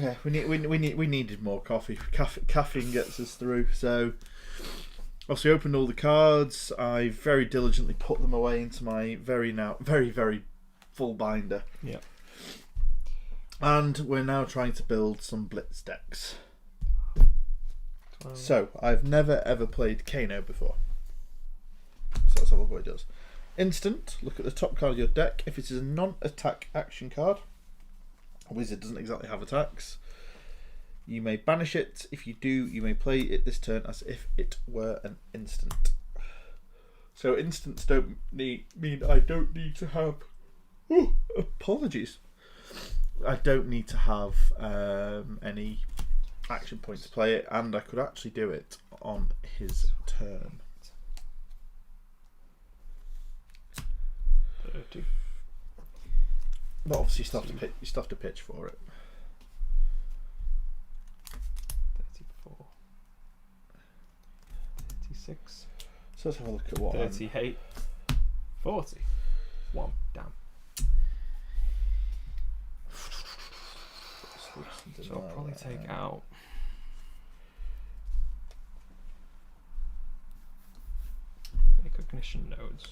Yeah, we needed more coffee. Caffeine gets us through. So, obviously, opened all the cards. I very diligently put them away into my very full binder. Yeah. And we're now trying to build some blitz decks. 12. So, I've never ever played Kano before. So let's have a look what it does. Instant, look at the top card of your deck. If it is a non-attack action card, a wizard doesn't exactly have attacks, you may banish it. If you do, you may play it this turn as if it were an instant. So instants don't mean I don't need to have... Ooh, apologies. I don't need to have any action points to play it, and I could actually do it on his turn. 30. But obviously you still have to pitch for it. 34. 36. So let's have a look at what 38. 40. 1 down. So I'll probably take out recognition nodes.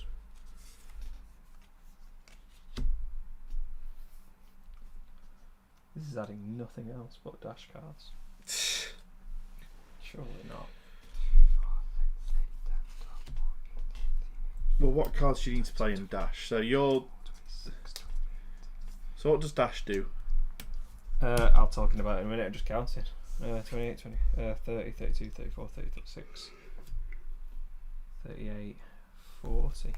This is adding nothing else but dash cards. Surely not. Well, what cards do you need to play in dash? So you're... So what does dash do? I'll talking about it in a minute. I just counted. 28, 20, 30, 32, 34, 36, 38, 40.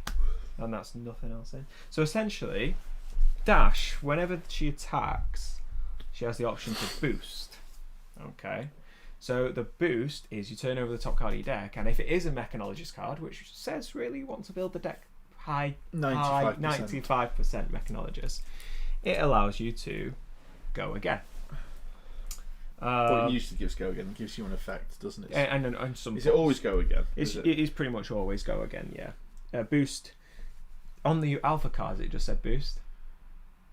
And that's nothing else in. So essentially, dash, whenever she attacks, she has the option to boost. Okay. So the boost is you turn over the top card of your deck, and if it is a Mechanologist card, which says really you want to build the deck high 95% Mechanologist, it allows you to go again. But it usually gives go again. It gives you an effect, doesn't it? And some is it always go again? It is pretty much always go again, yeah. Boost. On the alpha cards, it just said boost.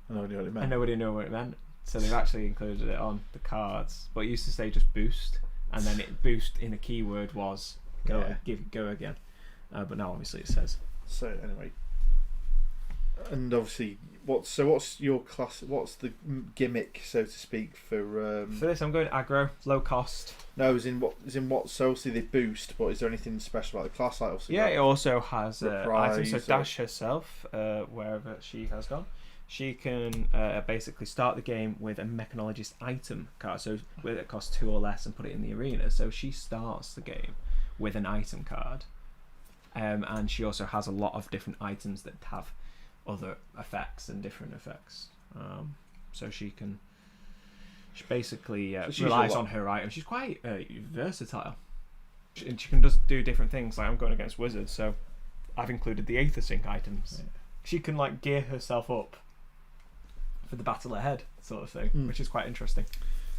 I know what it meant. And nobody knew what it meant. So they've actually included it on the cards. But it used to say just boost. And then it boost in a keyword was go again. But now obviously it says. So anyway. And obviously, what's your class? What's the gimmick, so to speak, for this? I'm going aggro, low cost. No, as in what? So obviously they boost, but is there anything special about the class? Like obviously, it also has items. So or... Dash herself, wherever she has gone, she can basically start the game with a Mechanologist item card. So it costs 2 or less, and put it in the arena. So she starts the game with an item card, and she also has a lot of different items that have other effects and different effects, so she basically relies on her item. She's quite versatile, and she can just do different things. Like I'm going against wizards, so I've included the Aether Sync items. Yeah. She can like gear herself up for the battle ahead, sort of thing, which is quite interesting.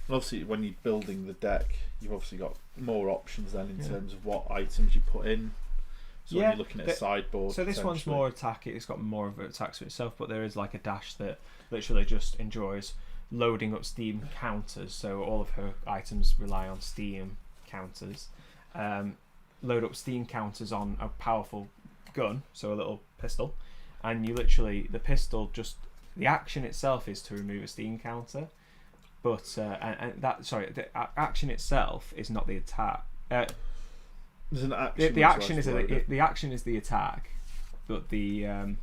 And obviously, when you're building the deck, you've obviously got more options then in terms of what items you put in. So when you're looking at a sideboard. So this one's more attack. It's got more of an attack to itself, but there is like a dash that literally just enjoys loading up Steam counters. So all of her items rely on Steam counters. Load up Steam counters on a powerful gun, so a little pistol, and you literally the action itself is to remove a Steam counter, but the action itself is not the attack. There's an action. The action is the action is the attack, but to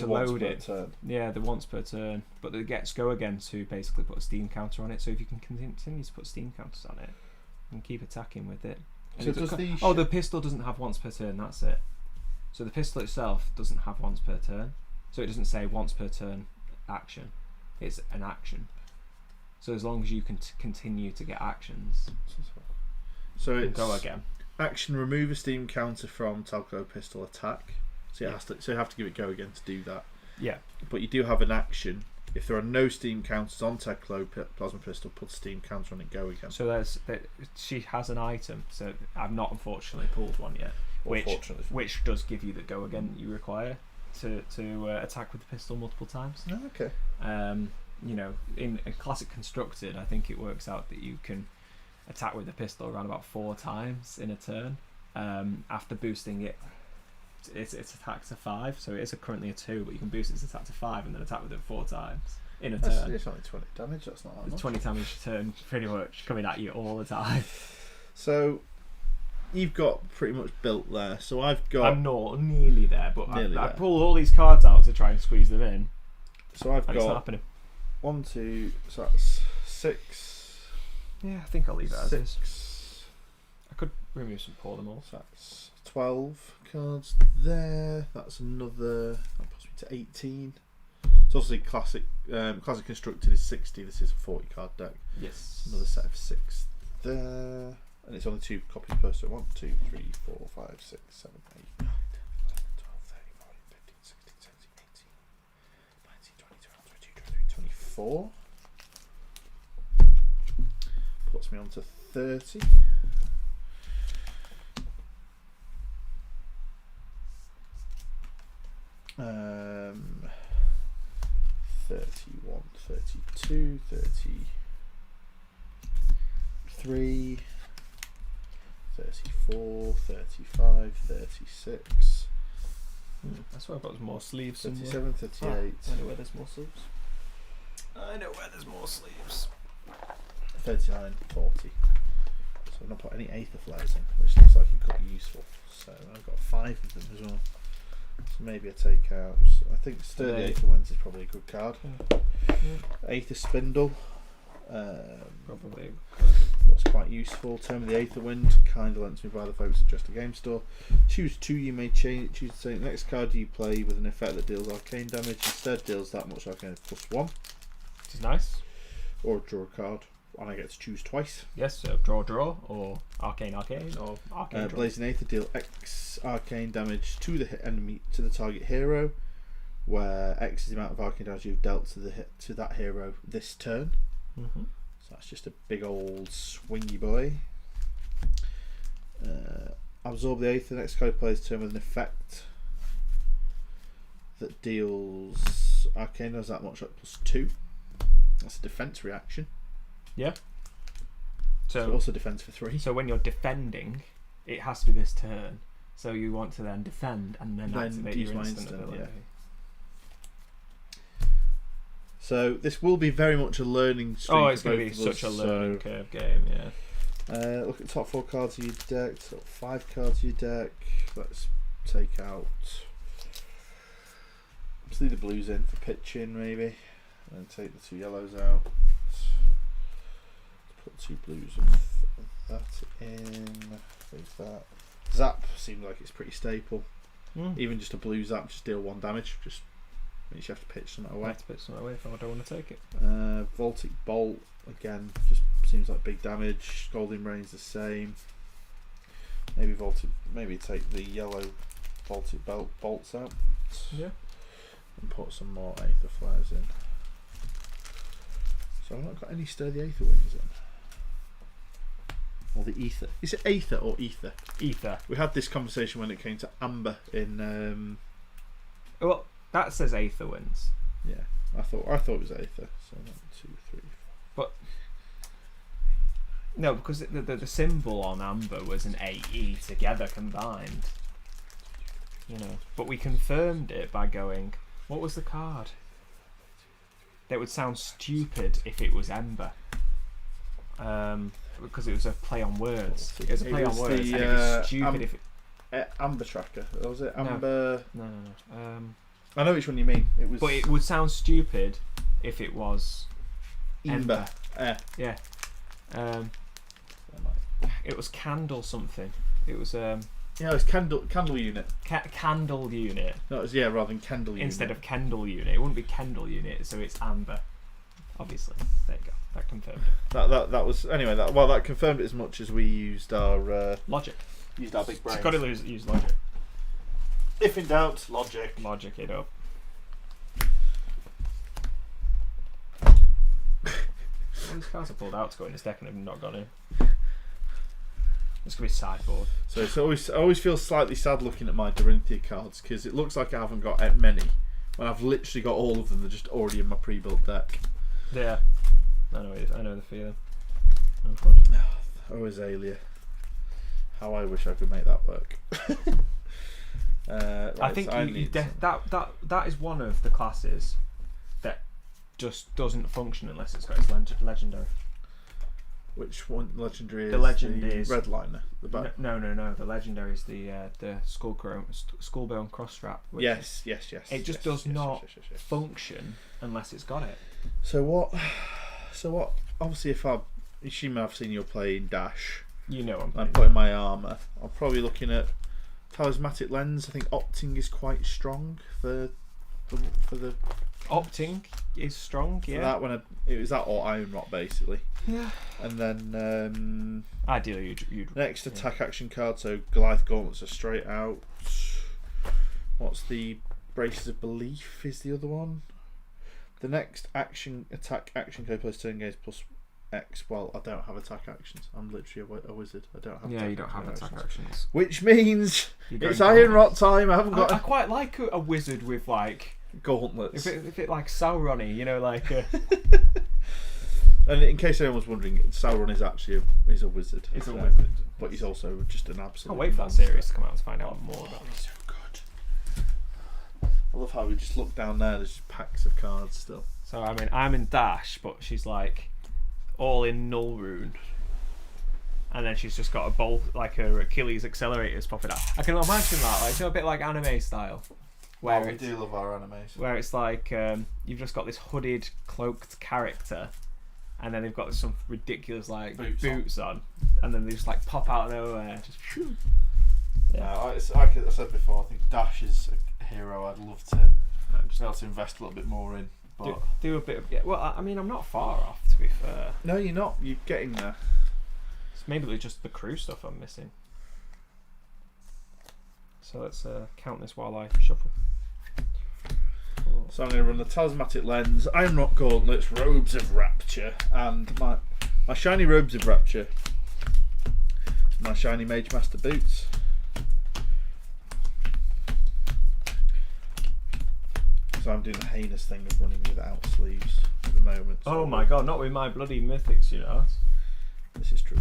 load it, the once per turn. But it gets go again to basically put a Steam counter on it. So if you can continue to put Steam counters on it, and keep attacking with it. So does the pistol doesn't have once per turn. That's it. So the pistol itself doesn't have once per turn. So it doesn't say once per turn action. It's an action. So as long as you can continue to get actions. So it's go again. Action: remove a Steam counter from Talco pistol attack. So you have to give it go again to do that. Yeah. But you do have an action. If there are no Steam counters on Talco plasma pistol, put Steam counter on it. Go again. So she has an item. So I've not unfortunately pulled one yet. Which does give you the go again that you require to attack with the pistol multiple times. Oh, okay. you know, in a classic constructed, I think it works out that you can attack with the pistol around about 4 times in a turn. After boosting it, its attack to 5, so it is currently a 2, but you can boost its attack to 5 and then attack with it 4 times in a turn. It's only 20 damage. That's not that much. It's 20 damage a turn, pretty much coming at you all the time. So you've got pretty much built there. So I've got. I'm not nearly there, but Nearly I there. pull all these cards out to try and squeeze them in. So I've And it's not got happening. 1, 2. So that's 6. Yeah, I think I'll leave it as is. 6. I could remove some, pour them all. So that's 12 cards there. That's another. That puts me to 18. It's obviously classic constructed is 60. This is a 40 card deck. Yes. Another set of 6 there. And it's only 2 copies per, so 1, 2, 3, 4, 5, 6, 7, 8, 9, 10, 11, 12, 13, 14, 15, 16, 17, 18, 19, 20, 21, 22, 23, 24. Puts me on to 30. Um, 31, 32, 33, 34, 35, 36, That's why I've got more sleeves. 37, 38. I know where there's more sleeves. I know where there's more sleeves. 39, 40. So I've not put any Aether Flares in, which looks like it could be useful. So I've got 5 of them as well. So maybe I take out. So I think Sturdy Aether Winds is probably a good card. Aether Spindle. Probably. That's quite useful. Turn of the Aether Wind, kind of lent to me by the folks at Just a Game Store. Choose 2, you may choose to say the next card you play with an effect that deals arcane damage instead deals that much arcane +1. Which is nice. Or draw a card, and I get to choose twice. Yes, so draw, or arcane, or arcane draw. Blazing Aether, deal X arcane damage to the enemy, to the target hero, where X is the amount of arcane damage you've dealt to that hero this turn. Mm-hmm. So that's just a big old swingy boy. Absorb the Aether. Next card plays turn with an effect that deals arcane does that much, like +2. That's a defense reaction. Yeah. So also defense for 3. So when you're defending, it has to be this turn. So you want to then defend and then activate use your my instant instant, ability. So this will be very much a learning stream. Oh, it's going to to be such a learning curve game, yeah. Look at the top 4 cards of your deck, top 5 cards of your deck. Let's take out. Let's leave the blues in for pitching, maybe. And take the 2 yellows out. Put 2 blues of that in. Leave that. Zap seems like it's pretty staple. Even just a blue zap, just deal 1 damage. Just means you have to pitch something away. I have to pitch something away if I don't want to take it. Voltic Bolt, again, just seems like big damage. Scalding Rain's the same. Maybe take the yellow Voltic bolts out. Yeah. And put some more Aether Flares in. So I've not got any Sturdy Aether Winds in. Or the Ether. Is it Aether or Ether? Ether. We had this conversation when it came to Amber in. Well, that says Aether Winds. Yeah, I thought it was Aether. So 1, 2, 3, 4. But no, because the symbol on Amber was an AE together combined. You know, but we confirmed it by going. What was the card? That would sound stupid if it was Ember. Because it was a play on words. It was a play on words, and it was stupid if it... Amber Tracker. Was it Amber? No. I know which one you mean. It was. But it would sound stupid if it was Ember. Yeah. It was Candle something. It was Yeah, it was Candle Unit. Candle Unit. No, it was rather than Kendall Unit. Instead of Kendall Unit. It wouldn't be Kendall Unit, so it's Amber. Obviously. There you go. That confirmed it. That was anyway. That confirmed it as much as we used our logic. Used our big brain. Just got to use logic. If in doubt, logic. Logic it up. All these cards are pulled out to go in this deck and have not gone in. It's going to be sideboard. So I always feel slightly sad looking at my Dorinthea cards because it looks like I haven't got many when I've literally got all of them. They're just already in my pre-built deck. Yeah, I know the feeling. Oh, God. Oh, Azalea. How I wish I could make that work. Right, I think so that is one of the classes that just doesn't function unless it's got its legendary. Which one legendary is? The legend the is Redliner. The back. No. The legendary is the skullbone cross strap. Yes. It just does not function unless it's got it. So what? Obviously, if I assume I've seen you playing Dash, You know I'm putting my armour. I'm probably looking at Talismanic Lens. I think Opting is quite strong for the. Opting is strong, yeah. That when it was that or Iron Rock basically. Yeah. And then Ideally, you'd next attack action card. So Goliath Gauntlets are straight out. What's the Braces of Belief? Is the other one. The next attack action card plays turn gaze plus X. Well, I don't have attack actions. I'm literally a wizard. I don't have. Yeah, you don't have attack actions. Which means it's Iron Rot time. I haven't got. I quite like a wizard with like gauntlets. If it like Sauron-y, you know, like. And in case anyone's wondering, Sauron is actually a wizard. He's a wizard, but he's also just an absolute. Can't wait for that series to come out to find out more about it. So good. I love how we just look down there. There's just packs of cards still. So I mean, I'm in Dash, but she's like all in Null Rune, and then she's just got a bolt like her Achilles accelerators popping out. I can imagine that, like, you know, a bit like anime style. Where we do love our animation. Where it's like you've just got this hooded, cloaked character, and then they've got some ridiculous like boots on, and then they just like pop out of nowhere. Just phew. Yeah, like I said before, I think Dash is a hero I'd love to be able to invest a little bit more in. But do a bit of well, I mean, I'm not far off, to be fair. No, you're not. You're getting there. It's maybe just the crew stuff I'm missing. So let's count this while I shuffle. So I'm going to run the Talismanic Lens, Iron Rock Gauntlets, Robes of Rapture, and my shiny Robes of Rapture, my shiny Mage Master boots. So I'm doing the heinous thing of running without sleeves at the moment. So oh my god, not with my bloody mythics, you know. This is true.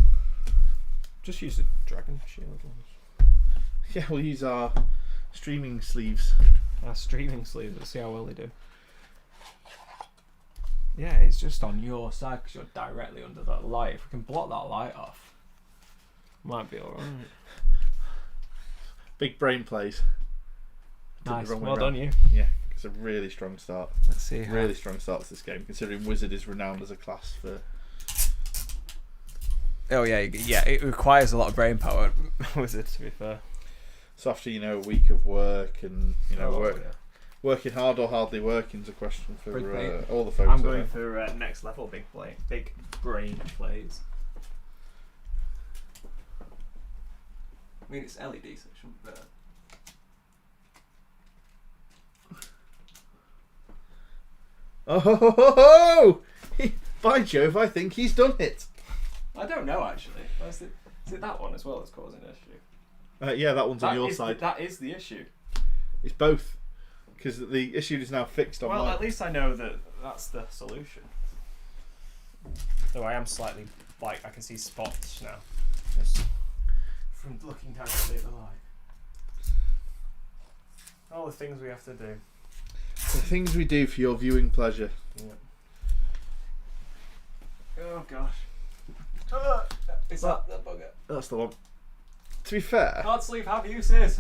Just use the Dragon Shield ones. Yeah, we'll use our streaming sleeves. Our streaming sleeves, let's see how well they do. Yeah, it's just on your side because you're directly under that light. If we can block that light off, might be alright. Big brain plays. Nice, well done you. Yeah, it's a really strong start. Let's see. Really strong start to this game, considering Wizard is renowned as a class for... Oh yeah, it requires a lot of brain power, Wizard, to be fair. So after, you know, a week of work and, you know, working hard or hardly working is a question for all the folks. I'm going for next level big brain plays. I mean, it's LED, so it shouldn't be Oh ho ho ho ho! By Jove, I think he's done it. I don't know, actually. Is it that one as well that's causing an issue? Yeah, that one's on your side. That is the issue. It's both, because the issue is now fixed on. Well, mine. at least I know that that's the solution. Though I am slightly like I can see spots now, just from looking directly at the light. All the things we have to do. The things we do for your viewing pleasure. Yeah. Oh gosh. Is that the bugger? That's the one. To be fair, Card sleeve have uses.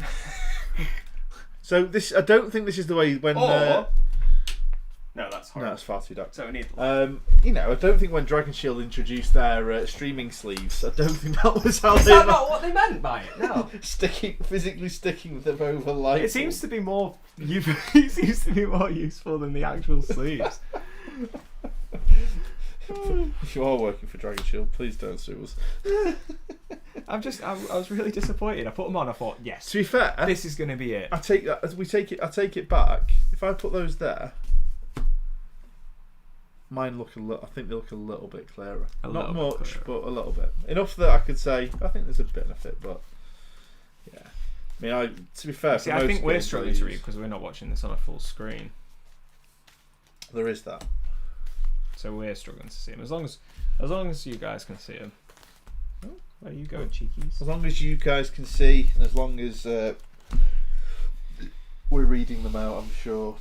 so this I don't think this is the way when. No, that's horrible. No, that's far too dark. So we need. You know, I don't think when Dragon Shield introduced their streaming sleeves, I don't think that was how Is they. that not what they meant by it? No. physically sticking with them over light. It seems to be more. It seems to be more useful than the actual sleeves. If you are working for Dragon Shield, please don't sue us. I was really disappointed. I put them on. I thought, yes. To be fair, this is going to be it. I take that. I take it back. If I put those there, mine look a little. I think they look a little bit clearer. Not much, but a little bit. Enough that I could say I think there's a benefit, but yeah. I mean, to be fair, see, I think we're struggling to read because we're not watching this on a full screen. There is that. so we're struggling to see them. As long as you guys can see them. Oh, where are you going, cheekies? As long as you guys can see, and as long as we're reading them out, I'm sure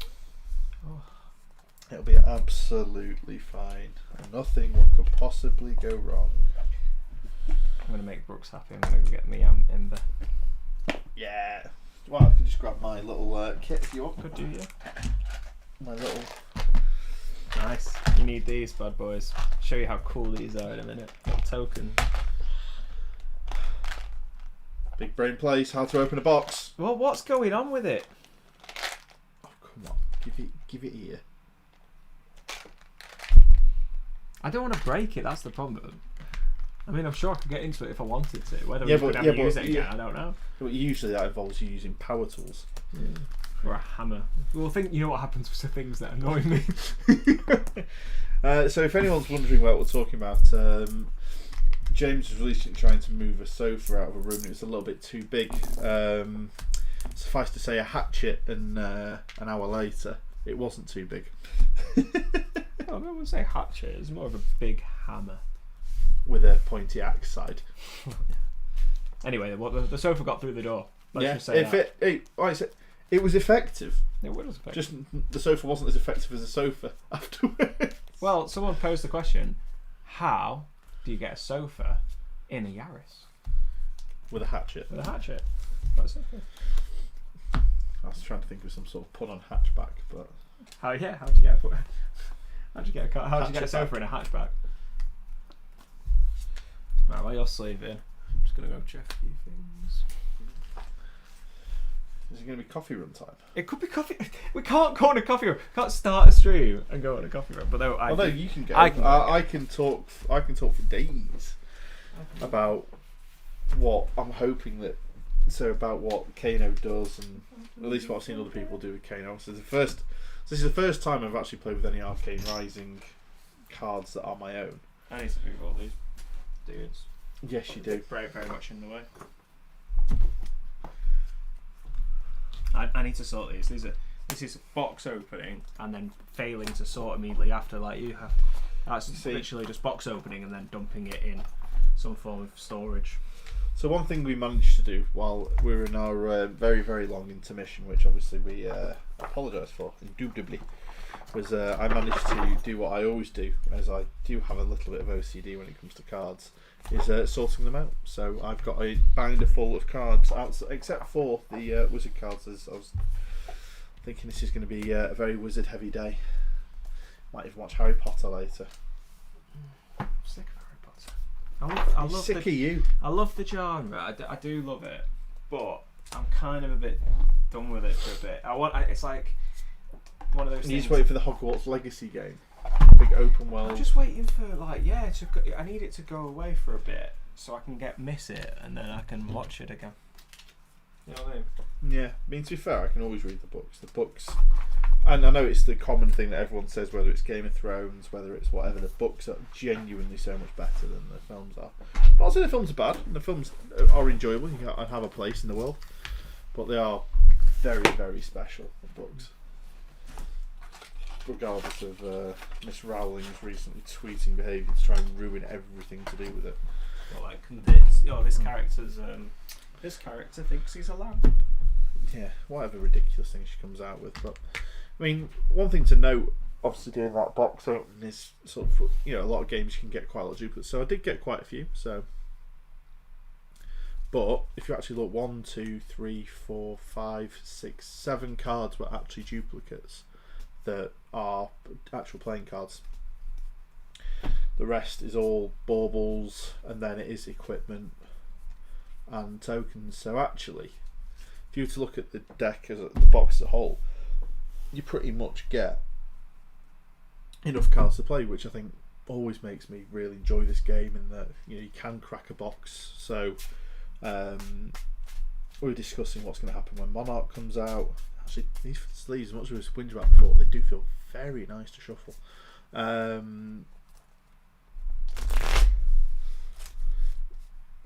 it'll be absolutely fine. Nothing could possibly go wrong. I'm going to make Brooks happy. I'm going to go get me Ember. Yeah. Well, I can just grab my little kit if you want. Could do, yeah. My little... Nice. You need these bad boys. Show you how cool these are in a minute. Little token. Big brain plays, how to open a box. Well, what's going on with it? Oh, come on. Give it here. I don't want to break it, that's the problem. I mean, I'm sure I could get into it if I wanted to. Whether we could ever use it again, I don't know. But usually that involves you using power tools. Yeah. Or a hammer. Well, you know what happens to things that annoy me. So if anyone's wondering what we're talking about, James was recently trying to move a sofa out of a room and it was a little bit too big. Suffice to say, a hatchet, and an hour later, it wasn't too big. I wouldn't say hatchet, it's more of a big hammer. With a pointy axe side. Anyway, the sofa got through the door. Let's just say it was effective. It was effective. Just the sofa wasn't as effective as a sofa afterwards. Well, someone posed the question: how do you get a sofa in a Yaris with a hatchet? With a hatchet. That's okay. I was trying to think of some sort of pun on hatchback, but how'd you get a sofa in a hatchback? Right, while you're sleeping, I'm just gonna go check a few things. Is it going to be coffee room time? It could be coffee. We can't go on a coffee room. We can't start a stream and go on a coffee room. But though you can go. I can talk. I can talk for days about what I'm hoping that. So about what Kano does, and at least what I've seen other people do with Kano. So this is the first time I've actually played with any Arcane Rising cards that are my own. I need to move all these dudes. Yes, you do. Very, very much in the way. I need to sort these. This is box opening and then failing to sort immediately after, like you have. That's literally just box opening and then dumping it in some form of storage. So one thing we managed to do while we were in our very, very long intermission, which obviously we apologise for, indubitably, was I managed to do what I always do, as I do have a little bit of OCD when it comes to cards, is sorting them out. So I've got a binder full of cards, except for the wizard cards, as I was thinking this is going to be a very wizard heavy day. Might even watch Harry Potter later. I'm sick of Harry Potter. I love sick of you. I love the genre. I do love it, but I'm kind of a bit done with it for a bit. It's like one of those things. You just wait for the Hogwarts Legacy game, big open world. I'm just waiting for I need it to go away for a bit so I can miss it and then I can watch it again. You know what I mean? Yeah. I mean, to be fair, I can always read the books. The books, and I know it's the common thing that everyone says, whether it's Game of Thrones, whether it's whatever, the books are genuinely so much better than the films are. Not to say the films are bad. The films are enjoyable. You can have a place in the world, but they are very, very special, the books. Regardless of Miss Rowling's recently tweeting behaviour to try and ruin everything to do with it. Well, like this character thinks he's a lamb. Yeah, whatever ridiculous thing she comes out with. But I mean, one thing to note, obviously doing that box open is sort of, a lot of games you can get quite a lot of duplicates. So I did get quite a few. But if you actually look, 1, 2, 3, 4, 5, 6, 7 cards were actually duplicates that are actual playing cards. The rest is all baubles, and then it is equipment and tokens. So actually, if you were to look at the deck as the box as a whole, you pretty much get enough cards to play, which I think always makes me really enjoy this game. In that you can crack a box. So we were discussing what's going to happen when Monarch comes out. Actually, these sleeves, as much as we whinge about before, they do feel very nice to shuffle.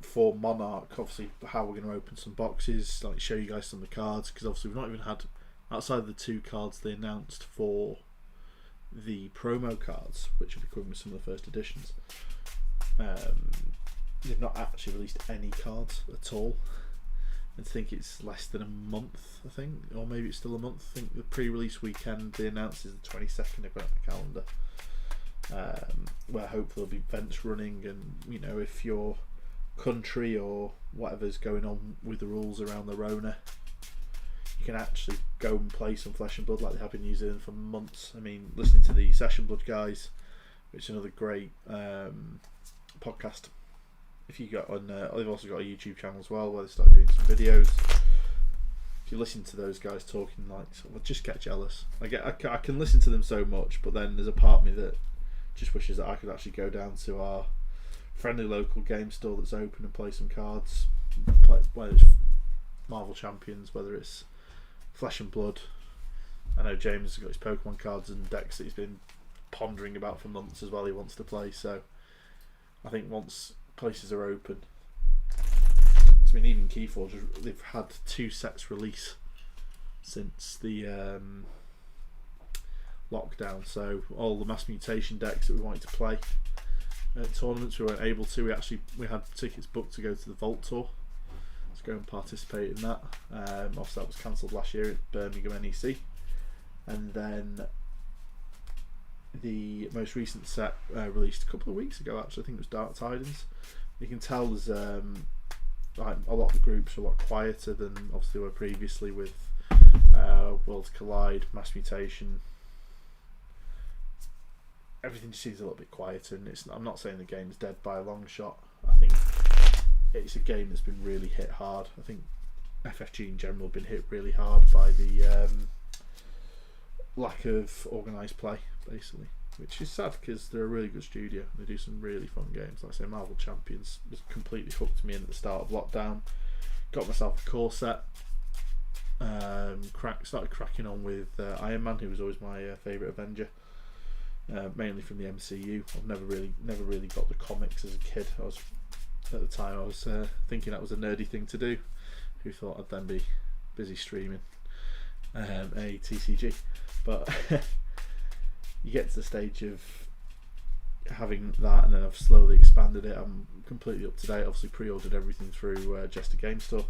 For Monarch, obviously, how we're going to open some boxes, like show you guys some of the cards, because obviously we've not even had, outside of the 2 cards they announced for the promo cards, which will be coming with some of the first editions, they've not actually released any cards at all. I think it's less than a month, I think, or maybe it's still a month. I think the pre-release weekend they announced is the 22nd. I've got the calendar, where hopefully there'll be events running, and you know, if your country or whatever's going on with the rules around the Rona, you can actually go and play some Flesh and Blood like they have been using for months. I mean, listening to the Session Blood guys, which is another great podcast. If you got on, they've also got a YouTube channel as well where they start doing some videos. If you listen to those guys talking, like, I just get jealous. I can listen to them so much, but then there's a part of me that just wishes that I could actually go down to our friendly local game store that's open and play some cards. Whether it's Marvel Champions, whether it's Flesh and Blood. I know James has got his Pokemon cards and decks that he's been pondering about for months as well. He wants to play, so I think once places are open, I mean, even Keyforge, they've had 2 sets release since the lockdown, so all the mass mutation decks that we wanted to play at tournaments we weren't able to. We had tickets booked to go to the Vault Tour to go and participate in that. Obviously that was cancelled last year at Birmingham NEC, and then the most recent set released a couple of weeks ago, actually. I think it was Dark Tidings. You can tell there's like a lot of the groups are a lot quieter than obviously they were previously with Worlds Collide, Mass Mutation. Everything just seems a little bit quieter, and I'm not saying the game's dead by a long shot. I think it's a game that's been really hit hard. I think FFG in general have been hit really hard by the lack of organised play, basically, which is sad because they're a really good studio. They do some really fun games. Like I say, Marvel Champions was completely hooked me in at the start of lockdown. Got myself a core set. Started cracking on with Iron Man, who was always my favourite Avenger, mainly from the MCU. I've never really got the comics as a kid. At the time I was thinking that was a nerdy thing to do. Who thought I'd then be busy streaming a TCG, but you get to the stage of having that, and then I've slowly expanded it. I'm completely up to date. Obviously pre-ordered everything through Jester Game Store.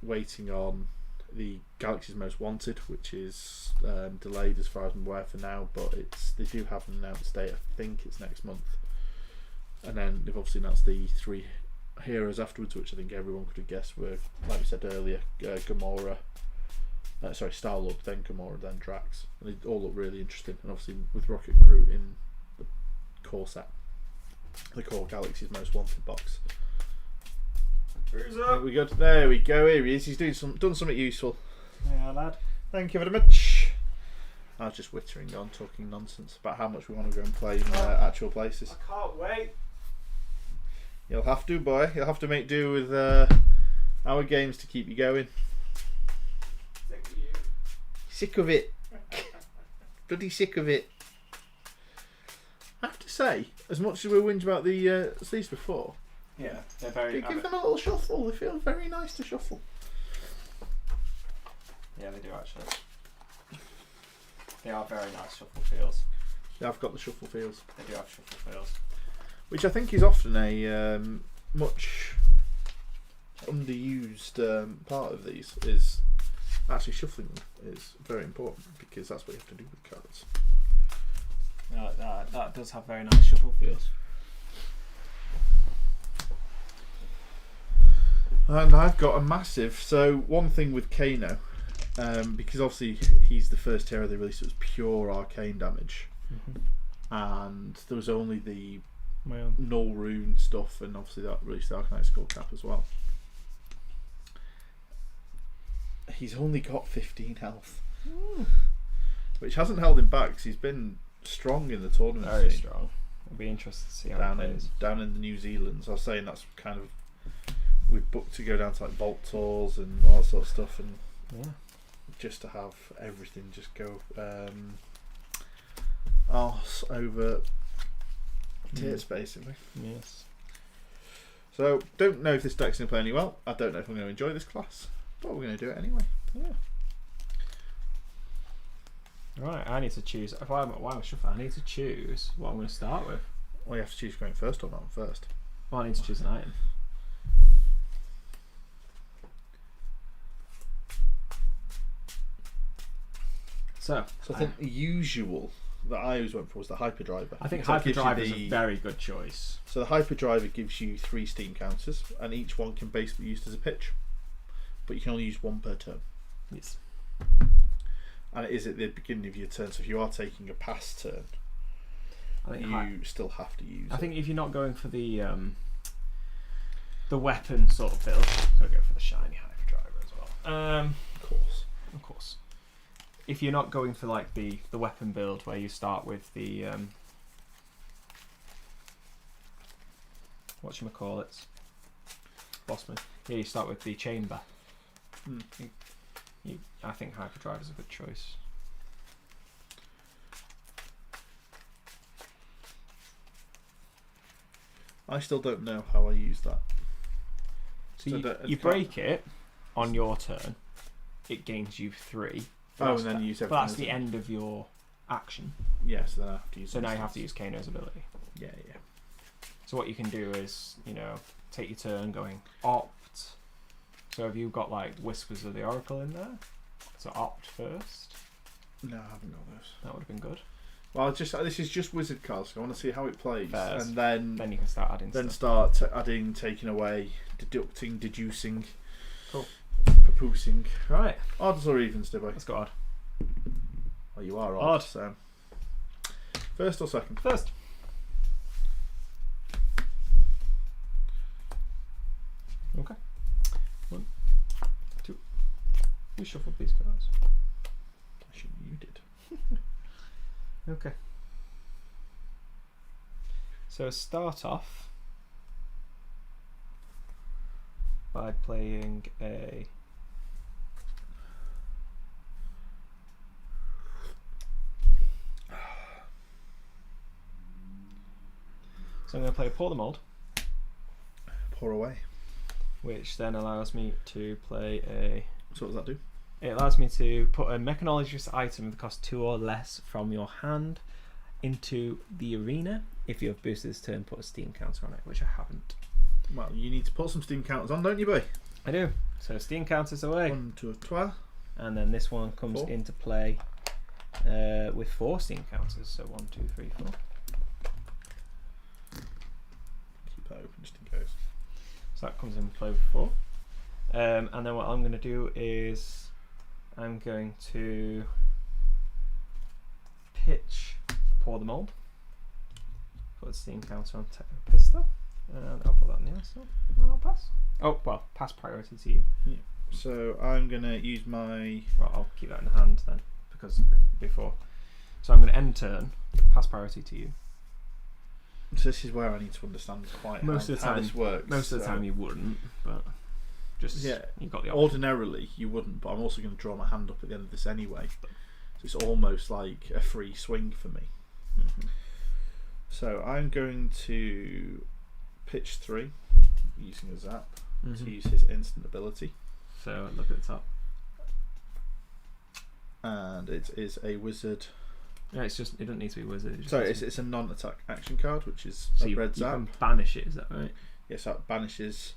Waiting on the Galaxy's Most Wanted, which is delayed as far as I'm aware for now, but they do have an announced date. I think it's next month, and then they've obviously announced the 3 heroes afterwards, which I think everyone could have guessed were, like we said earlier, Gamora, Star-Lord, then Gamora, then Drax. And they all look really interesting, and obviously with Rocket and Groot in the core set, the core Galaxy's Most Wanted box. There we go. There we go. Here he is. He's done something useful. Yeah, lad. Thank you very much. I was just wittering on, talking nonsense about how much we want to go and play in actual places. I can't wait. You'll have to, boy. You'll have to make do with our games to keep you going. Sick of you. Sick of it. Bloody sick of it. I have to say, as much as we whinge about the sleeves before, yeah, they're very. give them a little shuffle. They feel very nice to shuffle. Yeah, they do actually. They are very nice shuffle feels. Yeah, I've got the shuffle feels. They do have shuffle feels. Which I think is often a much underused part of these, is actually shuffling them is very important, because that's what you have to do with cards. That does have very nice shuffle feels. And I've got a massive, so one thing with Kano, because obviously he's the first hero they released that was pure arcane damage, and there was only the null rune stuff, and obviously that released the Arcanite Skull Cap as well. He's only got 15 health, which hasn't held him back because he's been strong in the tournament. Very strong. It'll be interesting to see how he plays. Down in the New Zealand. So I was saying that's kind of, we've booked to go down to like Vault Tours and all that sort of stuff, and just to have everything just go arse over tits, basically. Yes. So don't know if this deck's going to play any well. I don't know if I'm going to enjoy this class, but we're going to do it anyway. Right, I need to choose. If I'm shuffling, I need to choose what I'm going to start with. Well, you have to choose going first or not first. Well, I need to choose an item. So I think the usual that I always went for was the hyperdriver. I think That gives you hyperdriver is a very good choice. So the hyperdriver gives you 3 steam counters, and each one can basically be used as a pitch, but you can only use 1 per turn. Yes. And it is at the beginning of your turn, so if you are taking a pass turn, I think you still have to use I it. think if you're not going for the weapon sort of build, so go for the shiny hyperdriver as well. Of course. If you're not going for like the weapon build where you start with the whatchamacallits, Bossman. Yeah, you start with the chamber. I think hyperdrive is a good choice. I still don't know how I use that. So you break it on your turn. It gains you 3. And then you use everything. But that's the end of your action. Yeah, so then I have to use. So now you have to use Kano's ability. Yeah. So what you can do is, take your turn going opt. So have you got like Whispers of the Oracle in there? So opt first. No, I haven't got those. That would have been good. Well, this is just wizard cards, so I want to see how it plays, Fairs. and then you can start adding. Then stuff. start adding, taking away, deducting, deducing, Cool. Papoosing. Right. Odds or evens, do I? Let's go odd. Well, you are Odd. So first or second? First. Okay. 1, 2. We shuffled these cards. Actually, you did. Okay. So start off by playing a So I'm going to play Pour the Mold, Pour away. which then allows me to play a. So what does that do? It allows me to put a Mechanologist item that costs 2 or less from your hand into the arena. If you have boosted this turn, put a Steam counter on it, which I haven't. Well, you need to put some steam counters on, don't you, boy? I do. So Steam counters away. 1, 2, 3. And then this one comes 4. into play with 4 Steam counters. So 1, 2, 3, 4. Keep that open just in case. So that comes into play with 4. And then what I'm going to do is I'm going to pitch Pour the Mold. Put a Steam counter on pistol. And I'll put that in the arsenal. And I'll pass. Oh, well, pass priority to you. Yeah. So I'm going to use my... Well, I'll keep that in the hand then, because before. So I'm going to end turn, pass priority to you. So this is where I need to understand quite how this works. Most of the time you wouldn't, but just you've got the option. Ordinarily you wouldn't, but I'm also going to draw my hand up at the end of this anyway. So it's almost like a free swing for me. Mm-hmm. So I'm going to pitch 3 using a zap to use his instant ability. So look at the top. And it is a wizard. Yeah, it doesn't need to be wizard. Sorry, it's a non-attack action card, which is so a red you zap. can banish it, is that right? Yes, that banishes.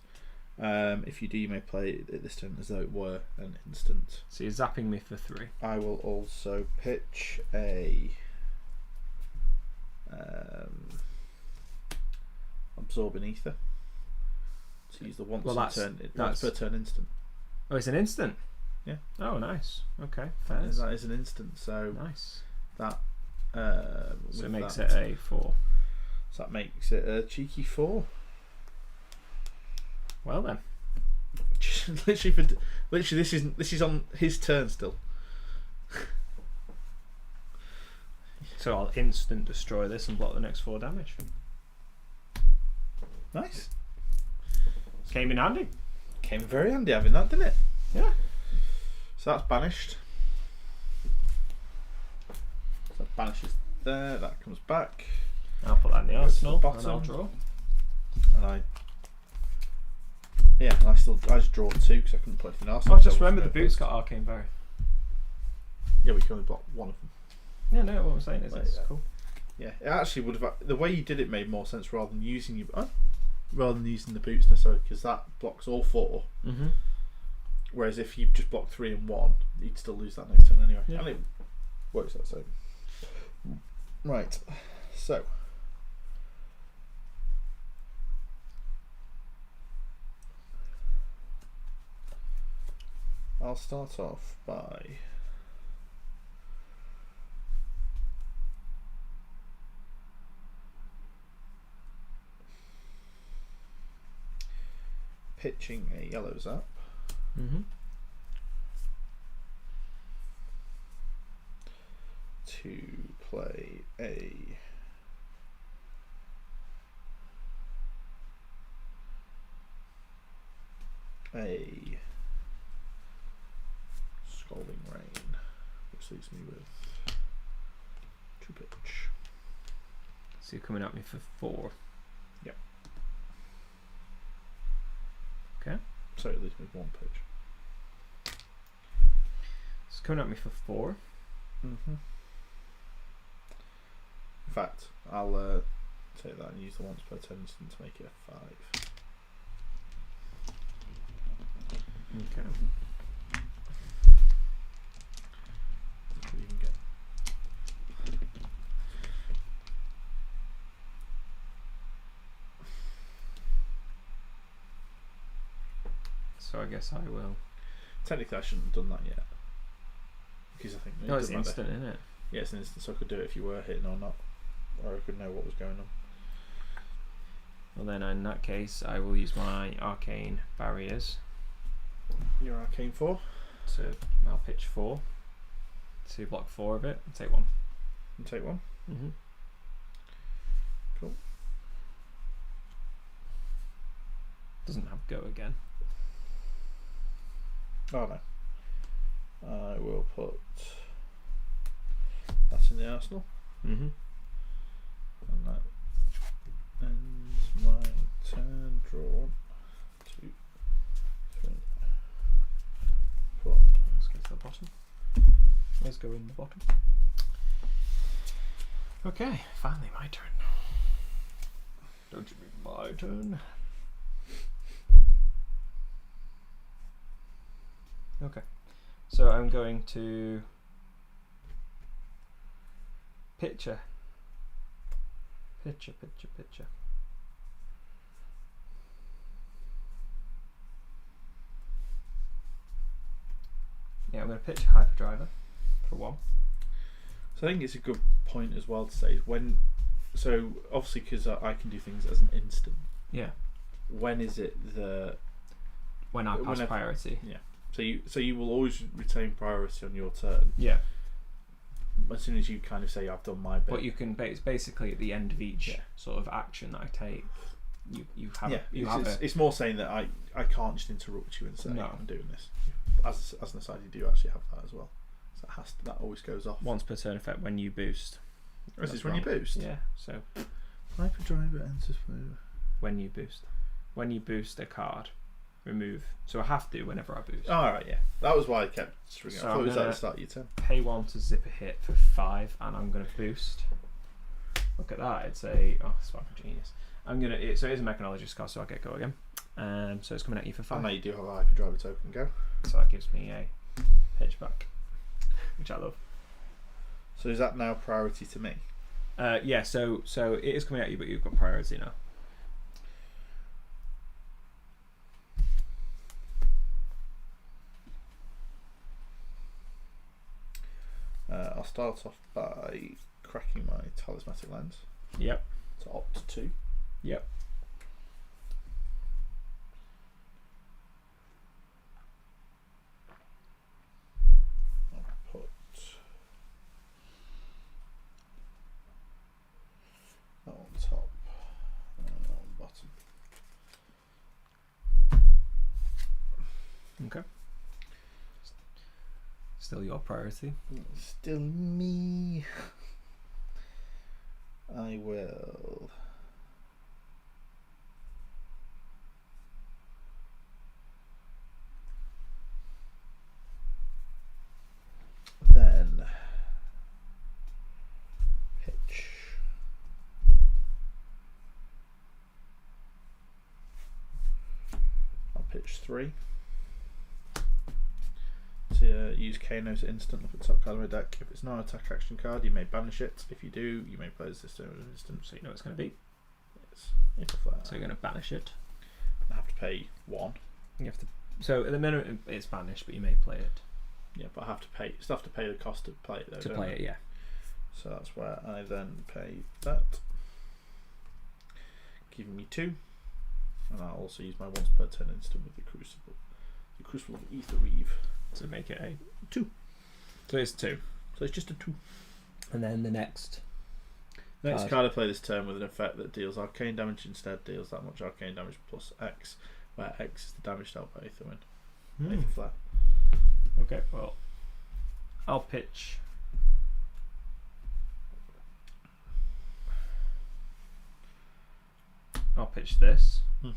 If you do, you may play it at this turn as though it were an instant. So you're zapping me for 3. I will also pitch a absorbing ether to use the once per turn instant. Oh, it's an instant. Yeah. Oh, nice. Okay, fair. That is an instant. So nice. That. So it makes it a 4. So that makes it a cheeky 4. Well then. literally, this is on his turn still. So I'll instant destroy this and block the next 4 damage. Nice. Came in handy. Came very handy having that, didn't it? Yeah. So that's banished. So that banishes there. That comes back. I'll put that in the arsenal. Bottom. And I'll draw. And I just draw 2 because I couldn't put anything else. Oh, just remember the boots got arcane berry. Yeah, we can only block 1 of them. Yeah, no, what I'm saying is it's cool. Yeah, it actually would have. The way you did it made more sense rather than using the boots necessarily, because that blocks all 4. Mm-hmm. Whereas if you just block 3 and 1, you'd still lose that next turn anyway. Yeah. And it works out so. Right, so. I'll start off by pitching a yellow zap. Mm-hmm. To play a Scalding Rain, which leaves me with 2 pitch. So you're coming at me for 4. Yep. Okay. So it leaves me with 1 pitch. It's coming at me for 4. Mm-hmm. In fact, I'll take that and use the once per turn instant to make it a 5. Okay. What do you even get? So I guess I will. Technically, I shouldn't have done that yet. Because I think No, it's doesn't matter. instant, isn't it? Yeah, it's an instant, so I could do it if you were hitting or not. Or I could know what was going on. Well then, in that case, I will use my arcane barriers. Your arcane 4? So I'll pitch 4 to block 4 of it and take 1. And take 1. Mm-hmm. Cool. Doesn't have go again. Oh no. I will put that in the arsenal. Mm-hmm. And that ends my turn. Draw 1, 2, 3, 4. Let's go to the bottom. Let's go in the bottom. Okay, finally my turn. Don't you be my turn. Okay, so I'm going to picture. Yeah, I'm going to pitch Hyperdriver for 1. So I think it's a good point as well to say when. So obviously, because I can do things as an instant. Yeah. When is it the? When I pass priority. Yeah. So you will always retain priority on your turn. Yeah. As soon as you kind of say I've done my bit. But you can basically at the end of each sort of action that I take, you have it's more saying that I can't just interrupt you and say No. I'm doing this. As an aside, you do actually have that as well. So that always goes off. once per turn effect when you boost. This is when you boost. Yeah. So Hyperdriver enters play. when you boost a card, remove. So I have to whenever I boost. Alright, yeah. That was why I kept stringing So I thought I'm it was at gonna the start of your turn. Pay 1 to zip a hit for 5, and I'm going to boost. Look at that! It's a spark of genius. So it is a Mechanologist card, so I get go again. So it's coming at you for 5. And now you do have a Hyperdriver token go. So that gives me a pitch back, which I love. So is that now priority to me? Yeah. So it is coming at you, but you've got priority now. I'll start off by cracking my Talismanic Lens Yep. to opt 2. Yep. I'll put that on top and that on bottom. Okay. Still your priority. Still me. I will then 3. To use Kano's instant, look at the top card of my deck. If it's not an attack action card, you may banish it. If you do, you may play this turn with an instant. So you know what it's going to be. It's so you're going to banish it. I have to pay 1. You have to. So at the minute it's banished, but you may play it. Yeah, but I have to pay. Still have to pay the cost to play it though. To play it, yeah. So that's where I then pay that, giving me 2, and I'll also use my once per turn instant with the Crucible of Ether Weave to make it a 2. So it's 2. So it's just a 2. And then the next card I play this turn with an effect that deals arcane damage instead deals that much arcane damage plus X, where X is the damage dealt by Aether Wind. Aether Flare. Okay, well, I'll pitch. I'll pitch this. Give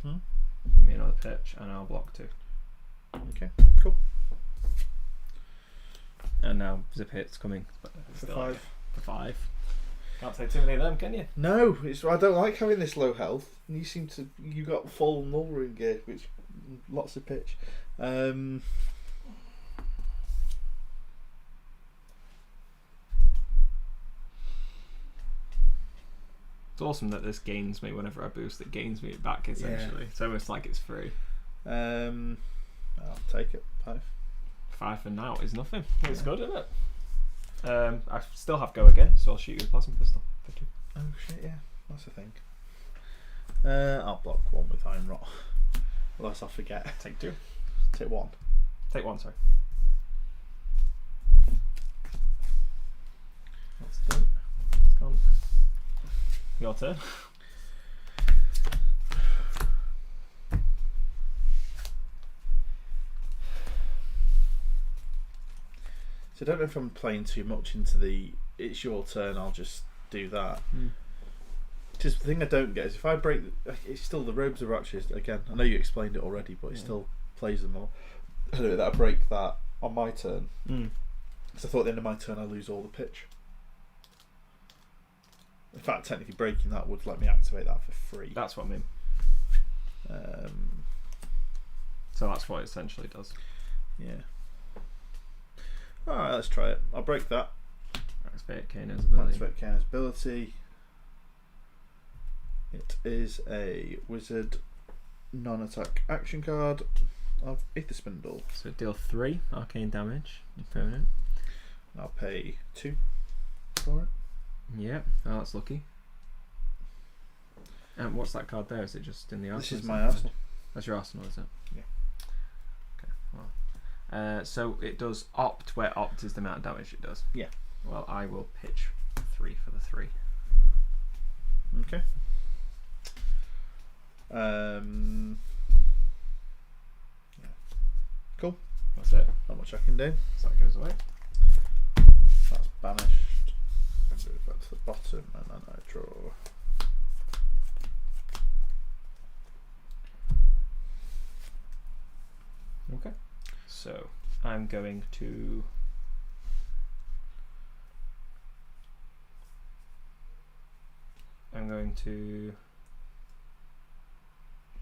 me another pitch, and I'll block 2. Okay, cool. And now Zip Hit's coming. For 5. For 5. Can't take too many of them, can you? No, I don't like having this low health. You got full null rune gear, which lots of pitch. It's awesome that this gains me whenever I boost. It gains me back essentially. It's almost like it's free. I'll take it. 5. 5 for now is nothing. It's good, isn't it? I still have go again, so I'll shoot you with plasma pistol for 2. Oh shit, yeah, that's a thing. I'll block 1 with Iron Rot. Otherwise I'll forget. Take 2. Take 1. Take 1, sorry. That's done. It's gone. Your turn. So I don't know if I'm playing too much into the it's your turn, I'll just do that. Just the thing I don't get is if I break, it's still the Robes of Rapture. Again, I know you explained it already, but it still plays them all. I don't know that I break that on my turn. Because I thought at the end of my turn I lose all the pitch. In fact, technically breaking that would let me activate that for free. That's what I mean. So that's what it essentially does. Yeah. Alright, let's try it. I'll break that. Activate Kano's ability. Activate Kano's ability. It is a wizard non-attack action card of Aether Spindle. So deal 3 arcane damage, permanent. I'll pay 2 for it. Yeah, oh, that's lucky. And what's that card there? Is it just in the arsenal? This is my arsenal. That's your arsenal, is it? Yeah. Okay, well. So it does opt, where opt is the amount of damage it does. Yeah. Well, I will pitch 3 for the 3. Okay. Yeah. Cool. That's it. Not much I can do. So that goes away. That's banished. I move back to the bottom and then I draw. Okay. So I'm going to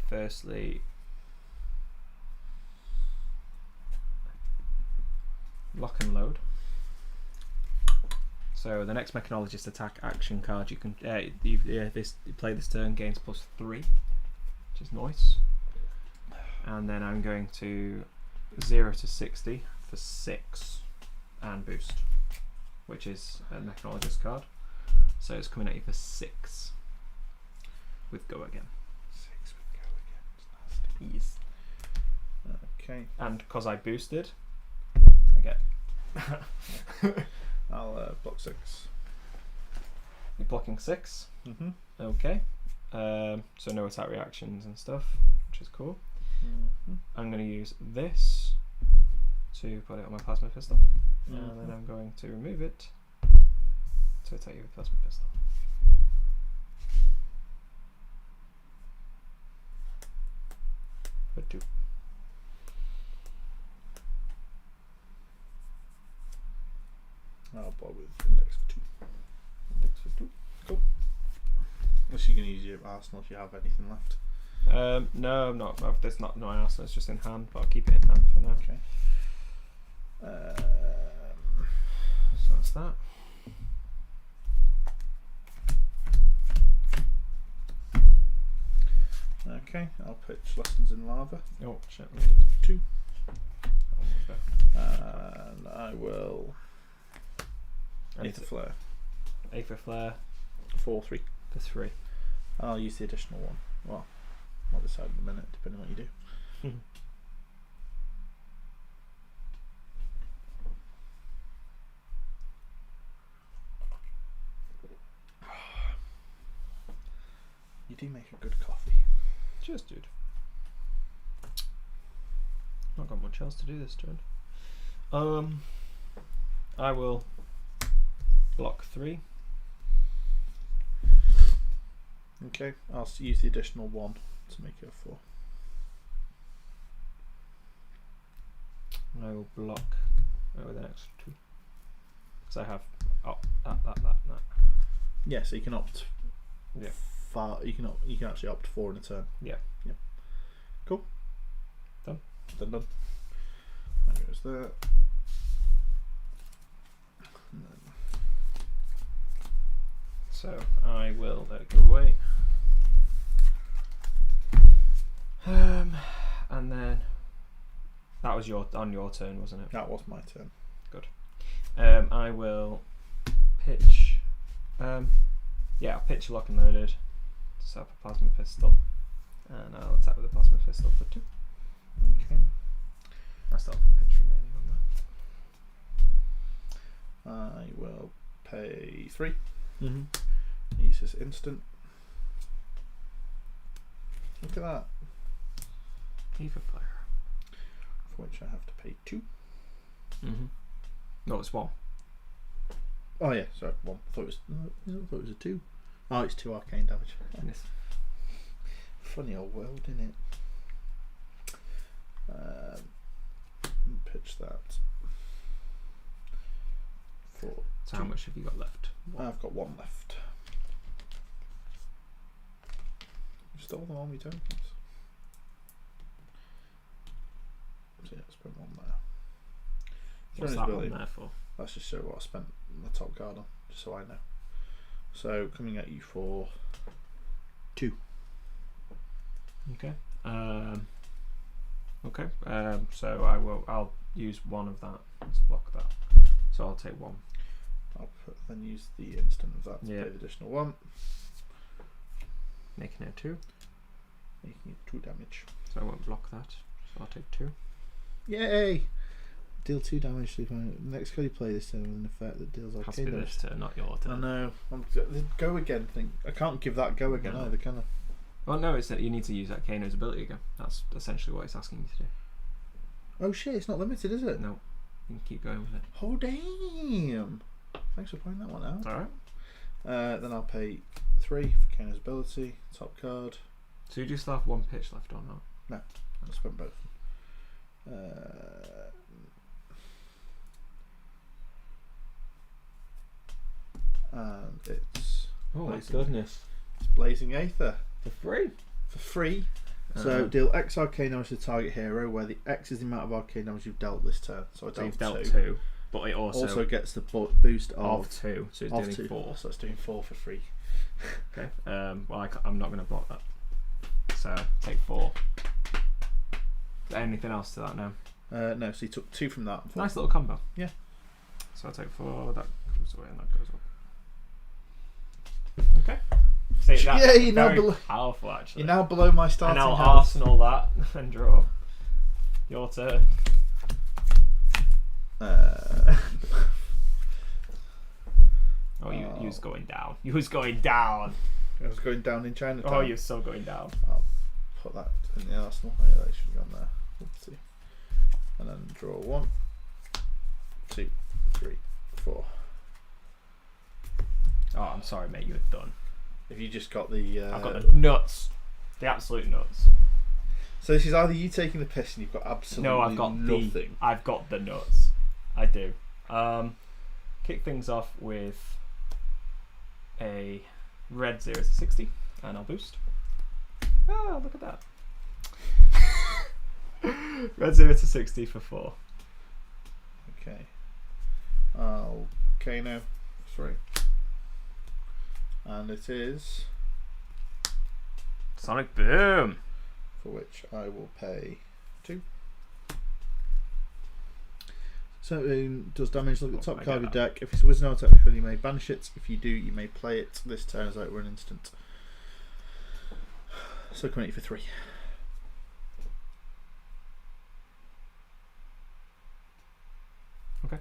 firstly lock and load. So the next Mechanologist attack action card you can you play this turn gains +3, which is nice. And then I'm going to 0 to 60 for 6 and boost, which is a Mechanologist card. So it's coming at you for 6 with go again. 6 with go again. It's nasty. Yes. Okay. And because I boosted, I get. I'll block 6. You're blocking 6. Mm-hmm. Okay. So no attack reactions and stuff, which is cool. Mm-hmm. I'm going to use this to put it on my plasma pistol, and then I'm going to remove it to attack you with plasma pistol. For 2. I'll block with index for 2. Index for 2. Cool. Unless you can use your arsenal if you have anything left. No, I'm not. There's not no else. It's just in hand, but I'll keep it in hand for now. Okay. So that's that. Okay, I'll pitch Lessons in Lava. Oh shit. 2. Oh, And I will Aether Flare. Aether Flare 4/3. for 3. I'll use the additional one. Well, I'll decide in a minute, depending on what you do. You do make a good coffee. Cheers, dude. Not got much else to do this turn. I will block 3. Okay, I'll use the additional 1 to make it a 4. And I will block with an extra 2. Because I have that. Yeah, so you can opt. Yeah. You can actually opt 4 in a turn. Yeah. Yep. Cool. Done. Done. There goes that. And then So I will let it go away. And then that was on your turn, wasn't it? that was my turn. I will pitch. I'll pitch Lock and Loaded. Set up a plasma pistol, and I'll attack with a plasma pistol for 2. Okay. I still have a pitch remaining on that. I will pay 3. Mm-hmm. Use this instant. Look at that. Aether Flare. For which I have to pay 2. Mm-hmm. No, it's 1. Oh yeah, sorry, 1. I thought it was a 2. Oh, it's 2 arcane damage. Yes. Funny old world, isn't it? Pitch that for So how much have you got left? I've got 1 left. You stole them all my tokens. So yeah, I spent 1 there. What's that one there for? Let's just show what I spent my top card on, just so I know. So coming at you for 2. Okay. So I'll use 1 of that to block that. So I'll take 1. I'll then use the instant of that to Yeah. pay the additional 1. Making it 2. Making it 2 damage. So I won't block that. So I'll take 2. Yay! Deal 2 damage to the next card you play this turn with an effect that deals Has to arcane be damage. this turn, not your I turn. know. The go again thing. I can't give that go again No. either, can I? Well, no, it's that you need to use that Kano's ability again. That's essentially what it's asking you to do. Oh shit, it's not limited, is it? No, you can keep going with it. Oh damn! Thanks for pointing that one out. It's alright. Then I'll pay 3 for Kano's ability, top card. So you do still have 1 pitch left or not? No, I'll spend both. And it's Oh my Blazing. goodness. it's Blazing Aether For free? for free. So deal X arcane damage to the target hero, where the X is the amount of arcane damage you've dealt this turn. So I So you've dealt dealt 2. 2. But it Also gets the boost of 2. So it's of doing 2. 4. So it's doing 4 for free. Okay. Well, I'm not going to block that. So take 4. Is there anything else to that now? No, so you took 2 from that. Nice little combo. Yeah. So I take 4. That goes away and that goes up. Okay. See, Yeah, that's you're now very powerful actually. You're now below my And starting I'll health. Arsenal that and draw. Your turn. Oh, you was going down. You was going down. I was going down in Chinatown. Oh, you're so going down. I'll put that in the arsenal. Oh, yeah, that should have gone there. Oopsie. And then draw 1, 2, 3, 4. Oh, I'm sorry, mate. You're done. If you just got the. I've got the nuts. The absolute nuts. So this is either you taking the piss and you've got absolutely No, I've got nothing. I've got the nuts. I do. Kick things off with a red 0 to 60, and I'll boost. Oh, look at that. Red 0 to 60 for 4. Okay. I'll Kano 3. And it is Sonic Boom. for which I will pay 2. So it does damage. Look at the top card of your deck. If it's a wizard or technical, you may banish it. If you do, you may play it this turn as though it were an instant. So coming at you for 3. Okay.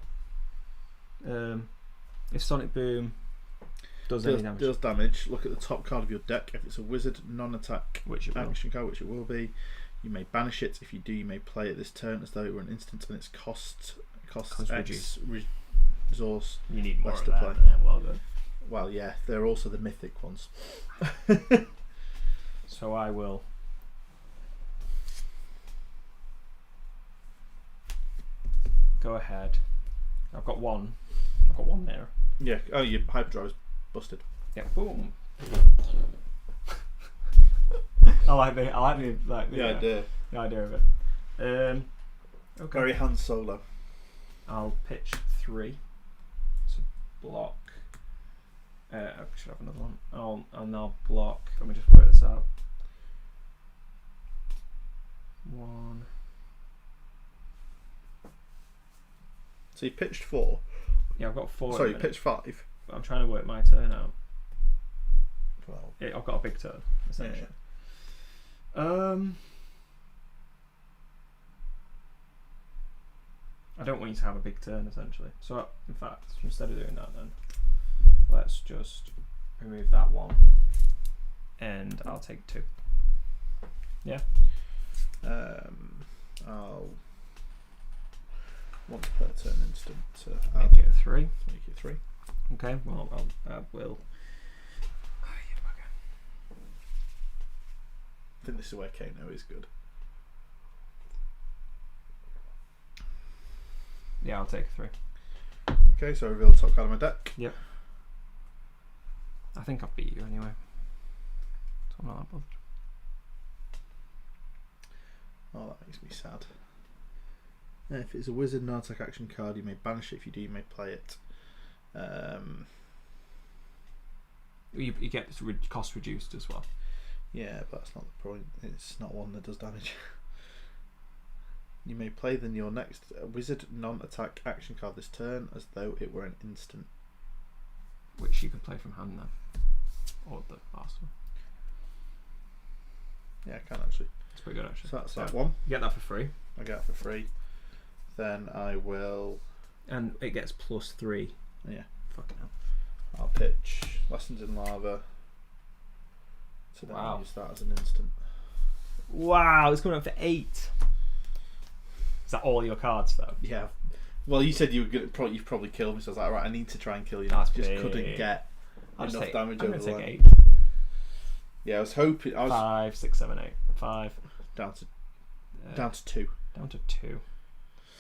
If Sonic Boom does any damage, deals damage, look at the top card of your deck. If it's a wizard non-attack which it will. action card, which it will be, you may banish it. If you do, you may play it this turn as though it were an instant, and its costs X resource. You need more less of to that, play. then, well done. Well, yeah, they're also the mythic ones. So I will go ahead. I've got one there. Yeah. Oh, your hyperdrive is busted. Yeah. Boom. I like the idea of it. Okay. Very Han Solo. I'll pitch 3 to block. I should have another one. I'll block. Let me just work this out. 1. So you pitched 4. Yeah, I've got 4. Sorry, you pitched 5. But I'm trying to work my turn out. Well, Yeah, I've got a big turn essentially. Yeah. I don't want you to have a big turn essentially. So in fact, instead of doing that, then let's just remove that one, and I'll take 2. Yeah. I'll want to put a turn instant to Make it a 3. Make it 3. Okay. Well, I will. I think this is where Kano is good. Yeah, I'll take a 3. Okay, so I reveal the top card of my deck. Yep. I think I've beat you anyway. So I'm not that bothered. Oh, that makes me sad. If it's a wizard non-attack action card, you may banish it. If you do, you may play it. You get cost reduced as well. Yeah, but that's not the point. It's not one that does damage. You may play then your next wizard non-attack action card this turn as though it were an instant. Which you can play from hand then. Or the arsenal. Yeah, I can actually. It's pretty good actually. So that's that one. You get that for free. I get it for free. Then I will. And it gets +3. Yeah. Fucking hell. I'll pitch Lessons in Lava. So then I'll use that as an instant. Wow, it's coming up for 8. Is that all your cards though? Yeah. Well, you said you were gonna you've probably killed me, so I was like, right, I need to try and kill you. That's Just big. couldn't get enough damage over the line. 8. Yeah, I was hoping. I was 5, 6, 7, 8. 5. down to 2. Down to 2.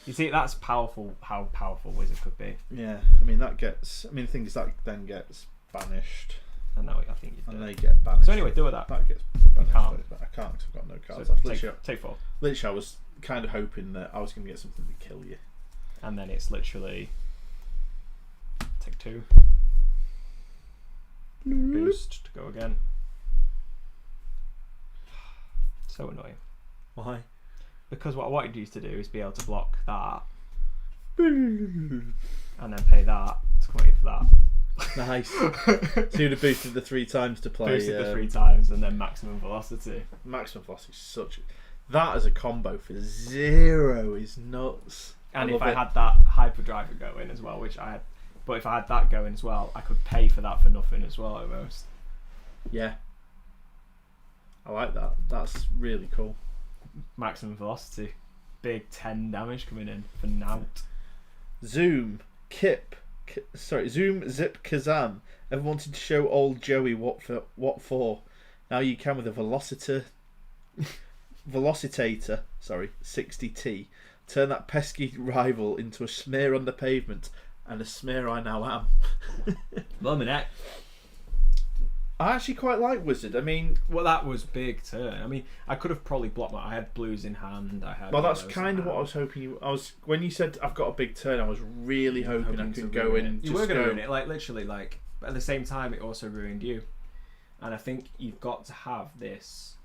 You see, that's powerful. How powerful Wizard could be. Yeah, I mean that gets. I mean the thing is that then gets banished. And now I think you do. And they get banished. So anyway, deal with that. That gets banished. can't. I can't because I've got no cards So left. take 4. Literally, I was kind of hoping that I was going to get something to kill you. And then it's literally take 2. Boost to go again. So annoying. Why? Because what I wanted you to do is be able to block that and then pay that to come at you for that. Nice. So you'd have boosted the 3 times to play. Boosted the 3 times and then maximum velocity. Maximum velocity is such. That as a combo for 0 is nuts. And if I had that hyperdriver going as well, which I had, but if I had that going as well, I could pay for that for nothing as well almost. Yeah. I like that. That's really cool. Maximum velocity. Big 10 damage coming in for Nout. Zoom, Zoom, Zip, Kazam. Ever wanted to show old Joey what for? Now you can with a Velocitator, 60T. Turn that pesky rival into a smear on the pavement, and a smear I now am. Well, my neck. I actually quite like Wizard. I mean, Well, that was big turn. I mean, I could have probably blocked I had blues in hand. I had. well, that's yellows kind in of what I hand. was hoping. When you said I've got a big turn, I was really hoping I to could go ruin in. it. You were going to ruin it, like literally, like. But at the same time, it also ruined you. And I think you've got to have this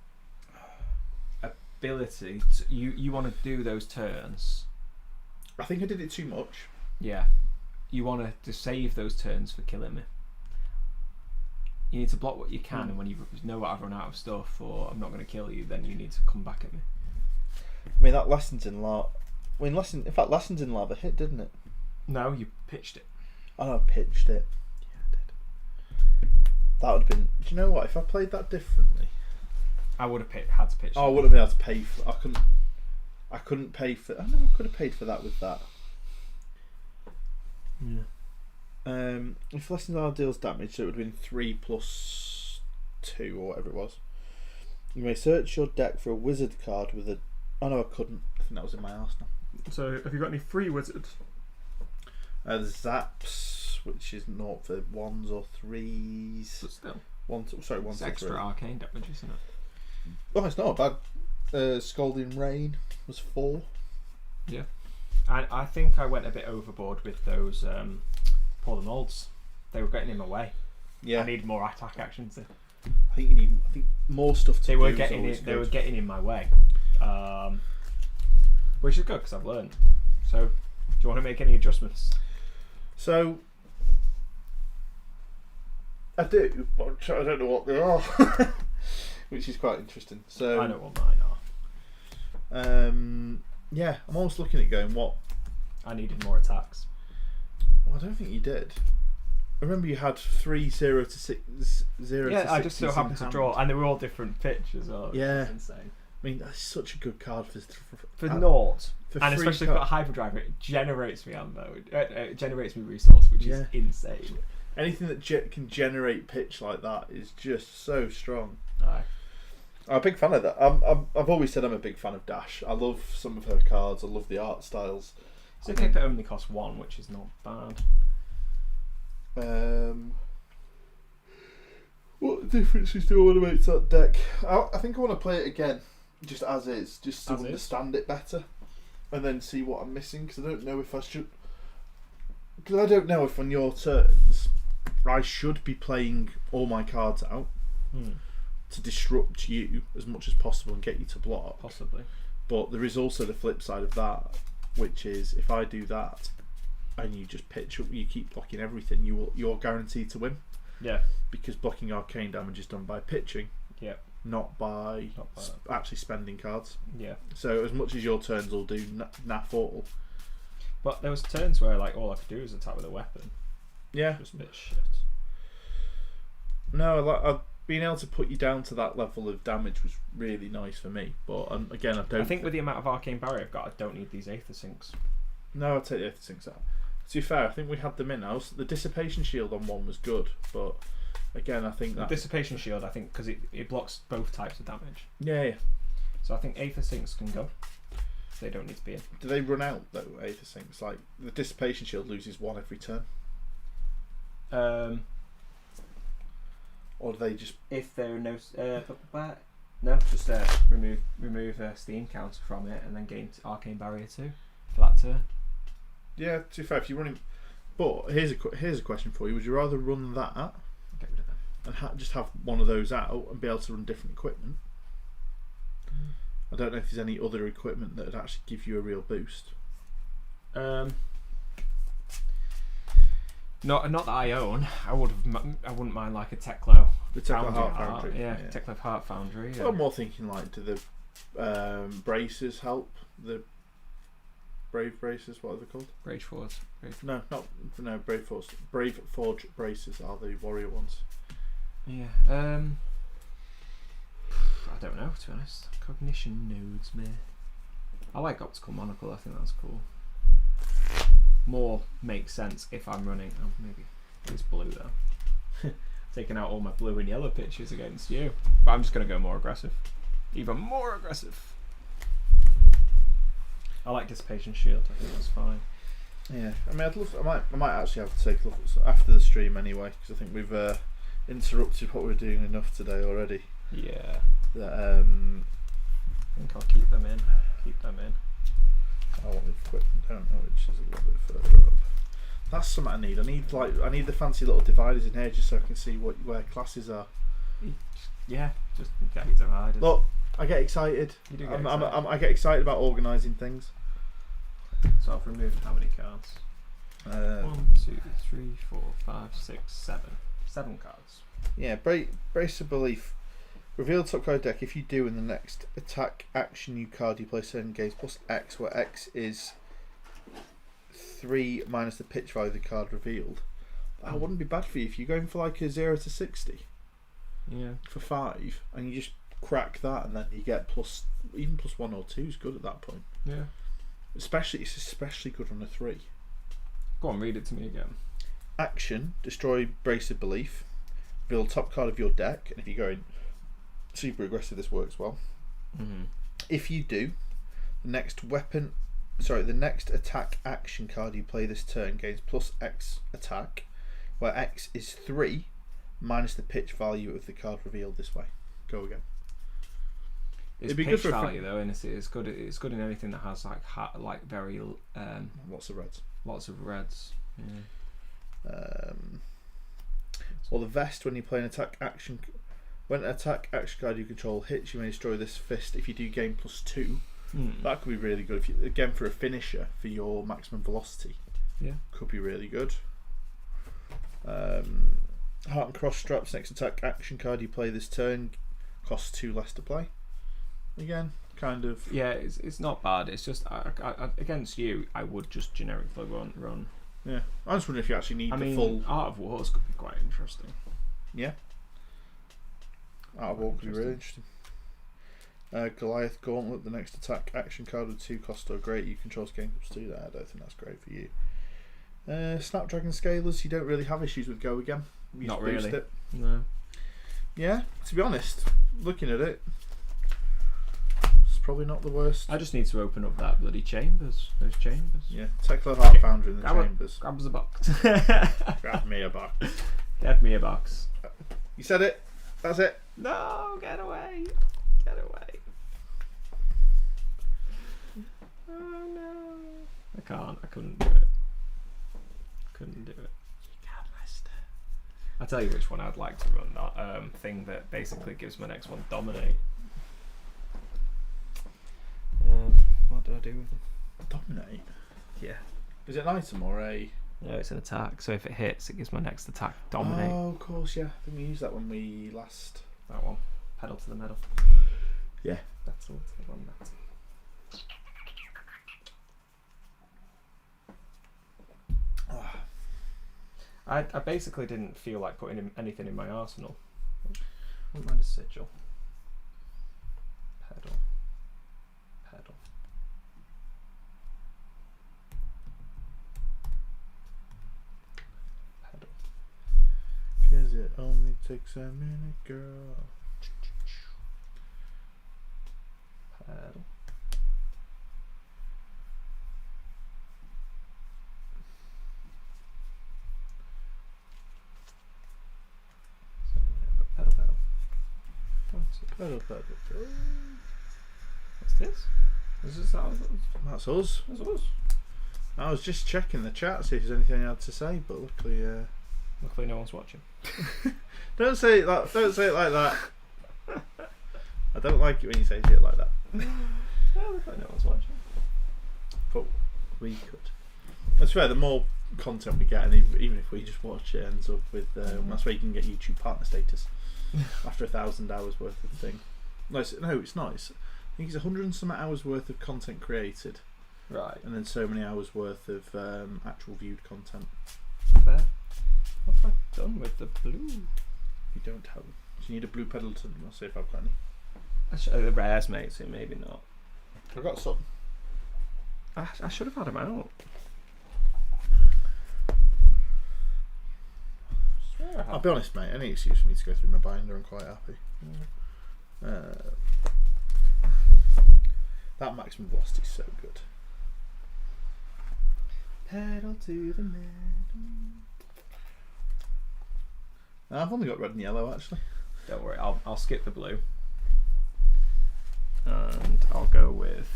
ability. You want to do those turns. I think I did it too much. Yeah. You want to save those turns for killing me. You need to block what you can, and when you know what I've run out of stuff or I'm not going to kill you, then you need to come back at me. I mean, that Lessons in Lava. In fact, Lessons in Lava hit, didn't it? No, you pitched it. I know, I pitched it. Yeah, I did. That would have been. Do you know what? If I played that differently, I would have had to pitch. I would have been able to pay for. I couldn't pay for. I know I could have paid for that with that. Yeah. If Lessons in Lava deals damage, so it would have been 3+2 or whatever it was. You may search your deck for a wizard card with a. Oh no, I couldn't. I think that was in my arsenal. So, have you got any free wizards? The Zaps, which is not for 1s or 3s. But still, 1 to 3. it's extra arcane damage, isn't it? Oh, it's not bad. Scalding Rain was 4. Yeah. I think I went a bit overboard with those Paul the Molds. They were getting in my way. Yeah, I need more attack actions. I think you need. I think more stuff to They do. were is getting always it. They were good. getting in my way, which is good because I've learned. So, do you want to make any adjustments? So I do, but I don't know what they are, which is quite interesting. So I know what mine are. Yeah, I'm almost looking at going what. I needed more attacks. Well, I don't think you did. I remember you had 3 0 to 6 0 Yeah, to 60s I just so happened in to hand. draw, and they were all different pitch as well. Yeah. Which is insane. I mean, that's such a good card for Naught, for and free especially if you've got card. a hyperdrive, it generates me ammo. It generates me resource, which is insane. Anything that can generate pitch like that is just so strong. Aye. I'm a big fan of that. I've always said I'm a big fan of Dash. I love some of her cards. I love the art styles. So Clip it only costs 1, which is not bad. What differences do I want to make to that deck? I think I want to play it again, just as is, just to As is? understand it better, and then see what I'm missing. Because I don't know if I should. Because I don't know if on your turns I should be playing all my cards out to disrupt you as much as possible and get you to block. Possibly. But there is also the flip side of that, which is if I do that and you just pitch up, you keep blocking everything, you're guaranteed to win. Yeah. Because blocking arcane damage is done by pitching, Yeah. not by actually spending cards. Yeah. So as much as your turns will do naff all. But there was turns where like all I could do was attack with a weapon. Yeah. Just a bit shit. No, I've being able to put you down to that level of damage was really nice for me. But again, I think with the amount of arcane barrier I've got, I don't need these Aether Sinks. No, I'll take the Aether Sinks out. To be fair, I think we had them in. The Dissipation Shield on one was good, but again, I think that Dissipation Shield, I think, because it blocks both types of damage. yeah. So I think Aether Sinks can go. They don't need to be in. Do they run out though? Aether Sinks, like the Dissipation Shield loses 1 every turn, or do they just? If there are no just remove steam counter from it and then gain arcane barrier 2 for that turn. Yeah, to be fair, if you're running, but here's a question for you: would you rather run that Get rid of them. and just have one of those out and be able to run different equipment? I don't know if there's any other equipment that would actually give you a real boost. Not that I own. I wouldn't mind like a Teklo. The Teklo Foundry Heart Foundry. Yeah, Teklo Heart Foundry. Yeah. Well, I'm more thinking like, do the braces help? The Brave braces, what are they called? Rage Force. Brave Force. Brave Forge braces are the warrior ones. Yeah. I don't know, to be honest. Cognition nodes, man. I like Optical Monocle. I think that's cool. More makes sense if I'm running. Oh, maybe it's blue though. Taking out all my blue and yellow pitches against you, but I'm just gonna go more aggressive. Even more aggressive. I like Dissipation Shield. I think that's fine. Yeah, I mean, I might actually have to take a look after the stream anyway, because I think we've interrupted what we're doing enough today already. Yeah. That I think I'll keep them in. I want to quit down, which is a little bit further up. That's something I need. I need the fancy little dividers in here just so I can see where classes are. Yeah, just get divided. Look, I get excited. You do get excited. I get excited about organising things. So I've removed how many cards? 1, 2, 3, 4, 5, 6, 7. 7 cards. Yeah, brace of belief. Reveal top card deck. If you do, in the next attack action you card you play certain games plus X, where X is 3 minus the pitch value of the card revealed. That wouldn't be bad for you if you're going for like a 0 to 60. Yeah. For 5, and you just crack that, and then you get plus 1 or 2 is good at that point. Yeah. It's especially good on a 3. Go on, read it to me again. Action: destroy brace of belief. Reveal top card of your deck, and if you're going super aggressive, this works well. Mm-hmm. If you do, the next attack action card you play this turn gains plus X attack, where X is 3 minus the pitch value of the card revealed this way. Go again. It's It'd be pitch good for value though, and it's good in anything that has like very lots of reds. Lots of reds. Yeah. Or the vest when you play an attack action. When an attack action card you control hits, you may destroy this fist. If you do gain +2, that could be really good. If you, again, for a finisher for your maximum velocity, could be really good. Heart and cross straps. Next attack action card you play this turn costs 2 less to play. Again, kind of. Yeah, it's not bad. It's just I, against you, I would just generically run. Yeah, I was wondering if you actually need the full. Art of Wars could be quite interesting. Yeah. Art of War could be really interesting. Goliath Gauntlet, the next attack action card with 2 cost or great. You control gain +2. I don't think that's great for you. Snapdragon Scalers, you don't really have issues with Go Again. You Not just boost really. It. No. Yeah, to be honest, looking at it, it's probably not the worst. I just need to open up that bloody chambers. Those chambers. Yeah, Tekla Heart Foundry in the chambers. Grab us a box. Grab me a box. Get me a box. You said it. That's it. No, get away. Get away. Oh no. I can't. I couldn't do it. Couldn't do it. I'll tell you which one I'd like to run. That thing that basically gives my next one Dominate. What do I do with them? Dominate? Yeah. Is it an item or a... No, it's an attack. So if it hits, it gives my next attack Dominate. Oh, of course, yeah. I think we used that when we last... That one. Pedal to the metal. Yeah. That's all. Run that. I basically didn't feel like putting anything in my arsenal. Wouldn't mind a sigil. Pedal. Cause it only takes a minute, girl. Pedal. Pedal. What's this? Is this ours? That's us. That's us. I was just checking the chat, see if there's anything I had to say, but luckily... Luckily no one's watching. Don't say it like that. I don't like it when you say shit like that. Well, luckily no one's watching. But we could. That's fair, the more content we get, and even if we just watch it, ends up with... that's where you can get YouTube partner status. After 1,000 hours worth of thing. No, it's not. I think it's 100 and some hours worth of content created. Right. And then so many hours worth of actual viewed content. Fair. What have I done with the blue? You don't have... Do you need a blue Pedalton? I'll see if I've got any. The rares, mate, so maybe not. I've got some. I should have had them out. I'll be honest, mate. Any excuse for me to go through my binder, I'm quite happy. That maximum velocity is so good. Pedal to the metal. I've only got red and yellow actually. Don't worry, I'll skip the blue. And I'll go with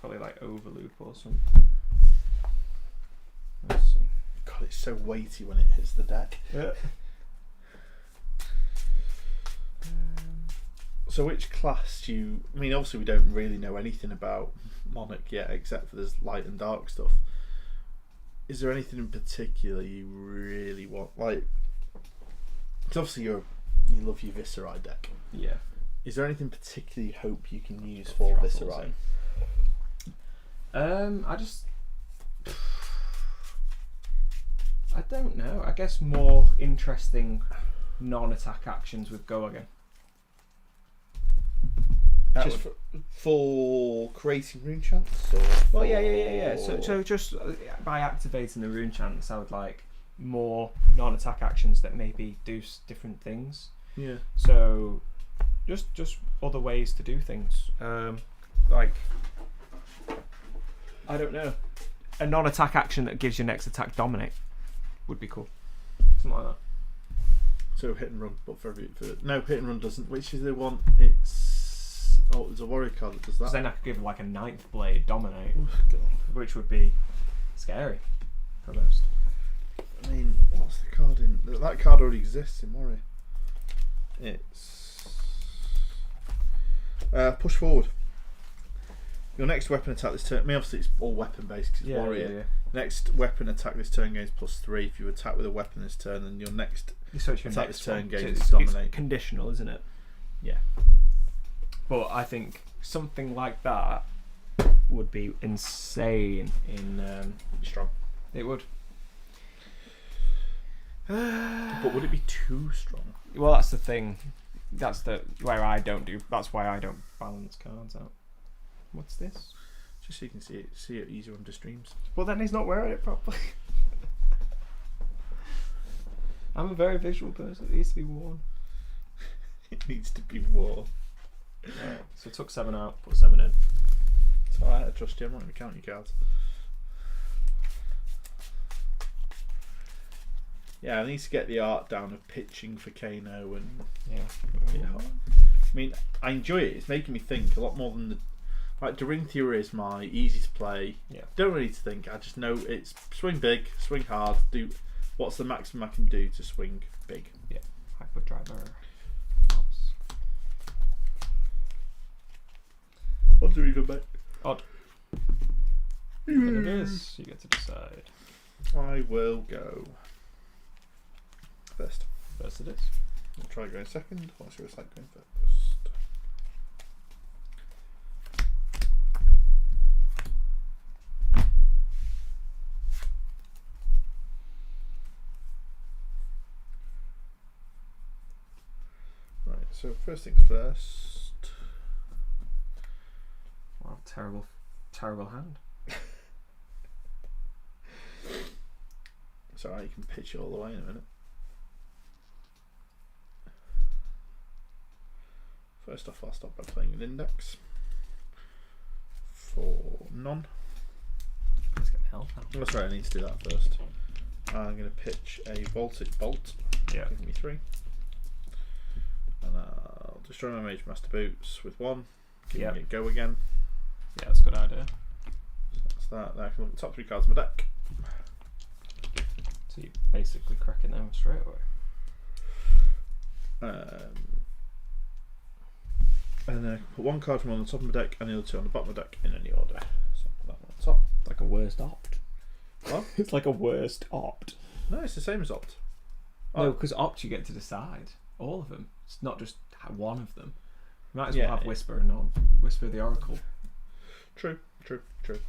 probably like Overloop or something. Let's see. God, it's so weighty when it hits the deck. Yeah. So which class do you... I mean, obviously we don't really know anything about Monarch yet, except for there's light and dark stuff. Is there anything in particular you really want? Like, because obviously you love your Viscerai deck. Yeah. Is there anything particular you hope you can use for Viscerai? I don't know. I guess more interesting non-attack actions with Go Again. Just for creating rune chants? Or well, yeah. So just by activating the rune chants, I would like more non-attack actions that maybe do different things. Yeah. So just other ways to do things. Like, I don't know. A non-attack action that gives your next attack dominate would be cool. Something like that. So hit and run, but for no, hit and run doesn't. Which is the one? It's there's a warrior card that does that. Because then I could give like a ninth blade dominate, Oh, God. which would be scary for most. I mean, what's the card in? That card already exists in warrior. It's push forward. Your next weapon attack this turn. I mean, obviously it's all weapon based because it's warrior. Yeah. Next weapon attack this turn gains +3. If you attack with a weapon this turn, then your next So it's your attack next this turn one. gains So dominate. it's conditional, isn't it? Yeah. But I think something like that would be insane in Strong. it would. But would it be too strong? Well, that's the thing. That's why I don't balance cards out. What's this? Just so you can see it easier under streams. Well, then he's not wearing it properly. I'm a very visual person. It needs to be worn. It needs to be worn. Right. So took 7 out, put 7 in. It's alright, I trust you. I'm not going to count your cards. Yeah, I need to get the art down of pitching for Kano and Yeah. I mean, I enjoy it. It's making me think a lot more than the like. Dorinthea is my easy to play. Yeah. Don't really need to think. I just know it's swing big, swing hard. Do what's the maximum I can do to swing big. Yeah. Hyperdriver. What do you even make? Odd. Then it is. You get to decide. I will go first. First it is. I'll try going second. Let's see what it's like going first. Right, so first things first. Wow, terrible hand. It's alright, you can pitch it all the way in a minute. First off, I'll start by playing an index for none. Let's get the health out. Oh, sorry, I need to do that first. I'm going to pitch a Voltic Bolt. Yeah. Give me 3. And I'll destroy my Mage Master Boots with 1. Giving it Go Again. Yeah, that's a good idea. So that's that. Then I can look at the top 3 cards of my deck. So you're basically cracking them straight away. And then I can put 1 card from on the top of my deck and the other 2 on the bottom of the deck in any order. So I'll put that one on top. Like a worst opt. What? It's like a worst opt. No, it's the same as Opt. No, because opt you get to decide all of them. It's not just one of them. You might as well have Whisper and on Whisper the Oracle. True. And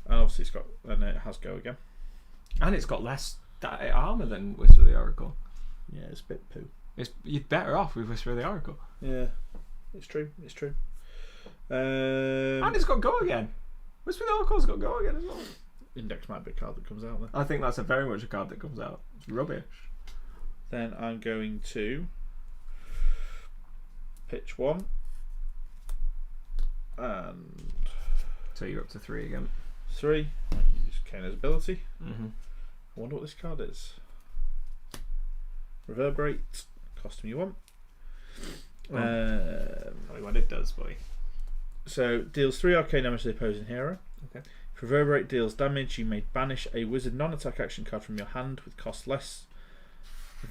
obviously it's got, and it has Go Again. And it's got less armor than Whisper the Oracle. Yeah, it's a bit poo. You're better off with Whisper the Oracle. Yeah, it's true. And it's got Go Again. Whisper the Oracle's got Go Again as well. Index might be a card that comes out there. I think that's very much a card that comes out. It's rubbish. Then I'm going to pitch 1. And So you're up to 3 again. 3. I use Kano's ability. Mm-hmm. I wonder what this card is. Reverberate, costing you 1. Tell me what it does, boy. So deals 3 arcane damage to the opposing hero. Okay. If Reverberate deals damage, you may banish a wizard non-attack action card from your hand with cost less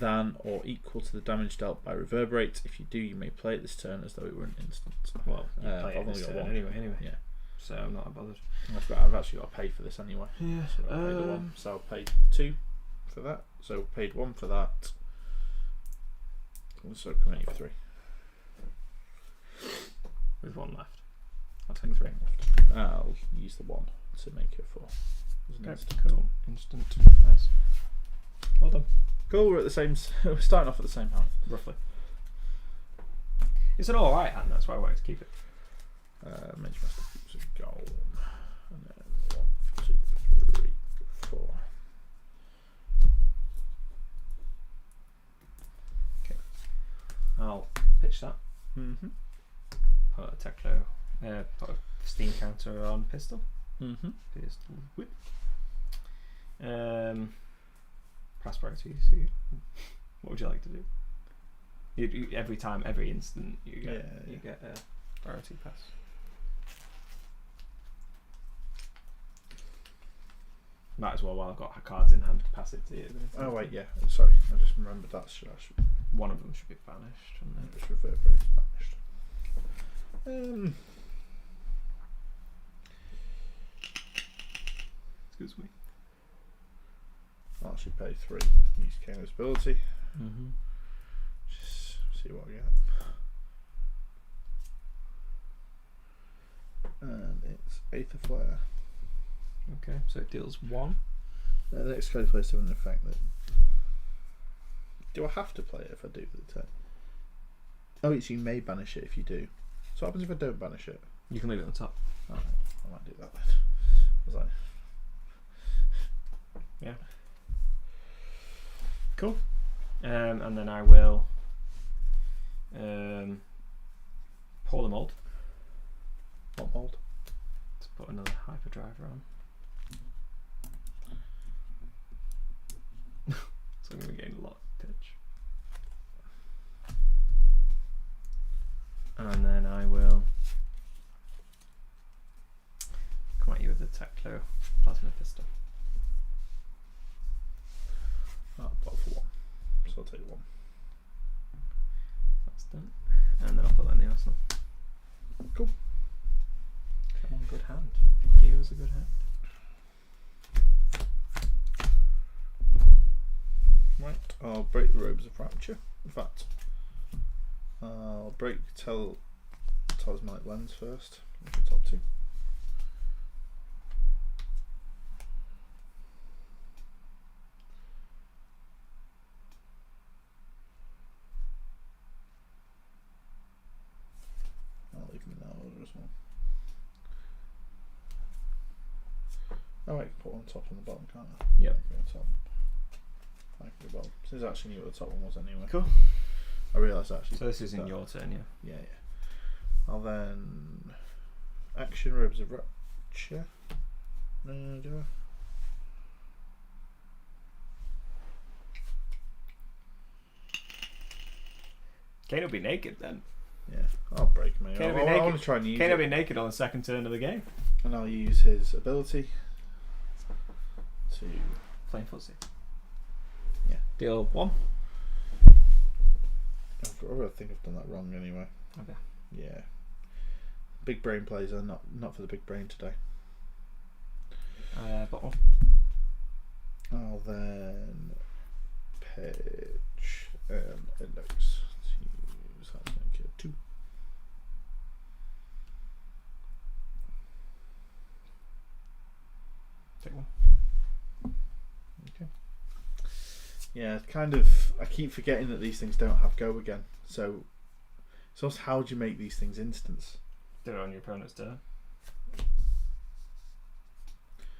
than or equal to the damage dealt by Reverberate. If you do, you may play it this turn as though it were an instant. Well, you play I've it only this got turn 1. anyway. Yeah. So I'm not bothered. I've actually got to pay for this anyway. Yeah. So I paid the 1. So I paid 2 for that. So paid 1 for that. So coming for 3. With 1 left. I'll take 3. I'll use the 1 to make it 4. Okay, cool. Instant. Nice. Well done. Cool, we're at the same. We're starting off at the same health. Roughly. It's an alright hand, that's why I wanted to keep it. Mage Master keeps it going. And then 1, 2, 3, 4. Okay. I'll pitch that. Mm-hmm. Put a Teclo. Put a steam counter on pistol. Mm-hmm. Pistol whip. Prosperity. So what would you like to do? You every time, every instant, you get a priority pass. Might as well, while I've got cards in hand, pass it to you. Oh wait, yeah. Sorry, I just remembered that. One of them should be banished, and then Just Reverberate banished. excuse me. I'll actually pay 3. Use Kano's ability. Mm-hmm. Just see what we get. And it's Aether Flare. Okay, so it deals 1. The next card plays have an effect that. Do I have to play it if I do the turn? Oh, it's you may banish it if you do. So what happens if I don't banish it? You can leave it on top. Oh, I might do that then. I was like, Yeah. Cool. And then I will pour the mold what mold? to put another hyperdriver on. So I'm going to gain a lot of pitch. And then I will come at you with the Teclo plasma pistol. I'll put for 1. So I'll take 1. That's done. And then I'll put that in the arsenal. Cool. Come on, good hand. Give us a good hand. Right, I'll break the Robes of Rapture. In fact, I'll break Talismanic Lens first. The top 2. I'll leave them in that order as well. Oh, I can put one on top and the bottom, can't I? Yep. I can go on top. I can go bottom. Since I actually knew what the top one was anyway. Cool. I realised actually. So this is in your turn, yeah? Yeah, yeah. I'll then action Robes of Rapture. No, do I? Kane will be naked then. Yeah, I'll break me. Kane I will be naked. want to try and use Kane will it. be naked on the second turn of the game. And I'll use his ability to. Playing footsie. Yeah. Deal 1. I think I've done that wrong anyway. Okay. Yeah. Big brain plays are not for the big brain today. Bottom. I'll then pitch index to use that to make it 2. Take 1. Okay. Yeah, kind of. I keep forgetting that these things don't have go again. So how do you make these things instants? Do it on your opponent's turn.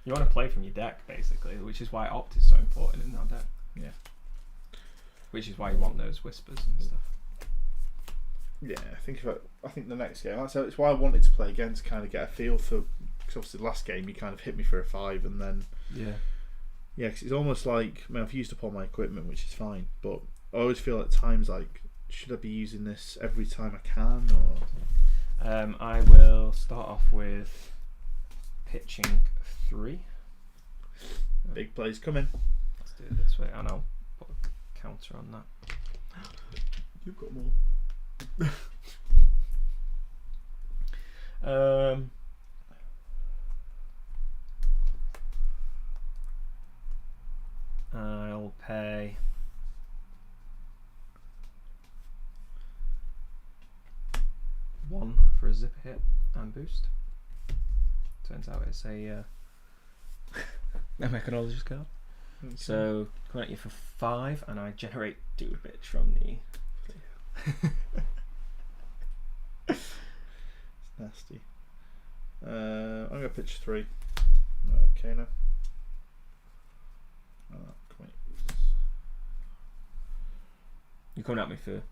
You want to play from your deck, basically, which is why Opt is so important in that deck. Yeah. Which is why you want those whispers and stuff. Yeah, I think the next game. So it's why I wanted to play again to kind of get a feel for. Because obviously the last game you kind of hit me for a 5 and then. Yeah. Yeah, because it's almost like I've used up all my equipment, which is fine, but I always feel at times like, should I be using this every time I can, or? I will start off with pitching 3. Big plays coming. Let's do it this way, and I'll put a counter on that. You've got more. I'll pay 1 for a zipper hit and boost. Turns out it's a Mechanologist card. Okay. So come at you for 5, and I generate 2 bits from the. It's nasty. I'm gonna pitch 3. Kano. Come on. You're coming at me for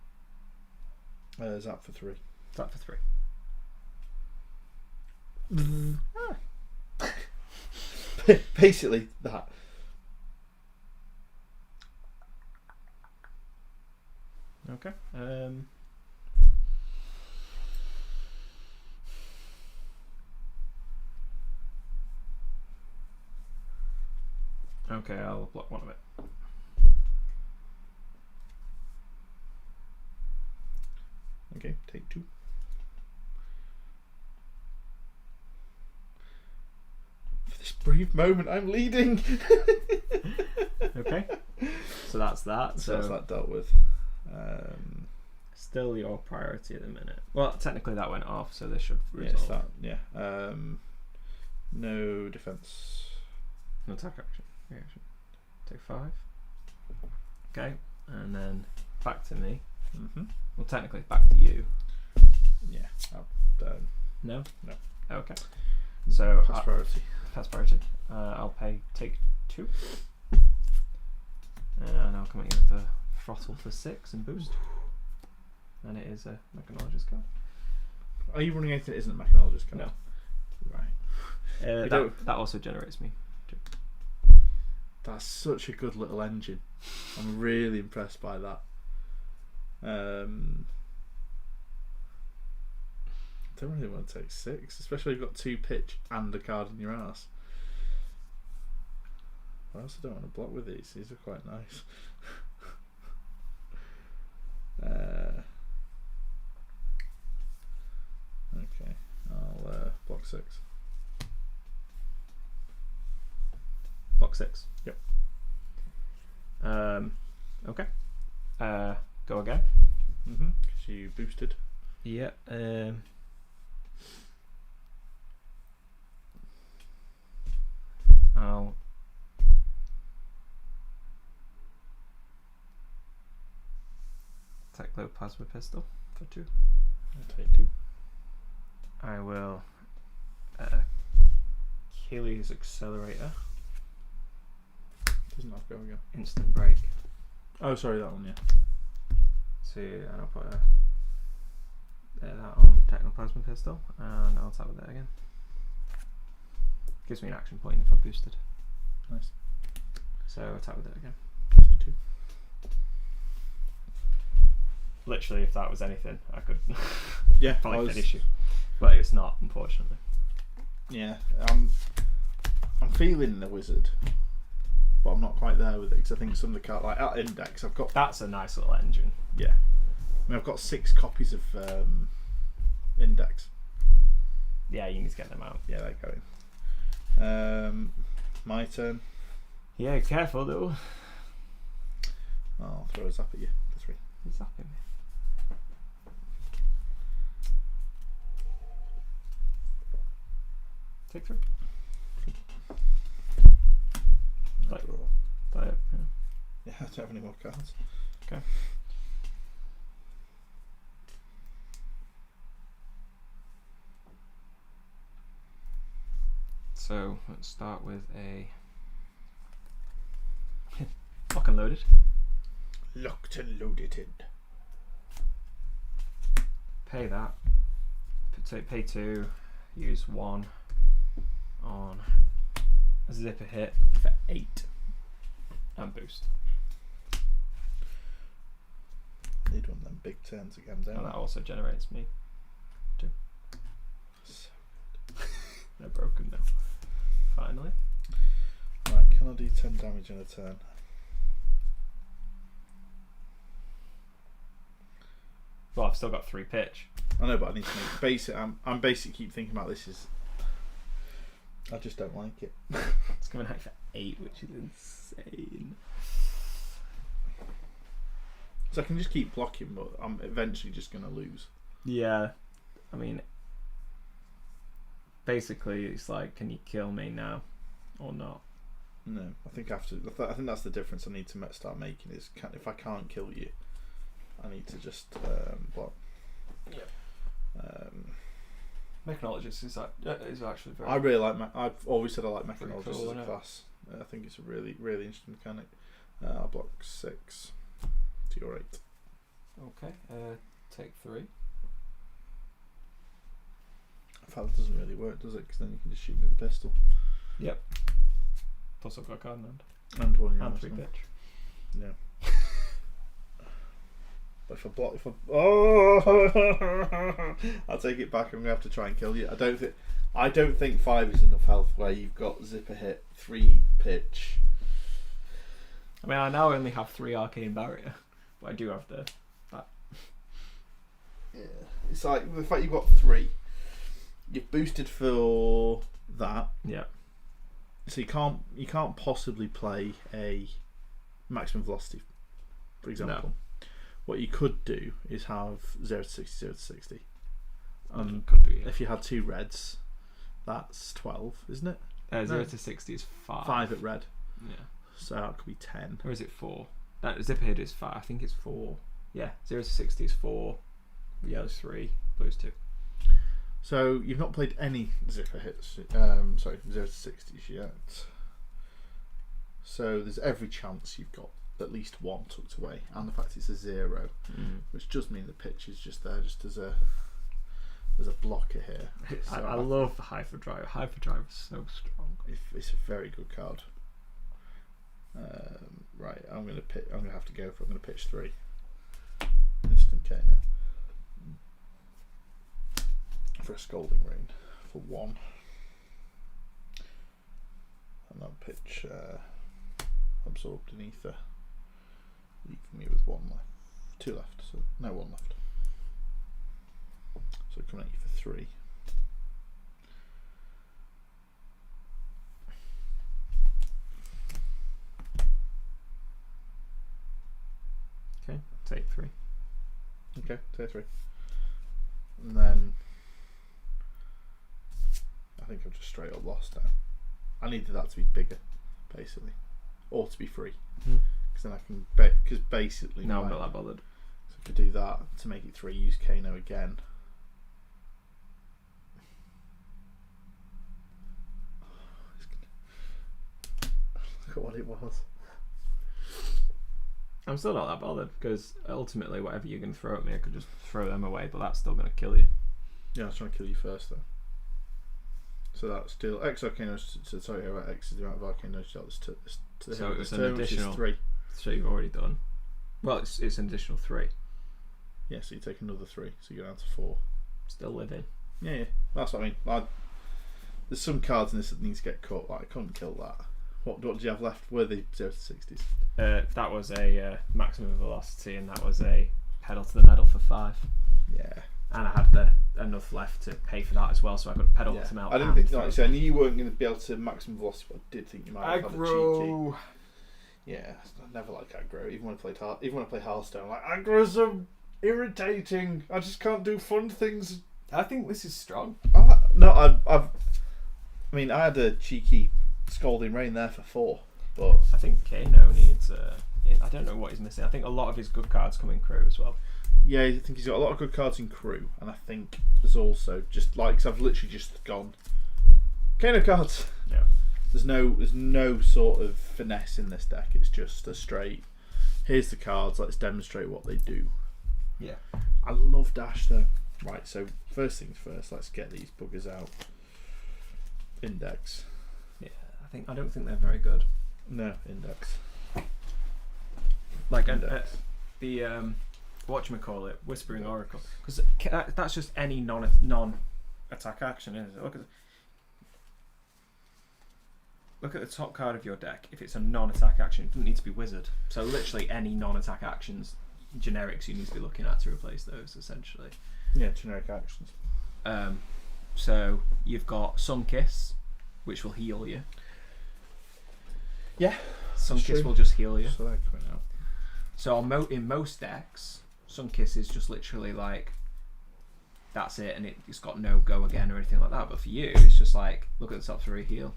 Zap for 3. that for 3. Basically that. Okay. Okay, I'll block one of it. Okay, take 2. For this brief moment, I'm leading. Okay. So that's that. So that's that dealt with. Still your priority at the minute. Well, technically that went off, so this should Yes, resolve. that. Yeah. No defense. No attack action. Reaction. Take 5. Okay, and then back to me. Mm-hmm. Well, technically back to you. Yeah. No. No. Okay. So Pass priority. pass priority. I'll take 2, and I'll come at you with a throttle for 6 and boost. And it is a Mechanologist card. Are you running anything that isn't a Mechanologist card? No. Right. That also generates me 2. That's such a good little engine. I'm really impressed by that. I don't really want to take 6, especially if you've got 2 pitch and a card in your ass. I also don't want to block with these. These are quite nice. Okay, I'll block 6. Block 6. Yep. Okay. Go again. Mm-hmm. Because you boosted. Yeah. I'll take plasma pistol for 2. I'll take 2. I will Achilles accelerator. Doesn't have to go again. Instant break. Oh, sorry, that one, yeah. And I'll put that on Technoplasma Pistol, and I'll attack with it again. Gives me an action point if I boosted. Nice. So attack with it again. Take 2. Literally, if that was anything, I could Yeah, probably finish you. But it's not, unfortunately. Yeah, I'm feeling the wizard, but I'm not quite there with it because I think some of the cards, like at index, I've got. That's a nice little engine. Yeah. I mean, I've got 6 copies of index. Yeah, you need to get them out. Yeah, they're going. My turn. Yeah, careful though. I'll throw a zap at you for 3. He's zapping me. Take 3. Like, yeah. Yeah, I don't have any more cards. Okay. So let's start with a lock and loaded. Locked and loaded in. Pay that. Pay 2. Use 1 on a zipper hit for 8 and boost. need one of them big turns again, don't And I? that also generates me. Too. So They're broken now. Finally. right, can I do 10 damage in a turn? Well, I've still got 3 pitch. I know, but I need to make basic. I'm basically keep thinking about this is. I just don't like it. It's coming out for 8, which is insane. So I can just keep blocking, but I'm eventually just going to lose. Yeah. I mean, basically, it's like, can you kill me now or not? No, I think after. I think that's the difference I need to start making is if I can't kill you, I need to just block. Yep. Mechanologist is actually very. I really like. I've always said I like Mechanologist cool, as a class. I think it's a really, really interesting mechanic. I'll block 6 to your 8. Okay. Take 3. In fact, that doesn't really work, does it? Because then you can just shoot me with a pistol. Yep. Plus I've got a card in hand. And one in your And 3 arsenal. pitch. Yeah. But I'll take it back. I'm gonna have to try and kill you. I don't think 5 is enough health where you've got zipper hit, 3 pitch. I mean, I now only have 3 arcane barrier, but I do have that. Yeah, it's like the fact you've got 3. You've boosted for that. Yeah. So you can't possibly play a maximum velocity, for example. No. What you could do is have 0 to 60, 0 to 60. Could do, yeah. If you had 2 reds, that's 12, isn't it? 0 to 60 is 5. 5 at red. Yeah. So that could be 10. Or is it 4? That zipper hit is 5. I think it's 4. Yeah. 0 to 60 is 4. Yellow's 3. Blue's 2. So you've not played any zipper hits, 0 to 60s yet. So there's every chance you've got at least 1 tucked away, and the fact it's a 0, which does mean the pitch is just there, just as a blocker here. So I love the Hyperdrive. Hyperdrive is so strong. It's a very good card. Right, I'm gonna have to go for. I'm gonna pitch 3. Instant Kano for a Scalding Rain for 1, and I'll pitch Absorbed in Ether, leaving me with 1 left, 2 left. So no 1 left. So coming at you for 3. Okay, take 3. Okay, take 3. And then I think I've just straight up lost now. I needed that to be bigger, basically, or to be free, because then I can because basically No, I'm not that bothered. So I could do that to make it 3. Use Kano again. Look at what it was. I'm still not that bothered because ultimately, whatever you're going to throw at me, I could just throw them away, but that's still going to kill you. Yeah, I was trying to kill you first though. So that's still X Arcanos to Tokyo X is the amount of Arcanos dealt to the So hill it was this an turn, which is additional 3. So you've already done. Well, it's an additional 3. Yeah, so you take another 3, so you go down to 4. Still living. Yeah, that's what I mean. There's some cards in this that need to get cut. Like I couldn't kill that. What do you have left? Were they 0 to 60s? That was a maximum velocity, and that was a pedal to the metal for 5. Yeah. And I had enough left to pay for that as well, so I could pedal to metal. I didn't think, like I said, I knew you weren't going to be able to maximum velocity, but I did think you might have had a cheeky. Yeah, I never like aggro. Even when I play Hearthstone, I'm like aggro's so irritating. I just can't do fun things. I think this is strong. I mean, I had a cheeky Scalding Rain there for 4, but I think Kano needs. I don't know what he's missing. I think a lot of his good cards come in crew as well. yeah, I think he's got a lot of good cards in crew, and I think there's also just like, cause I've literally just gone Kano cards. Yeah. There's no sort of finesse in this deck. It's just a straight. Here's the cards. Let's demonstrate what they do. Yeah. I love Dash though. Right. So first things first. Let's get these buggers out. Index. Yeah. I don't think they're very good. No index. Like Index. the whatchamacallit, Whispering Oracle, because that's just any non-attack action, isn't it? Look at the top card of your deck. If it's a non-attack action, it doesn't need to be wizard. So literally any non-attack actions, generics, you need to be looking at to replace those, essentially. Yeah, generic actions. So you've got Sunkiss, which will heal you. Yeah, Sunkiss will just heal you. So they're coming out. So in most decks, Sunkiss is just literally like, that's it, and it's got no go again or anything like that. But for you, it's just like, look at the top 3, heal.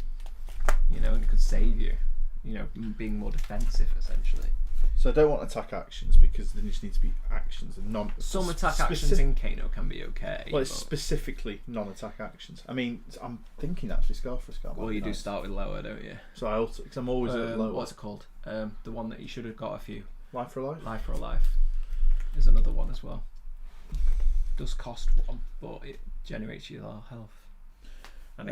You know, and it could save you. You know, being more defensive, essentially. So I don't want attack actions because then just need to be actions and non. Some attack actions in Kano can be okay. Well, it's specifically non-attack actions. I mean, I'm thinking actually Scarf. Well, you do start with lower, don't you? So I also, because I'm always at lower. What's it called? The one that you should have got a few. Life for a life. Life for a life is another one as well. Does cost 1, but it generates you a lot of health. And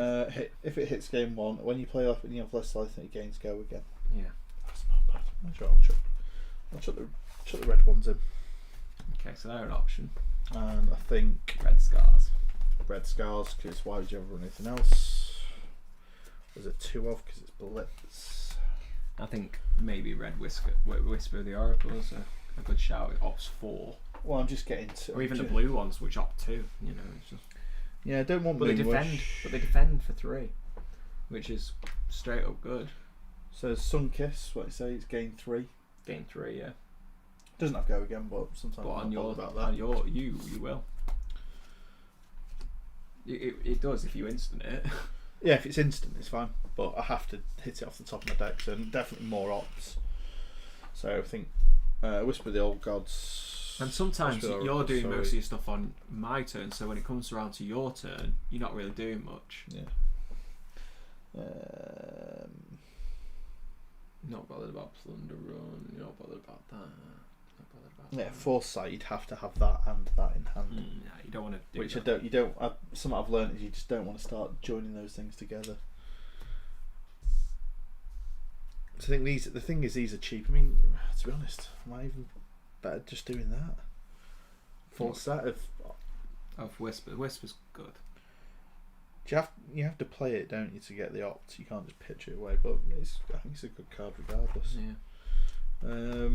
if it hits game 1, when you play off and you have less life, then it gains go again. Yeah, that's not bad. I'm sure I'll chuck the red ones in. Okay, so they're an option. And I think Red scars, because why would you ever run anything else? There's a 2 of because it's blitz. I think maybe Red Whisper the Oracle is a good shout. It opts 4. Well, I'm just getting to, or even the blue ones, which opt 2. You know, it's just. Yeah, I don't want. But they defend for 3, which is straight up good. So Sunkiss, what you say? It's gain 3. Gain 3, yeah. Doesn't have to go again, but sometimes. But on you will. It does if you instant it. Yeah, if it's instant, it's fine. But I have to hit it off the top of my deck, so definitely more ops. So I think Whisper of the Old Gods. And sometimes you're doing most of your stuff on my turn, so when it comes around to your turn, you're not really doing much. Yeah. Not bothered about Plunder Run. You're not bothered about that. Not bothered about Yeah, that. Foresight, you'd have to have that and that in hand. Yeah, you don't want to do Which that. I don't. Something I've learned is you just don't want to start joining those things together. So I think the thing is these are cheap. I mean, to be honest, am I even better just doing that? Full set of Whisper. Whisper's good. You have to play it, don't you, to get the opt? You can't just pitch it away. But I think it's a good card regardless. Yeah. A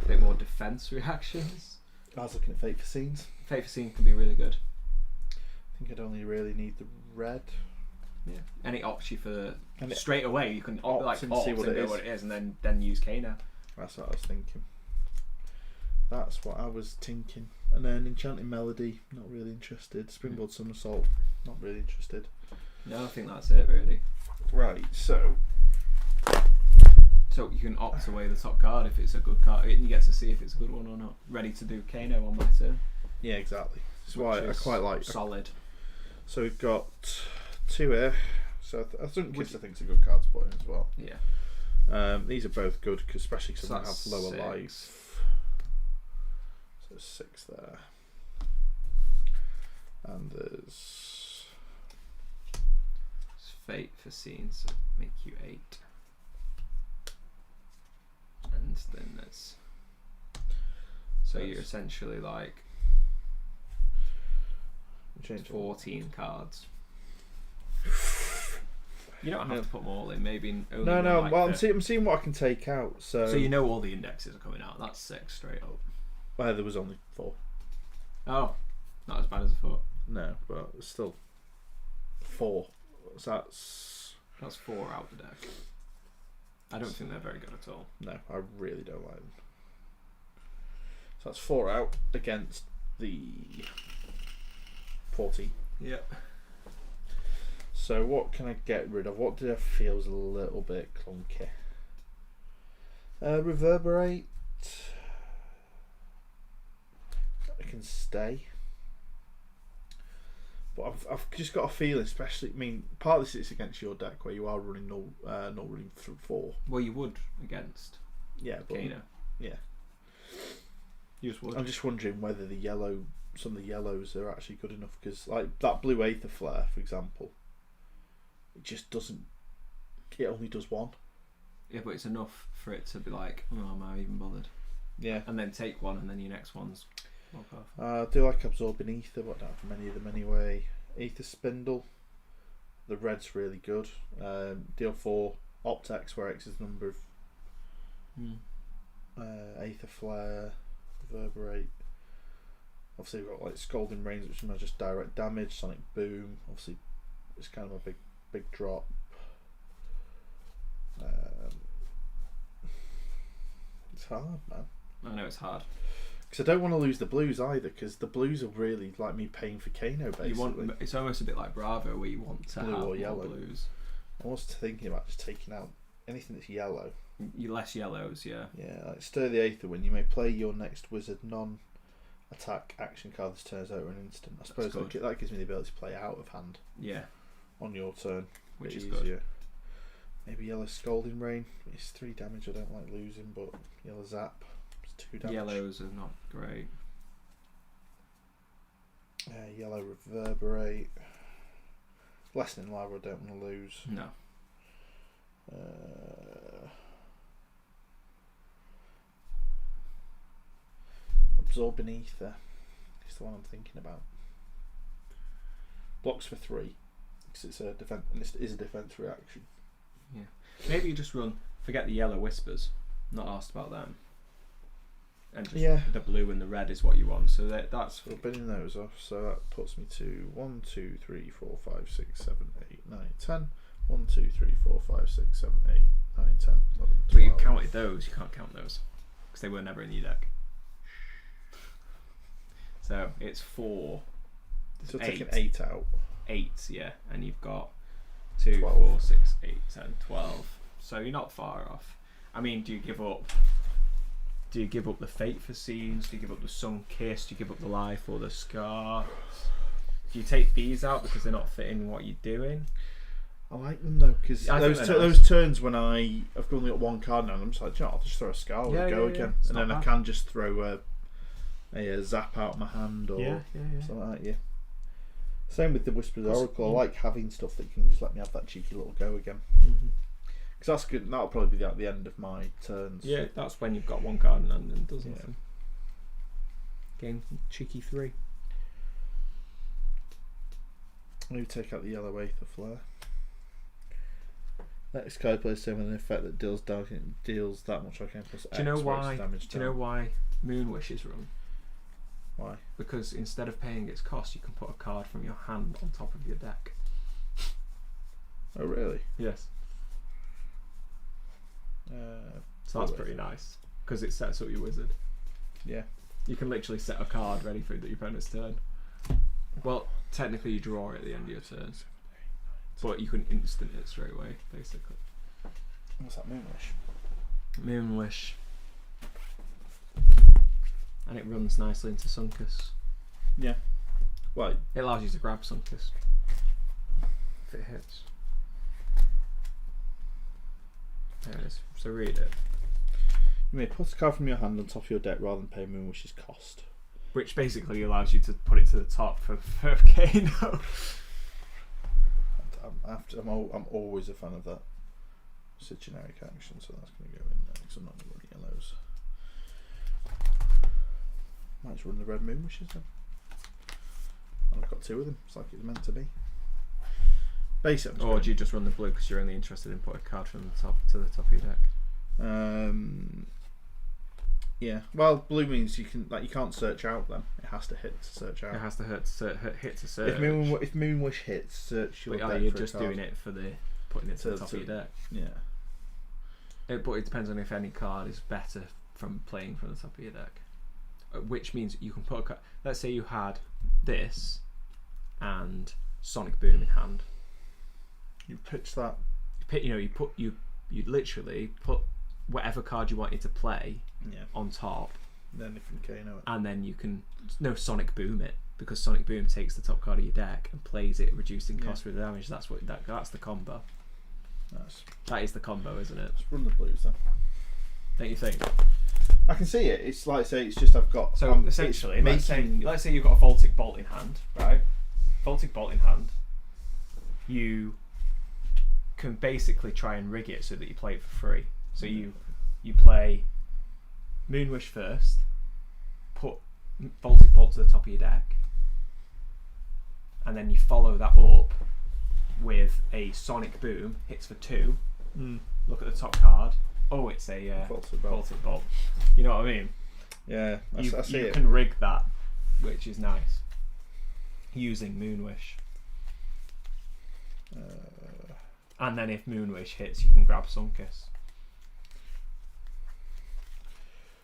bit more defense reactions. I was looking at Fate for Scenes. Fate for Scene can be really good. I think I'd only really need the red. Yeah. And it opts you for straight away. You can opt and see what it is, and then use Kano. That's what I was thinking. That's what I was thinking. And then Enchanting Melody, not really interested. Springboard Somersault, not really interested. No, I think that's it really. Right, so you can opt away the top card if it's a good card, and you get to see if it's a good one or not. Ready to do Kano on my turn. Yeah, exactly. That's why I quite like solid. So we've got 2 here. So I think Kiss, I think, is a good card to put in as well. Yeah. These are both good, especially because they have lower 6. life. So 6 there. And there's Fate for Scenes, so make you 8. And then there's. So you're essentially like 14 cards. You don't have to put them all in. Maybe only no. Like well, I'm seeing what I can take out. So you know all the indexes are coming out. That's 6 straight up. Well, there was only 4. Oh, not as bad as I thought. No, but still 4. So that's 4 out the deck. I don't think they're very good at all. No, I really don't like them. So that's 4 out against the 14. Yep. So what can I get rid of? What do I feel is a little bit clunky? Reverberate. I can stay. But I've just got a feeling, especially, I mean, part of this is against your deck where you are running not running through 4. Well, you would against. Yeah, but Kano. Yeah. You just would. I'm just wondering whether some of the yellows are actually good enough, because like that blue Aether Flare, for example, it just doesn't. It only does 1. Yeah, but it's enough for it to be like, oh, am I even bothered? Yeah. And then take one, and then your next one's log off. I do like absorbing ether, but I don't have many of them anyway. Ether spindle. The red's really good. Deal 4 Optex, where X is the number of Aether Flare, Reverberate. Obviously we've got like Scalding Rains, which is just direct damage. Sonic Boom, obviously it's kind of a big drop. It's hard, man. I know it's hard. Because I don't want to lose the blues either, because the blues are really like me paying for Kano, basically. It's almost a bit like Bravo, where you want to Blue have or more yellow. blues. I was thinking about just taking out anything that's yellow. You less yellows, yeah. Yeah, like Stir the Aether. When you may play your next wizard non-attack action card this turns out an instant. I suppose that gives me the ability to play out of hand. Yeah. On your turn, which is easier. good. Maybe yellow Scalding Rain. It's 3 damage. I don't like losing, but yellow Zap. It's 2 damage. Yellows are not great. Yellow Reverberate. Lessening Lava. I don't want to lose. No. Absorbing Ether is the one I'm thinking about. Blocks for 3 because it's a defense, and this is a defense reaction. Yeah. Maybe you just forget the yellow Whispers. Not asked about them. And just the blue and the red is what you want. So that's. We're binning those off. So that puts me to 1, 2, 3, 4, 5, 6, 7, 8, 9, 10. 1, 2, 3, 4, 5, 6, 7, 8, 9, 10, 11, 12. But you counted those. You can't count those because they were never in your deck. So it's 4. So taking 8 out. 8, yeah, and you've got 2, 12. 4, 6, 8, 10, 12. So you're not far off. I mean, do you give up the Fate for Scenes? Do you give up the Sun Kiss? Do you give up the Life or the Scar? Do you take these out because they're not fitting what you're doing? I like them though, because those turns when I've only got 1 card now, and I'm just like, I'll just throw a Scar and go again, and then I can just throw a Zap out of my hand or something like that. Yeah. Same with the Whispered Oracle. I like having stuff that can just let me have that cheeky little go again. Because that's good. That'll probably be at the end of my turns. Yeah, that's when you've got 1 card in hand and does nothing. Game cheeky 3. Maybe take out the yellow Aether Flare. Next card plays same with an effect that deals that much arcane plus X. Do you know why? Damage Do you know why Moon Wish is run? Why? Because instead of paying its cost, you can put a card from your hand on top of your deck. Oh really? Yes. So that's pretty nice because it sets up your wizard. Yeah. You can literally set a card ready for your opponent's turn. Well, technically you draw it at the end of your turn, but you can instant it straight away, basically. What's that? Moon Wish? Moon Wish. And it runs nicely into Sunkus. Yeah. Well, it allows you to grab Sunkus if it hits. There it is. So read it. You may put a card from your hand on top of your deck rather than pay Moon Wish's cost. Which basically allows you to put it to the top for Kano. I'm always a fan of that. It's a generic action, so that's going to go in there because I'm not going to run yellows. Might just run the red Moon Wishes then. And I've got 2 of them. It's like it's meant to be. Basically, or do you just run the blue because you're only interested in putting a card from the top to the top of your deck? Yeah. Well, blue means you can't search out them. It has to hit to search out. It has to hit to search. If Moon Wish hits, search your deck. You're for just a card. doing it for putting it to the top of your deck. Yeah. But it depends on if any card is better from playing from the top of your deck. Which means you can put a card. Let's say you had this and Sonic Boom in hand. You pitch that. You literally put whatever card you wanted to play on top. Then you can Kano it. And then you can Sonic Boom it, because Sonic Boom takes the top card of your deck and plays it, reducing cost with the damage. That's the combo. That is the combo, isn't it? Let's run the blues then. Don't you think? I can see it. It's like say it's just I've got. So essentially, let's say you've got a Voltic Bolt in hand, right? Voltic Bolt in hand. You can basically try and rig it so that you play it for free. So you play Moonwish first, put Voltic Bolt to the top of your deck, and then you follow that up with a Sonic Boom, hits for 2. Look at the top card. Oh, it's a Voltic Bolt. You know what I mean? Yeah, I see you it. can rig that, which is nice. Using Moonwish. And then if Moonwish hits, you can grab Sunkiss.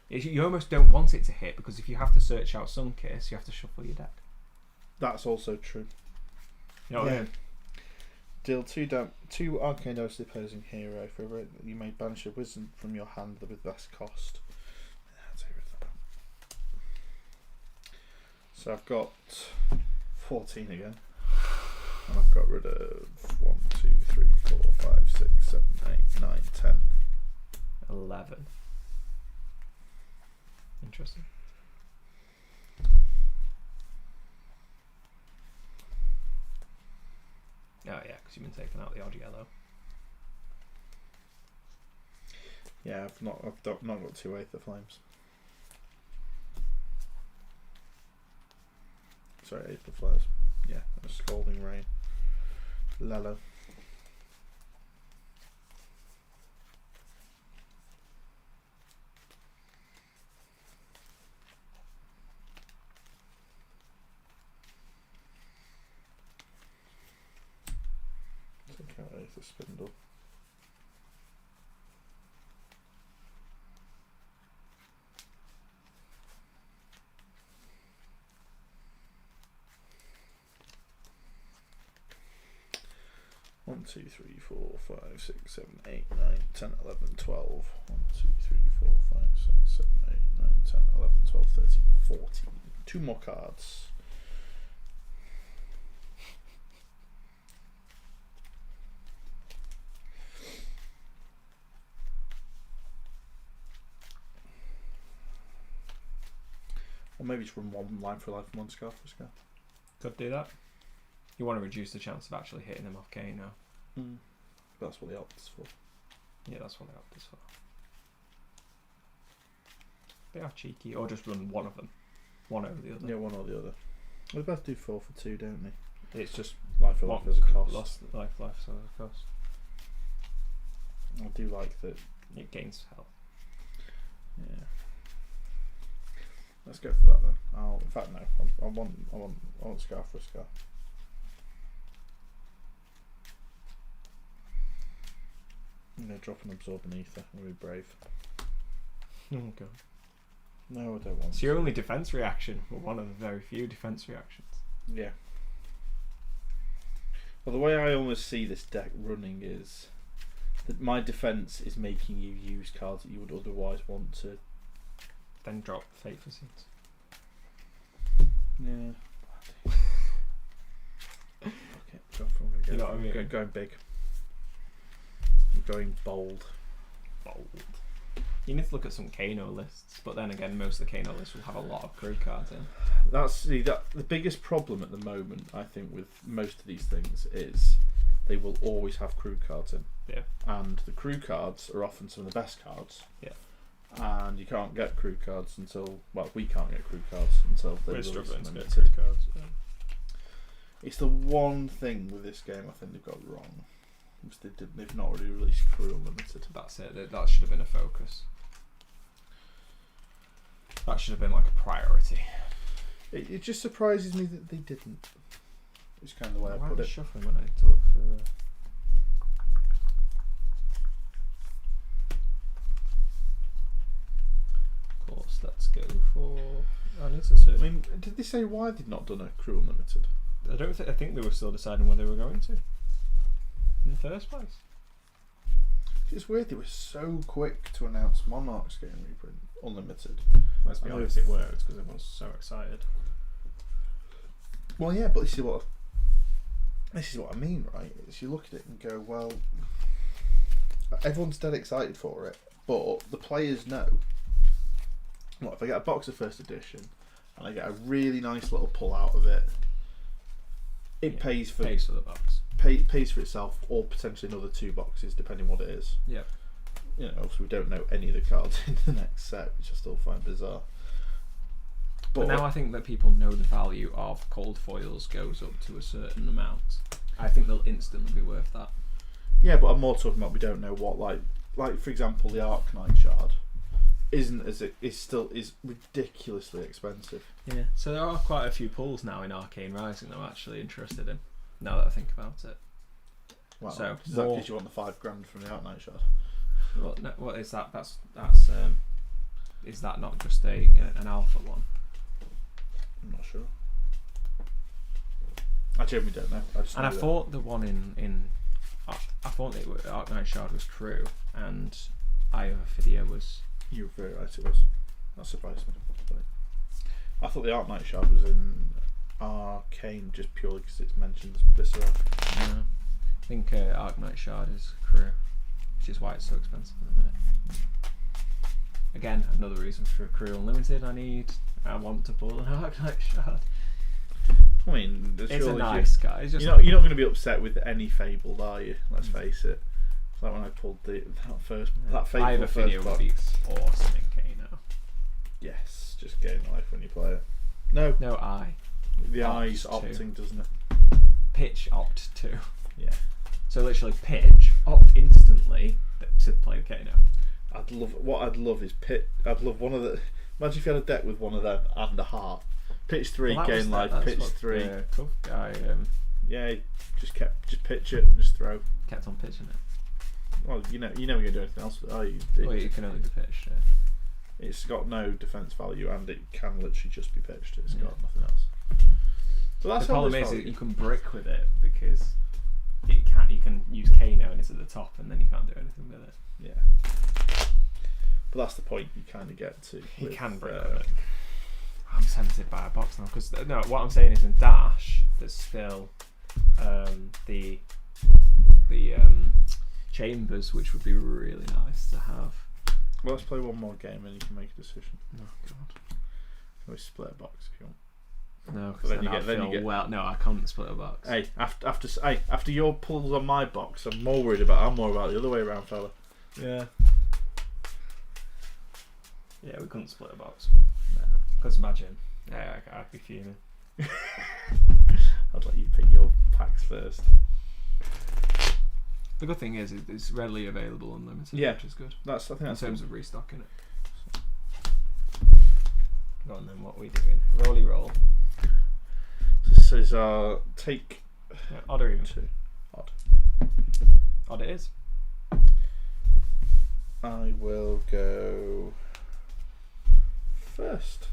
You almost don't want it to hit, because if you have to search out Sunkiss, you have to shuffle your deck. That's also true. You know what I mean? Deal 2 arcane damage to the opposing hero. For a rate that you may banish a wizard from your hand with less cost. So I've got 14 again. And I've got rid of 1, 2, 3, 4, 5, 6, 7, 8, 9, 10. 11. Interesting. Oh yeah, because you've been taking out the odd yellow. Yeah, I've not got 2 Aether Flames. Sorry, Aether Flares. Yeah, and a Scalding Rain. Lello. Take out Aether Spindle. One, 2, 3, 4, 5, 6, 7, 8, 9, 10, 11, 12. 1, 2, 3, 4, 5, 6, 7, 8, 9, 10, 11, 12, 13, 14. 2 more cards. Or maybe just run 1 line for life and 1 scarf for scarf. Could do that. You want to reduce the chance of actually hitting them off Kano. That's what the opt is for. Yeah, that's what the opt is for. They are cheeky, or just run one of them. One over the other. Yeah, one or the other. They both do 4 for 2, don't they? It's just Life for life as a cost. Lost life as a cost. I do like that. It gains health. Yeah. Let's go for that then. In fact, no. I want scarf for a scarf. I'm going to drop an Absorbent Ether. I'm going to be brave. Oh god. No, I don't want It's your only defense reaction, or one of the very few defense reactions. Yeah. Well, the way I almost see this deck running is that my defense is making you use cards that you would otherwise want to. Then drop Fate for Seeds. Yeah. Okay, drop. I'm going to go. You know what I mean? Going big. I'm going bold. Bold. You need to look at some Kano lists, but then again, most of the Kano lists will have a lot of crew cards in. The biggest problem at the moment, I think, with most of these things is they will always have crew cards in. Yeah. And the crew cards are often some of the best cards. Yeah. And you can't get crew cards until, well, we can't get crew cards until they're We're struggling to get limited. crew cards. Yeah. It's the one thing with this game I think they've got wrong. They've not really released crew unlimited. That's it. That should have been a focus. That should have been like a priority. It just surprises me that they didn't. It's kind of the way I put it. Shuffling when I need to look for. Of course, let's go for. I need to search. I mean, did they say why they'd not done a crew unlimited? I don't. I think they were still deciding where they were going to. In the first place. It's weird they were so quick to announce Monarch's game reprint unlimited. Let's be honest, it worked because everyone's so excited. Well, yeah, but this is what I mean, right? Is you look at it and go, well, everyone's dead excited for it, but the players know. What if I get a box of first edition and I get a really nice little pull out of it? It pays for the box. Pays for itself, or potentially another 2 boxes, depending what it is. Yeah. obviously we don't know any of the cards in the next set, which I still find bizarre. But now I think that people know the value of cold foils goes up to a certain amount. I think they'll instantly be worth that. Yeah, but I'm more talking about we don't know what, like for example, the Arcanine shard is ridiculously expensive. Yeah. So there are quite a few pulls now in Arcane Rising that I'm actually interested in. Now that I think about it. Wow. So Is that because you want the $5,000 from the Arcanine shard? What is that? That's is that not just an alpha one? I'm not sure. I genuinely don't know. I thought the one in I thought the Arcanine shard was true, and Iovidia was. You were very right. It was. That surprised me. But I thought the Arcanine shard was in Arcane just purely because it mentions Viscera. No. I think Arcanine shard is crew, which is why it's so expensive at the minute. Again, another reason for Crew Unlimited. I want to pull an Arcanine shard. I mean, it's a nice guy. It's just you're not going to be upset with any Fabled, are you? Let's face it. It's like when I pulled that Fabled first box. Would be awesome in Kano. Yes, just gain life when you play it. No, the eye's opting, doesn't it? Pitch opt to. Yeah. So literally pitch opt instantly to play Kano. I'd love is pit. I'd love one of the. Imagine if you had a deck with one of them and a heart. Pitch 3, gain life. Pitch 3. Tough guy. Yeah, just pitch it, just throw. Kept on pitching it. Well, you're never going to do anything else with it, are you? Well, you can only be pitched. It's got no defense value, and it can literally just be pitched. It's got nothing else. But that's the problem is that you can brick with it because you can use Kano and it's at the top, and then you can't do anything with it. Yeah. But that's the point you kind of get to. You can brick with it. I'm tempted by a box now because what I'm saying is in Dash there's still the chambers, which would be really nice to have. Well, let's play one more game and you can make a decision. Oh god. Can we split a box if you want? No, because no, I can't split a box. Hey, after your pulls on my box, I'm more worried about the other way around, fella. Yeah. Yeah, we couldn't split a box. Because imagine, I'd be fuming. I'd let you pick your packs first. The good thing is it's readily available unlimited, which is good. I think in that's terms good. of restocking it. Go on then, what are we doing? Rolly roll. This is our take. Yeah, odd or even? 2. Odd. Odd it is. I will go first.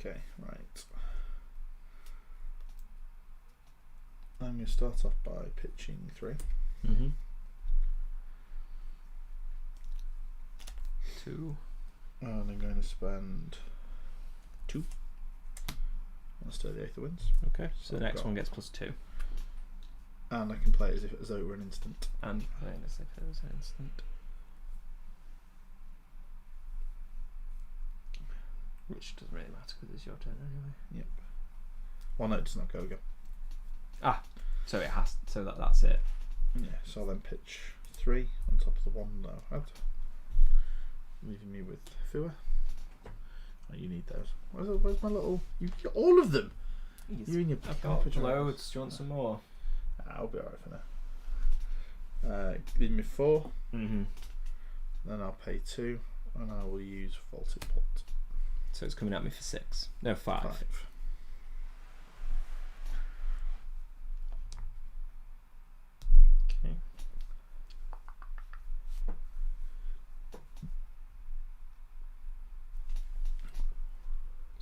Okay, right. I'm going to start off by pitching 3. 2. And I'm going to spend 2. I'll stay the 8th of Winds. Okay, so the next one gets +2. And I can play it as though it were an instant. And play it as if it was an instant. Which doesn't really matter because it's your turn anyway. Yep. Well, no, it does not go again. So it has. So that's it. Yeah. So I'll then pitch 3 on top of the one that I've had, leaving me with Fua. Oh, you need those. Where's my little? You've got all of them. You in your garbage. Loads. Do you want some more? I'll be alright for now. Leave me 4. Mm-hmm. Then I'll pay 2, and I will use Vaulted Pot. So it's coming at me for 6. No, 5. Okay.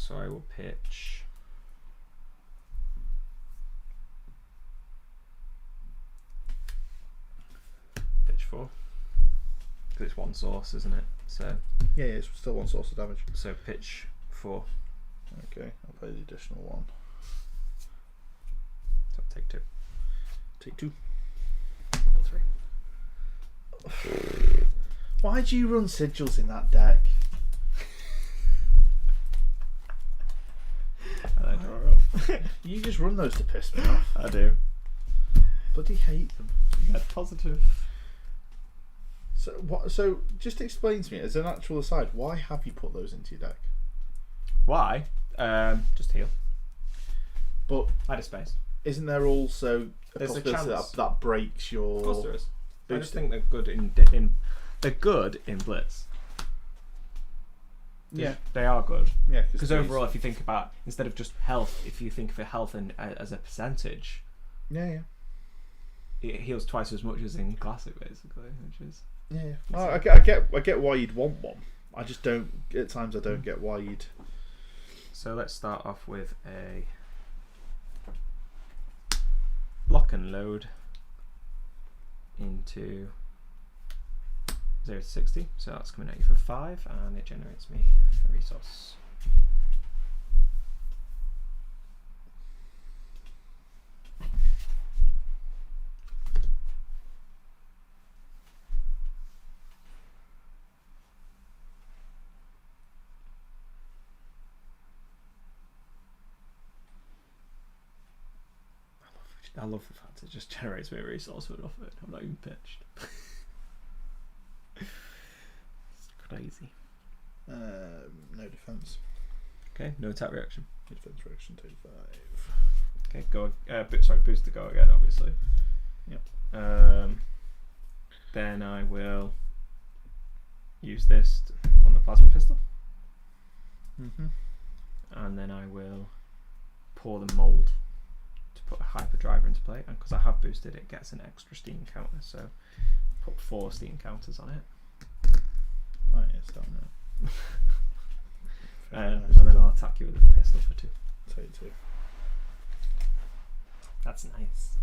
So I will pitch. Pitch 4. Because it's one source, isn't it? So Yeah, it's still one source of damage. So pitch 4. Okay, I'll play the additional 1. So take 2. Take 2. Roll 3. Why do you run sigils in that deck? And I draw up. You just run those to piss me off. I do. Bloody hate them. Get positive. So what? So just explain to me, as an actual aside, why have you put those into your deck? Why? Just heal. But I had a space. isn't there also a There's a possibility chance. that breaks your? Of course there is. I just boosting? think they're good they're good in blitz. Yeah, They are good. yeah. Because overall, if you think about, instead of just health, if you think of health as a percentage, yeah, it heals twice as much as in classic, basically, which is. yeah. Oh, I get why you'd want one. I just don't. At times, I don't get why you'd. So let's start off with a lock and load into 0 to 60. So that's coming at you for 5, and it generates me a resource. I love the fact it just generates me a resource with off it. I'm not even pitched. It's crazy. No defense. Okay, no attack reaction. No defense reaction. Take 5. Okay, go. Sorry, boost to go again, obviously. Yep. Then I will use this on the plasma pistol, and then I will pour the mold to put a hyperdriver into play. And because I have boosted, it gets an extra steam counter. So put 4 steam counters on it. Oh yes, down there. And then I'll attack you with a pistol for 2. Take 2. That's nice.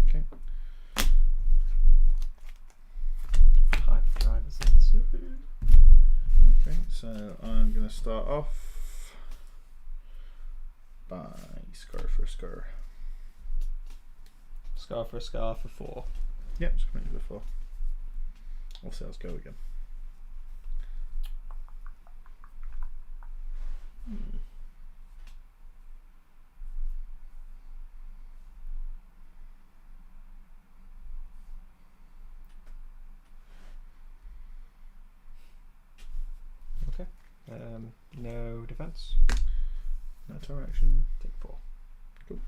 Okay. Hyperdrivers in. Okay, so I'm going to start off by scar for a scar. Scar for a scar for 4. Yep, it's coming to 4. Obviously, let's go again. Okay. No defense. No attack action. Take 4. Cool.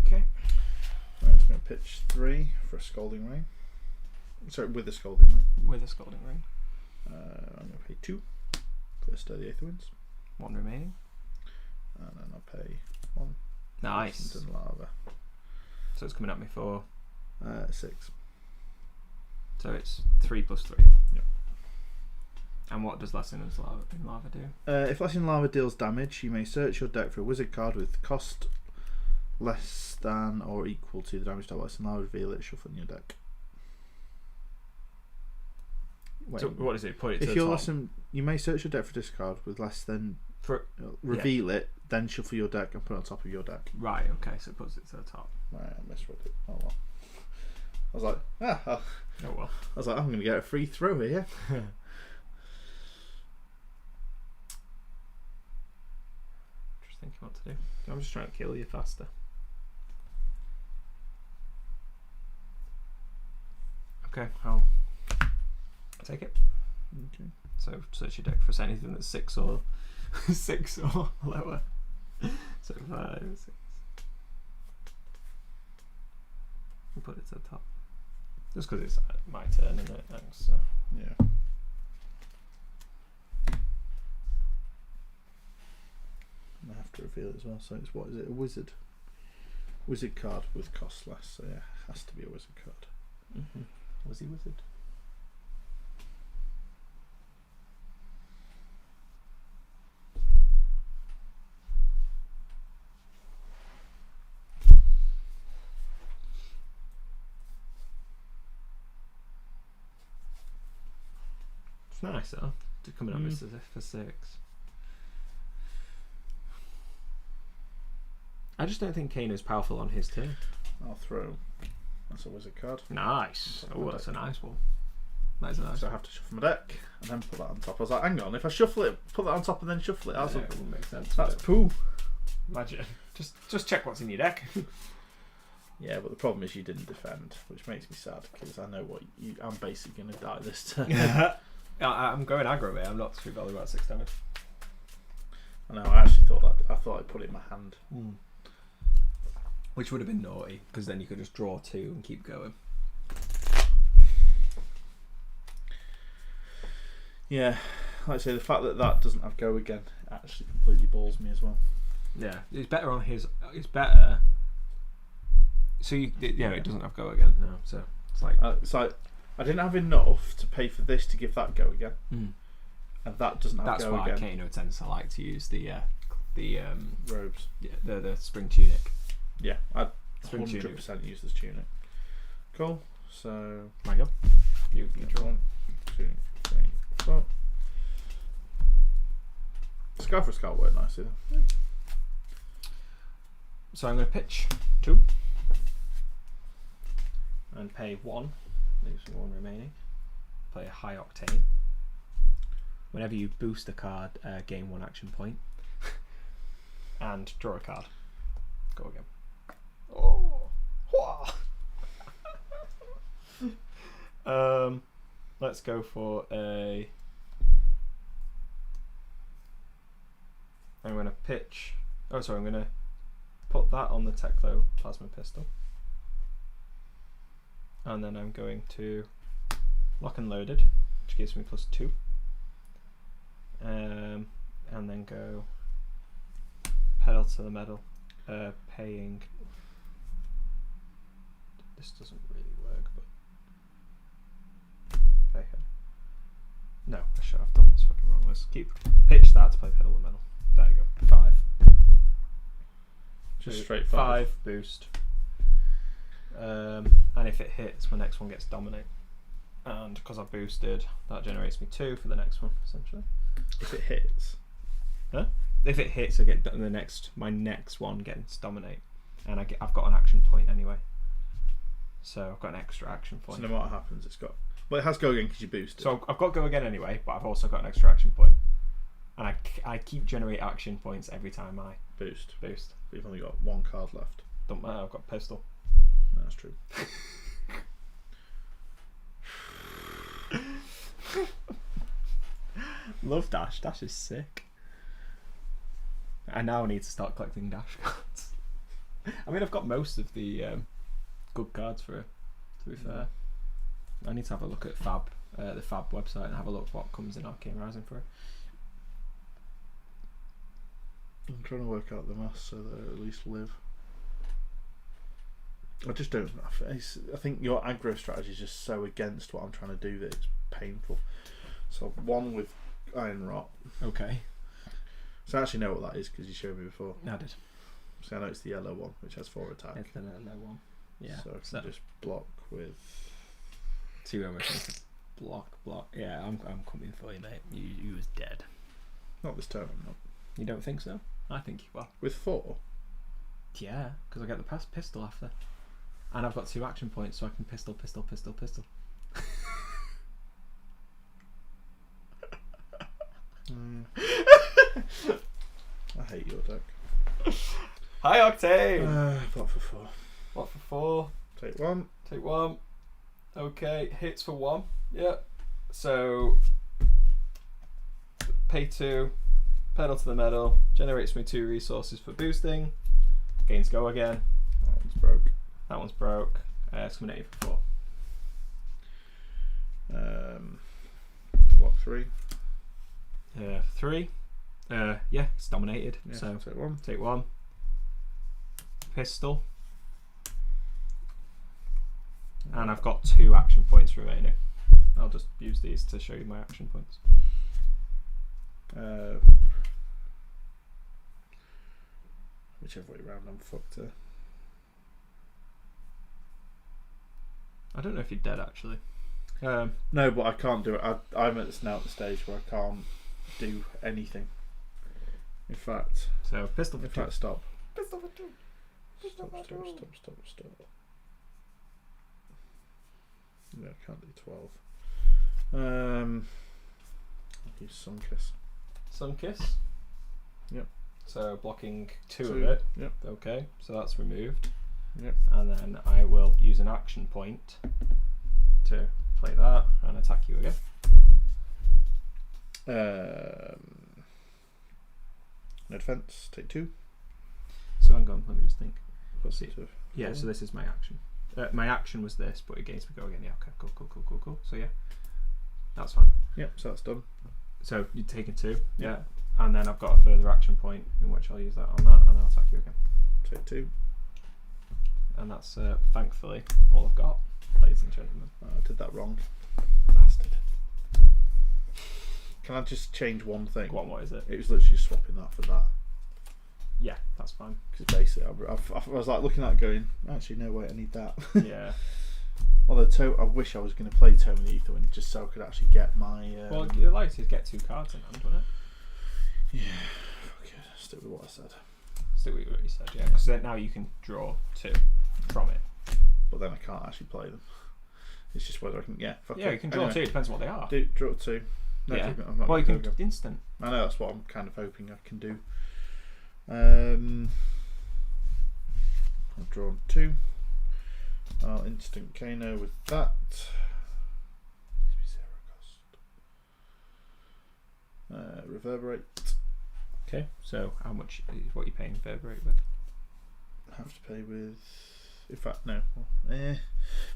Okay. Right, it's going to pitch 3 for a scalding ray. Sorry, with a scalding ray. With a scalding ring. I'm going to pay 2 for Stir the Aether Winds. 1 remaining. And then I'll pay 1. Nice. And lava. So it's coming at me for. 6. So it's 3 plus 3. Yep. And what does Lesson in Lava do? If Lesson Lava deals damage, you may search your deck for a wizard card with cost less than or equal to the damage that Lesson Lava, reveal it, shuffle in your deck. Wait, So what is it? Put it to if the you're top. Lesson, you may search your deck for discard with less than reveal it, then shuffle your deck and put it on top of your deck. Right, okay, so it puts it to the top. Right, I misread it. Oh well. I was like, Oh well. I was like, I'm going to get a free throw here. Just thinking what to do. I'm just trying to kill you faster. Okay, I'll take it. Okay. So search your deck for anything that's 6 or 6 or lower. So 5, 6. And put it to the top. Just because it's my turn, isn't it? Thanks. So. Yeah. I have to reveal it as well. So it's, what is it? A wizard. Wizard card with cost less. So yeah, it has to be a wizard card. Was he wizard? It's nice though. Coming up for 6. I just don't think Kano's powerful on his turn. I'll throw. That's a wizard card. Nice. Oh, that's a nice one. That is a nice So one. I have to shuffle my deck and then put that on top. I was like, hang on, if I shuffle it, put that on top and then shuffle it, It wouldn't make sense. that's poo. Imagine. Just check what's in your deck. Yeah, but the problem is you didn't defend, which makes me sad because I know what I'm basically going to die this turn. I'm going aggro, mate. I'm not too bothered about 6 damage. I know. I actually thought that. I thought I'd put it in my hand. Which would have been naughty because then you could just draw 2 and keep going. Yeah, like I say, the fact that that doesn't have go again actually completely balls me as well. Yeah, it's better on his. It's better. So it doesn't have go again. No, so it's like I didn't have enough to pay for this to give that go again, and that doesn't have that's go why again. Kano tends to like to use the Robes. Yeah, the spring tunic. Yeah, I'd Spring 100% use this tunic. Cool. So My go. You draw. 1, 2, 3, 4. Scarf for Scout work nicely though. So I'm going to pitch 2 and pay 1. Leaves 1 remaining. Play a high octane. Whenever you boost a card, gain 1 action point. And draw a card. Go again. Oh. Let's go for a. I'm going to pitch. Oh, sorry. I'm going to put that on the Teclo plasma pistol, and then I'm going to lock and loaded, which gives me +2, and then go pedal to the metal, paying. This doesn't really work, but pay her. No, I should have done this fucking wrong. Let's keep pitch that to play pedal to the metal. There you go. 5. Just straight 5. Boost. And if it hits, my next one gets dominate. And because I boosted, that generates me 2 for the next one, essentially. If it hits. Huh? If it hits, I get my next one gets dominate, and I've got an action point anyway. So I've got an extra action point. So no matter what happens, it's got. Well, it has go again because you boosted. So I've got go again anyway, but I've also got an extra action point, and I keep generate action points every time I boost. But you've only got 1 card left. Don't matter. I've got pistol. No, that's true. Love Dash. Dash is sick. I now need to start collecting Dash cards. I mean, I've got most of the good cards for it, to be fair. I need to have a look at the Fab website and have a look what comes in Arcane Rising for it. I'm trying to work out the maths so that I at least live. I just don't. I think your aggro strategy is just so against what I'm trying to do that it's painful. So 1 with Iron Rot. Okay. So I actually know what that is because you showed me before. I did. So I know it's the yellow one, which has 4 attack. It's the low one. Yeah. So I can just block with 2 emotions. Block. Yeah, I'm coming for you, mate. You was dead. Not this turn, I'm not. You don't think so? I think you are. With 4? Yeah, because I get the pistol after. And I've got 2 action points, so I can pistol. I hate your deck. High octane! Block for 4. What for 4? Take 1. Take 1. Okay, hits for 1. Yeah. So, pay 2. Pedal to the metal. Generates me 2 resources for boosting. Gains go again. That one's broke. That one's broke. It's coming at you for 4. Block 3. 3. Yeah, it's dominated. Yeah, so take 1. Take 1. Pistol. And I've got 2 action points remaining. I'll just use these to show you my action points. Whichever way round, I'm fucked here. I don't know if you're dead actually. No, but I can't do it. I'm at this now at the stage where I can't do anything. In fact, So pistol for in 2. fact, stop. Pistol for 2. Stop. No, I can't do 12. I'll use Sun Kiss. Sun Kiss. Yep. So blocking 2 of 2, it. yep. Okay, so that's removed. Yep. And then I will use an action point to play that and attack you again. No defense. Take 2. So hang on, let me just think. Plus See. 2. Yeah, so this is my action. My action was this, but against me go again. Yeah, okay, cool. So yeah, that's fine. Yep, so that's done. So you're taking 2, yeah. And then I've got a further action point in which I'll use that on that, and I'll attack you again. Take 2. And that's thankfully all I've got, ladies and gentlemen. I did that wrong. Bastard. Can I just change one thing? What is it? It was literally swapping that for that. Yeah, that's fine. Because basically, I was like looking at it going, actually, no, wait, I need that. Yeah. Although I wish I was going to play Tome of the Aetherwind just so I could actually get my. Well, it likes to get 2 cards in hand, wouldn't it? Yeah, fuck it. Stick with what I said. Stick with what you said, yeah. Because then now you can draw 2 from it. But then I can't actually play them. It's just whether I can. Yeah, fuck Yeah, it. you can draw Anyway, 2. Depends on what they are. Draw 2. No, Yeah. I'm not Well, you gonna can go. instant. I know that's what I'm kind of hoping I can do. I've drawn 2. I'll instant Kano with that. Please be 0 cost. Reverberate. Okay, so how much is what you're paying Reverberate with? I have to pay with. In fact, no.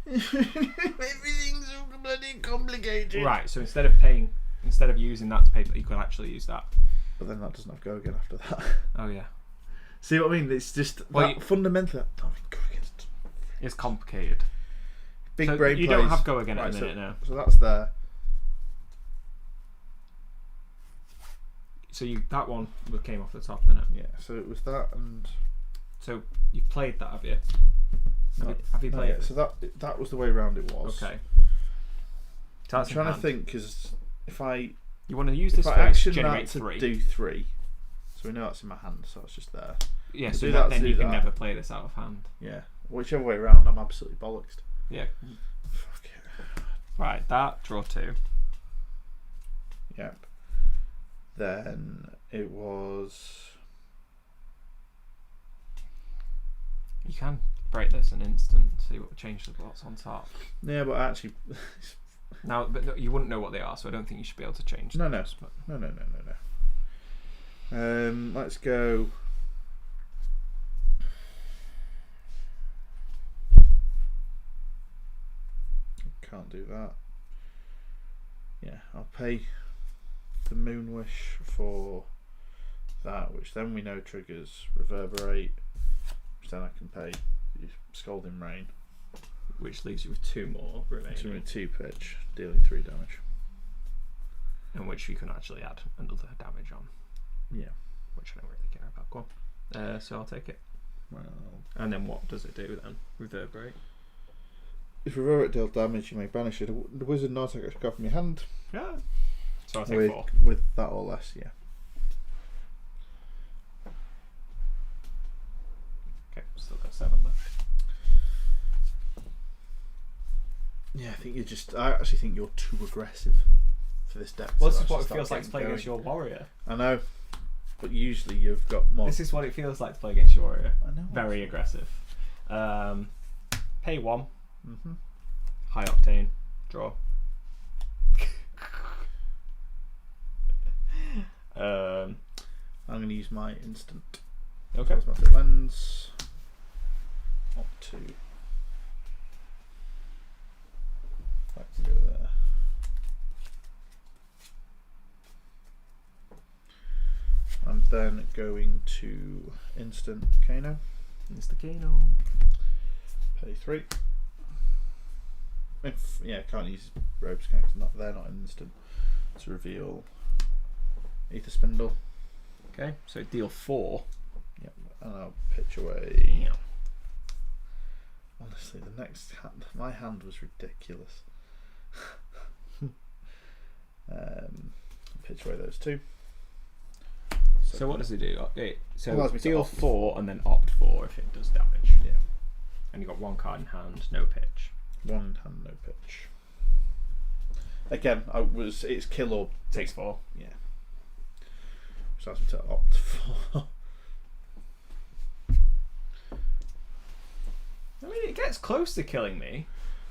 Everything's so bloody complicated. Right, so instead of using that to pay, you could actually use that. But then that doesn't have go again after that. Oh yeah. See what I mean? It's just Well, fundamentally. That go against. It's complicated. Big So brain you plays. don't have go again at Right, the minute now. So that's there. So that one came off the top, didn't it? Yeah. So it was that and. So you've played that, have you? Have you No, played yeah, it? so that was the way round it was. Okay. So I'm that's in trying to hand. think because if I You want to use this I first, action generate that to 3. do 3, so we know that's in my hand, so it's just there. Yeah, to so do that, then to you do can that. never play this out of hand. Yeah, whichever way around, I'm absolutely bollocksed. Yeah. Fuck it. Right, that, draw 2. Yep. Then it was. You can break this an instant, see what change the what's on top. Yeah, but actually, Now, but no, you wouldn't know what they are, so I don't think you should be able to change No, those. But no. Let's go. Can't do that. Yeah, I'll pay the Moon Wish for that, which then we know triggers Reverberate, which then I can pay the Scalding Rain. which leaves you with 2 more remaining, 2 pitch, dealing 3 damage. in which you can actually add another damage on, Yeah. which I don't really care about. Go on. So I'll take it. Well, And then what does it do then? Reverberate. if Reverberate deals damage, you may banish it. The Wizard non-attack card from your hand. Yeah. So I take 4. With that or less, yeah. Okay, still got 7 left. Yeah, I actually think you're too aggressive for this deck. Well, so this is I what should it start feels like to getting play against going. your warrior. I know, but usually you've got more. This is what it feels like to play against your warrior. I know. Very aggressive. Pay 1. Mm-hmm. High octane. Draw. I'm going to use my instant. Okay. Cosmetic lens. Up to. That can go there. I'm then going to instant Kano. Mr. Kano. Pay 3. Can't use robes because they're not an instant. To reveal Ether Spindle. Okay, so deal 4. Yep, and I'll pitch away. Yeah. Honestly, the next hand, my hand was ridiculous. Pitch away those 2. So what does it do? So Allows me to deal opt. 4 and then opt 4 if it does damage. Yeah. And you've got 1 card in hand, no pitch. 1 hand, no pitch. Again, it's kill or Takes 4. Yeah. Which allows me to opt for. I mean, it gets close to killing me.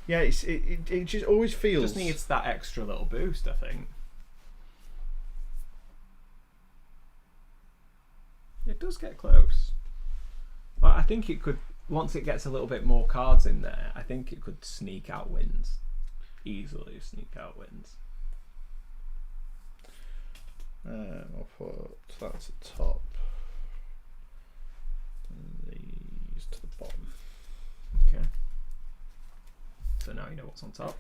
Yeah, it just always feels. Just needs that extra little boost, I think. It does get close. Well, I think it could, once it gets a little bit more cards in there, I think it could sneak out wins. Easily sneak out wins. I'll put that to the top. And these to the bottom. Okay. So now you know what's on top.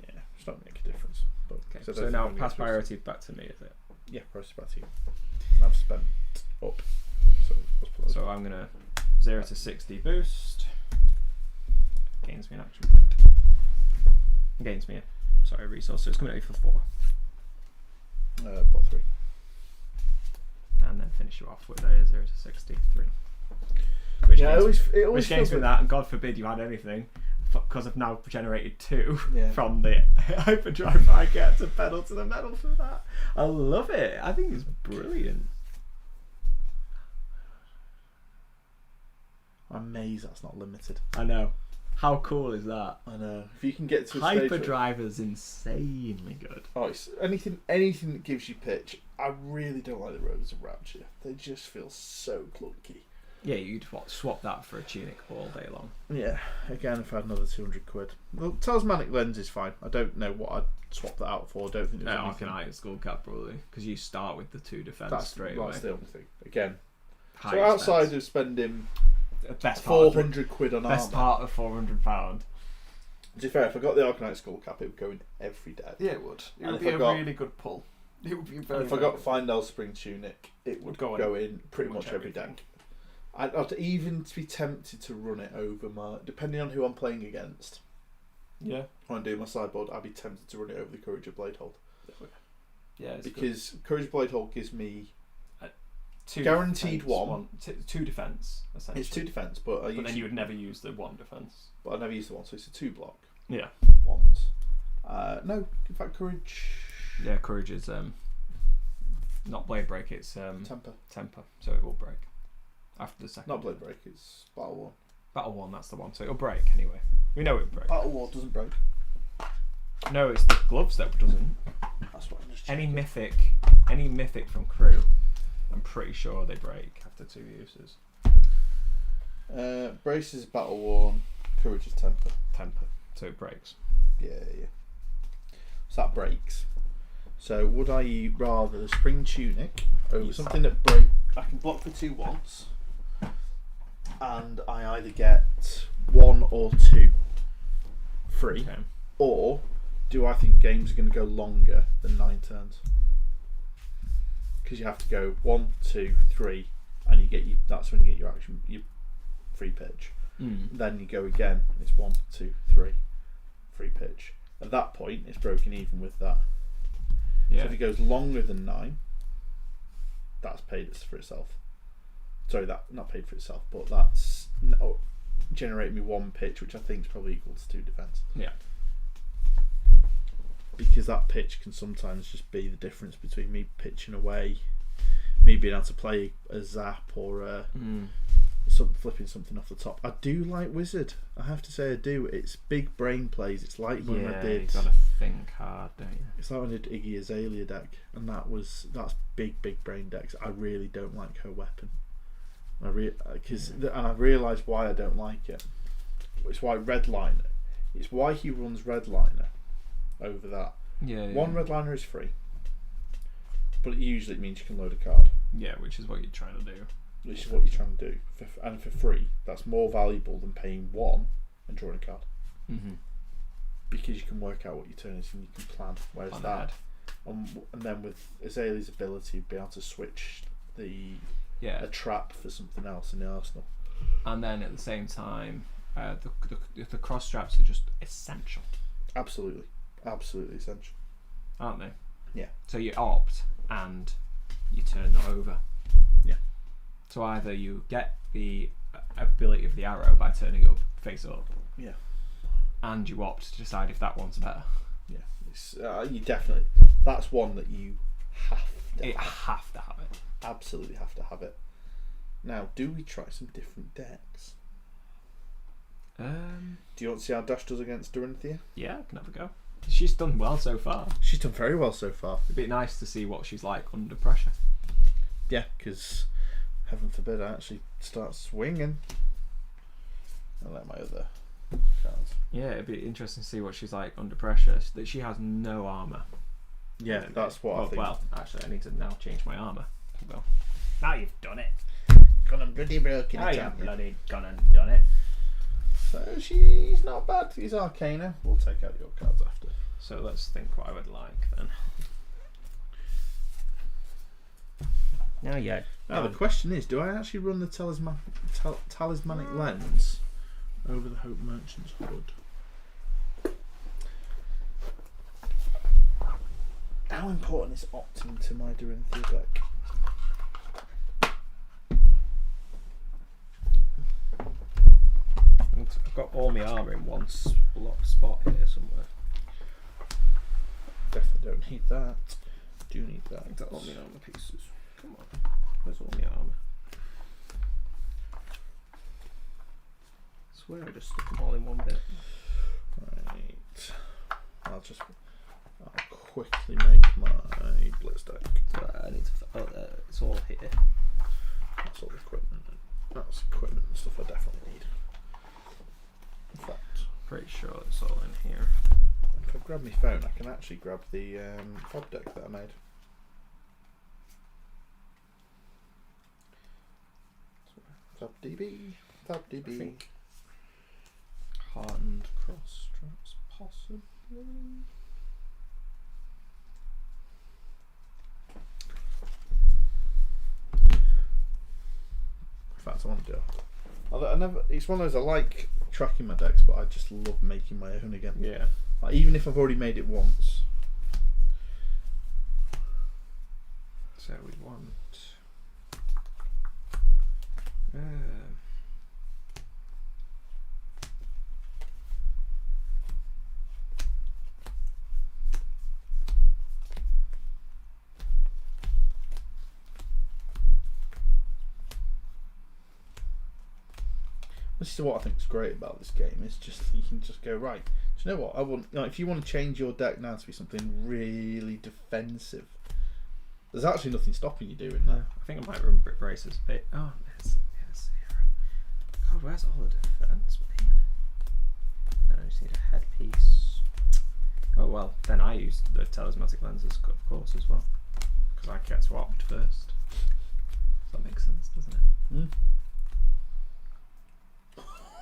Yeah, it's not going to make a difference. But Okay. I So don't now think I'm pass gonna priority back to me, is it? Yeah, priority back to you. And I've spent up. So I'm gonna 0 to 60 boost. Gains me an action point. Gains me a resource. So it's coming at you for 4. Bot 3. And then finish you off with a 0 to 63. Which Which gains me that, and God forbid you had anything, because I've now generated 2 Yeah. from the hyperdrive I get to pedal to the metal for that. I love it. I think it's brilliant. I'm amazed that's not limited. I know. How cool is that? I know. If you can get to a stage Hyperdrive is insanely good. oh, it's anything that gives you pitch. I really don't like the Robes of Rapture. They just feel so clunky. Yeah, you'd swap that for a tunic all day long. Yeah, again, if I had another 200 quid. Well, Talismanic Lens is fine. I don't know what I'd swap that out for. I don't think there's anything. Arcanite Skull Cap probably, because you start with the 2 defense straight away. That's the only thing. Again, High so outside expense. of spending Best part 400 quid on best armour. part of £400. To be fair, if I got the Arcanite Skull Cap, it would go in every deck. Yeah, it would. It And would if be I a got- really good pull. It would be And very. if I got Findel Spring Tunic, it would go in pretty much every everything. deck. I'd even be tempted to run it over my, depending on who I'm playing against. Yeah. When I do my sideboard, I'd be tempted to run it over the Courage of Bladehold. Yeah. It's Because Courage of Bladehold gives me two guaranteed defense, one. 2 defense. Essentially. It's 2 defense, but then you would never use the 1 defense. But I never use the 1, so it's a 2 block. Yeah. Once. No, in fact, Courage. Yeah, courage is not blade break. It's Temper. temper, so it will break after the second. Not Blade Break, it's Battle War. Battle 1. That's the one. So it'll break anyway. We know it breaks. Battle War doesn't break. No, it's the gloves that doesn't. That's what I'm just Any checking. mythic from crew, I'm pretty sure they break after 2 uses. Brace is Battle War, Courage is Temper. Temper, so it breaks. Yeah. So that breaks. So would I rather the Spring Tunic over Yes. something that break? I can block for 2 once, and I either get 1 or 2 free, Okay. or do I think games are going to go longer than 9 turns? Because you have to go 1, 2, 3, and that's when you get your free pitch. Then you go again. It's 1, 2, 3, free pitch. At that point, it's broken even with that. Yeah. So if it goes longer than 9, that's paid for itself. Sorry, that not paid for itself, but that's generating me 1 pitch, which I think is probably equal to 2 defense. Yeah. Because that pitch can sometimes just be the difference between me pitching away, me being able to play a zap or flipping something off the top. I do like Wizard. I have to say I do. It's big brain plays. It's like when I did. You gotta think hard, don't you? It's like when I did Iggy Azalea deck, and that's big brain decks. I really don't like her weapon. And I realised why I don't like it. It's why Redliner. It's why he runs Redliner over that. Yeah. One Redliner is free, but it usually means you can load a card, Yeah, which is what you're trying to do. which is what you're trying to do. And for free, that's more valuable than paying 1 and drawing a card. because you can work out what your turn is and you can plan. Whereas Plan that, ahead. and then with Azalea's ability, be able to switch a trap for something else in the arsenal. And then at the same time, the cross straps are just essential. Absolutely essential, aren't they? Yeah. So you opt and you turn that over. Yeah. So either you get the ability of the arrow by turning it up face up. Yeah. And you opt to decide if that one's better. Yeah. It's, you definitely. That's one that you have to have it. Absolutely have to have it. Now, do we try some different decks? Do you want to see how Dash does against Dorinthea? Yeah, I can have a go. She's done well so far. She's done very well so far. It'd be nice to see what she's like under pressure. Yeah, because heaven forbid I actually start swinging. I'll let my other cards. Yeah, it'd be interesting to see what she's like under pressure. That she has no armour. Yeah, that's what I think. Well, actually, I need to now change my armour. Well, now you've done it. Gone and bloody broken it. You've bloody gone and done it. So she's not bad. She's Arcana. We'll take out your cards after. So let's think what I would like then. Now the question is, do I actually run the talismanic lens over the Hope Merchant's hood? How important is opting to my Dorinthea deck? I've got all my armour in one spot here somewhere. Definitely don't need that. Do need that. I've got all my armour pieces. Come on, where's all my armour? I swear I just stuck them all in one bit. Right. I'll quickly make my blitz deck. So I need to. It's all here. That's all equipment. That's equipment and stuff I definitely need. In fact, Pretty sure it's all in here. if I grab my phone, I can actually grab the fob deck that I made. Fab I DB. think hardened cross straps possibly. In fact, I want to do it. I never. It's one of those I like tracking my decks, but I just love making my own again. Yeah. Like, even if I've already made it once. So we want. This is what I think is great about this game. Is just you can just go right. Do you know what I want? If you want to change your deck now to be something really defensive, there's actually nothing stopping you doing that. I think I might run brick braces a bit. Oh, there's 0. God, where's all the defense being? Then I just need a headpiece. Oh well, then I use the talismanic lenses, of course, as well, because I get to opt first. That makes sense, doesn't it? Mm.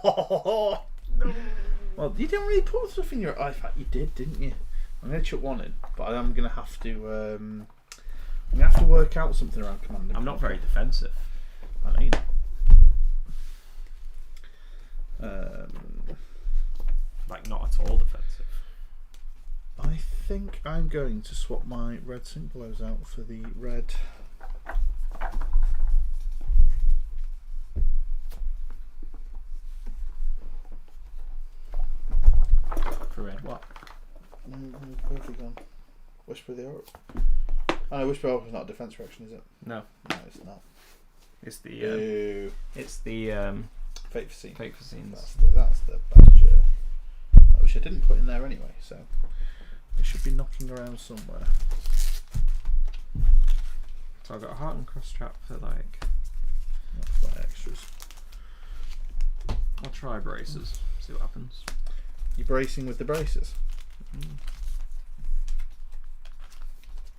No. Well, you didn't really put stuff in your eye. In fact, you did, didn't you? I'm going to chuck one in, but I'm going to have to. I'm going to have to work out something around commanding. I'm not very defensive. I know you Like, not at all defensive. I think I'm going to swap my red sync blows out for the red. For red what? Where's he gone? Whisper of the Oracle. Oh no, Whisper of the Oracle is not a defense reaction, is it? No. No, it's not. It's the Ew. it's the Fate for Scene. fake for scenes. That's the badger. Which I didn't put in there anyway, so it should be knocking around somewhere. So I've got a heart and cross trap for like. That's my extras. I'll try braces. See what happens. You're bracing with the braces.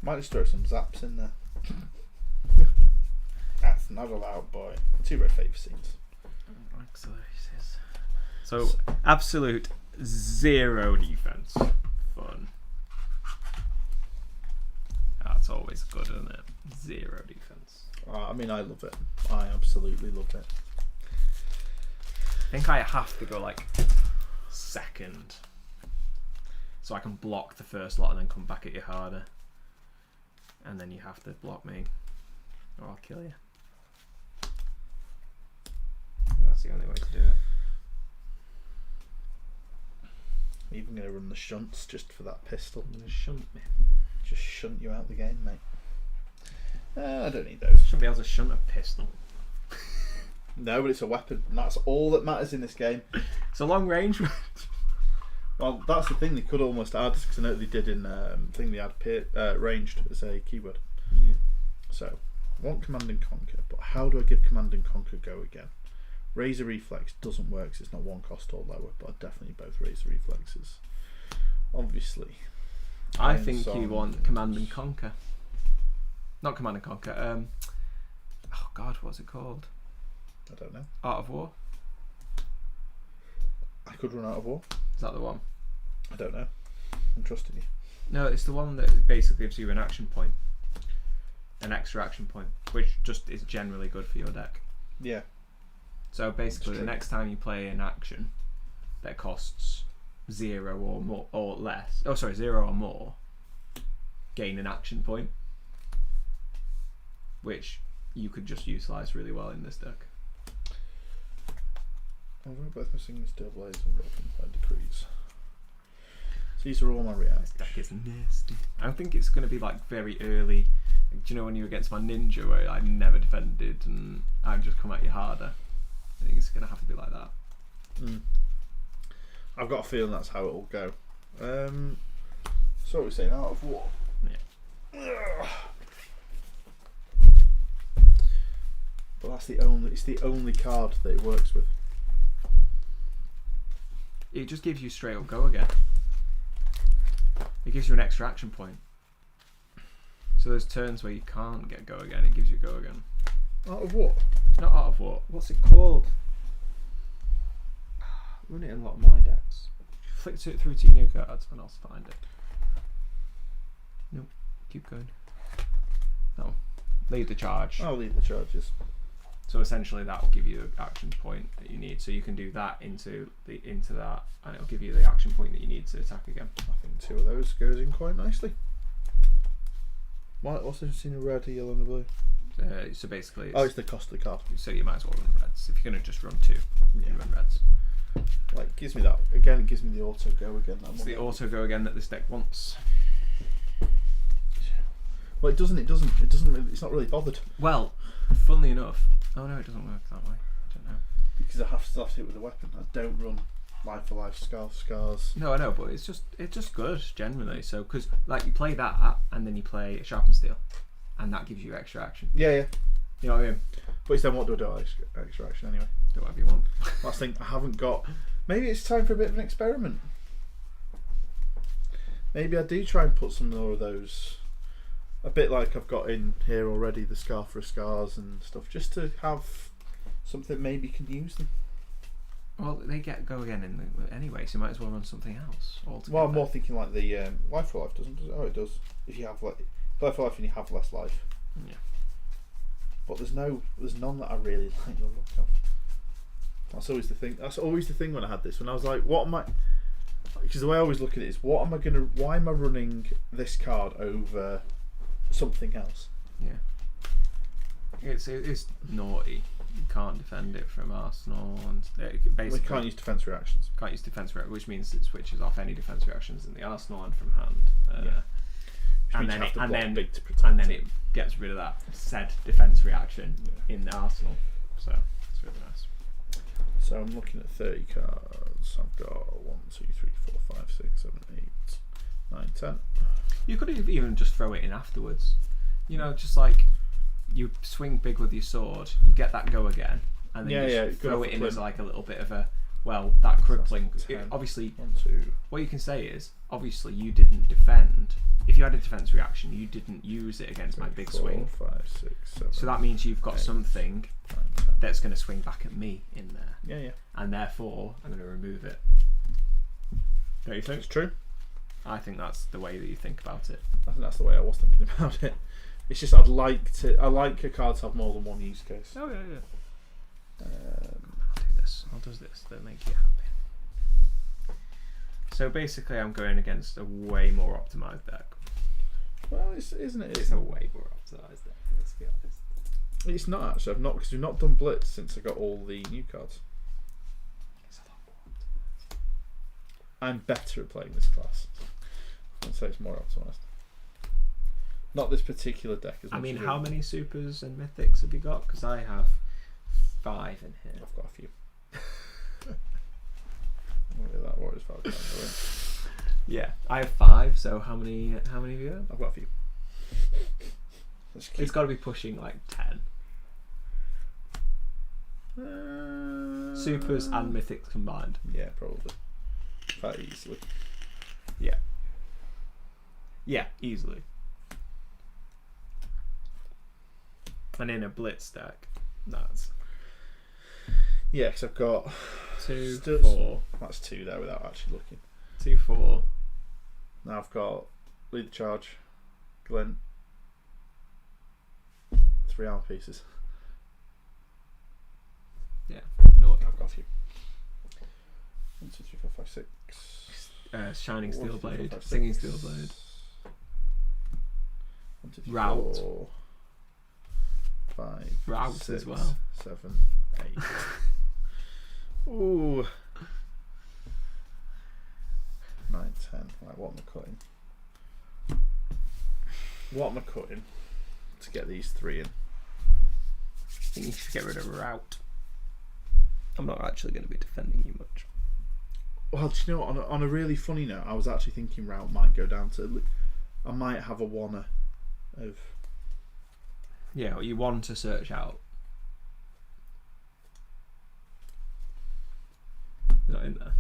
Might just throw some zaps in there. That's not allowed, boy. 2 red favour scenes. So absolute 0 defense. Fun. That's always good, isn't it? 0 defense. I mean, I love it. I absolutely love it. I think I have to go like second, so I can block the first lot and then come back at you harder. And then you have to block me, or I'll kill you. That's the only way to do it. I'm even going to run the shunts just for that pistol. Shunt me. Just shunt you out the game, mate. I don't need those. Shouldn't be able to shunt a pistol. No, but it's a weapon, and that's all that matters in this game. It's a long range. Well, that's the thing they could almost add, because I know they did in thing they had ranged as a keyword. Yeah. So, I want Command and Conquer, but how do I give Command and Conquer go again? Razor Reflex doesn't work because it's not 1 cost or lower, but I definitely both Razor Reflexes. Obviously. I think you want Command and Conquer. Not Command and Conquer. Oh God, what's it called? I don't know. Art of War? I could run Out of War. Is that the one? I don't know. I'm trusting you. No, it's the one that basically gives you an action point. An extra action point, which just is generally good for your deck. Yeah. So basically, the next time you play an action that costs 0 or more or less, 0 or more, gain an action point, which you could just utilise really well in this deck. We're both missing Steel Blaze and Broken by Decrees. So these are all my reacts. This deck is nasty. I think it's going to be like very early. Do you know when you were against my ninja where I never defended and I'd just come at you harder? I think it's going to have to be like that. I've got a feeling that's how it will go. So what are we saying? Out of War? Yeah. But that's it's the only card that it works with. It just gives you straight up go again. It gives you an extra action point. So there's turns where you can't get go again, it gives you go again. Out of what? Not Art of War. What's it called? Run it in a lot of my decks. Flick it through to your new cards and I'll find it. Nope. Keep going. No. Lead the charge. I'll leave the charges. So essentially that will give you the action point that you need. So you can do that into that and it'll give you the action point that you need to attack again. I think 2 of those goes in quite nicely. What's the difference between a red, a yellow and a blue? So basically it's the cost of the card. So you might as well run reds. If you're going to just run 2, you run reds. Like, it gives me that. Again, it gives me the auto go again. It's the auto go again that this deck wants. Well, it doesn't really, it's not really bothered. Well, funnily enough, oh no, it doesn't work that way. I don't know. Because I have to hit with a weapon. I don't run Life for Life, Scars. No, I know, but it's just good generally. So because like you play that and then you play a Sharpened Steel, and that gives you extra action. Yeah. You know what I mean? But then what do I do? Extra action anyway. Do whatever you want. Last thing, I haven't got. Maybe it's time for a bit of an experiment. Maybe I do try and put some more of those. A bit like I've got in here already, the Scar for Scars and stuff, just to have something maybe can use them. Well, they go again anyway, so you might as well run something else altogether. Well, I'm more thinking like the Life for Life does it? Oh, it does. If you have Life for Life and you have less life. Yeah. But there's none that I really like the look of. That's always the thing. That's always the thing when I had this. When I was like, what am I? Because the way I always look at it is, why am I running this card over something else? Yeah. It's naughty. You can't defend it from Arsenal, and basically We can't use defense reactions. Can't use defense reaction, which means it switches off any defense reactions in the Arsenal and from hand. And then it gets rid of that said defense reaction in the Arsenal. So it's really nice. So I'm looking at 30 cards. I've got 1, 2, 3, 4, 5, 6, 7, 8, 9, 10. You could even just throw it in afterwards. You know, just like you swing big with your sword, you get that go again, and then you just throw it in as like a little bit of a that crippling. Obviously, 1, 2. What you can say is, obviously, you didn't defend. If you had a defense reaction, you didn't use it against 3, my big 4, swing. 5, 6, 7. So that means you've got 8, something 9, 10. that's going to swing back at me in there. Yeah. And therefore, I'm going to remove it. Don't you think? It's true. I think that's the way that you think about it. I think that's the way I was thinking about it. It's just I like a card to have more than one use case. Oh, yeah. Um, I'll do this. I'll do this. That'll make you happy. So basically, I'm going against a way more optimized deck. well, isn't it? It's a way more optimized deck, let's be honest. It's not actually. Because we've not done Blitz since I got all the new cards. It's a lot more optimized. I'm better at playing this class. I'd say it's more optimized. Not this particular deck. I mean, how many supers and mythics have you got? Because I have 5 in here. I've got a few. That Warriors 5 cards, Yeah, I have 5. So how many have you got? I've got a few. It's got to be pushing like 10 supers and mythics combined. Yeah, probably. Quite easily. Yeah, easily. And in a blitz deck, that's Yeah, because I've got 2, still 4, that's 2 there without actually looking. 2, 4. Now I've got Lead the Charge, Glenn, 3 armor pieces. No, I've got a few. 1, 2, 3, 4, 5, 6. Shining 1, 2, Steel 3, 4, Blade, 5, Singing 6. Steel Blade, 1, 2, 3, Route. 4, 5, Route 6, as well. 7, 8. Ooh. 9, 10. Right, what am I cutting? What am I cutting to get these 3 in? I think you should get rid of Route. I'm not actually going to be defending you much. Well, do you know what? On a really funny note, I was actually thinking Route might go down to. I might have a Wanna of. Yeah, what you want to search out. Not in there.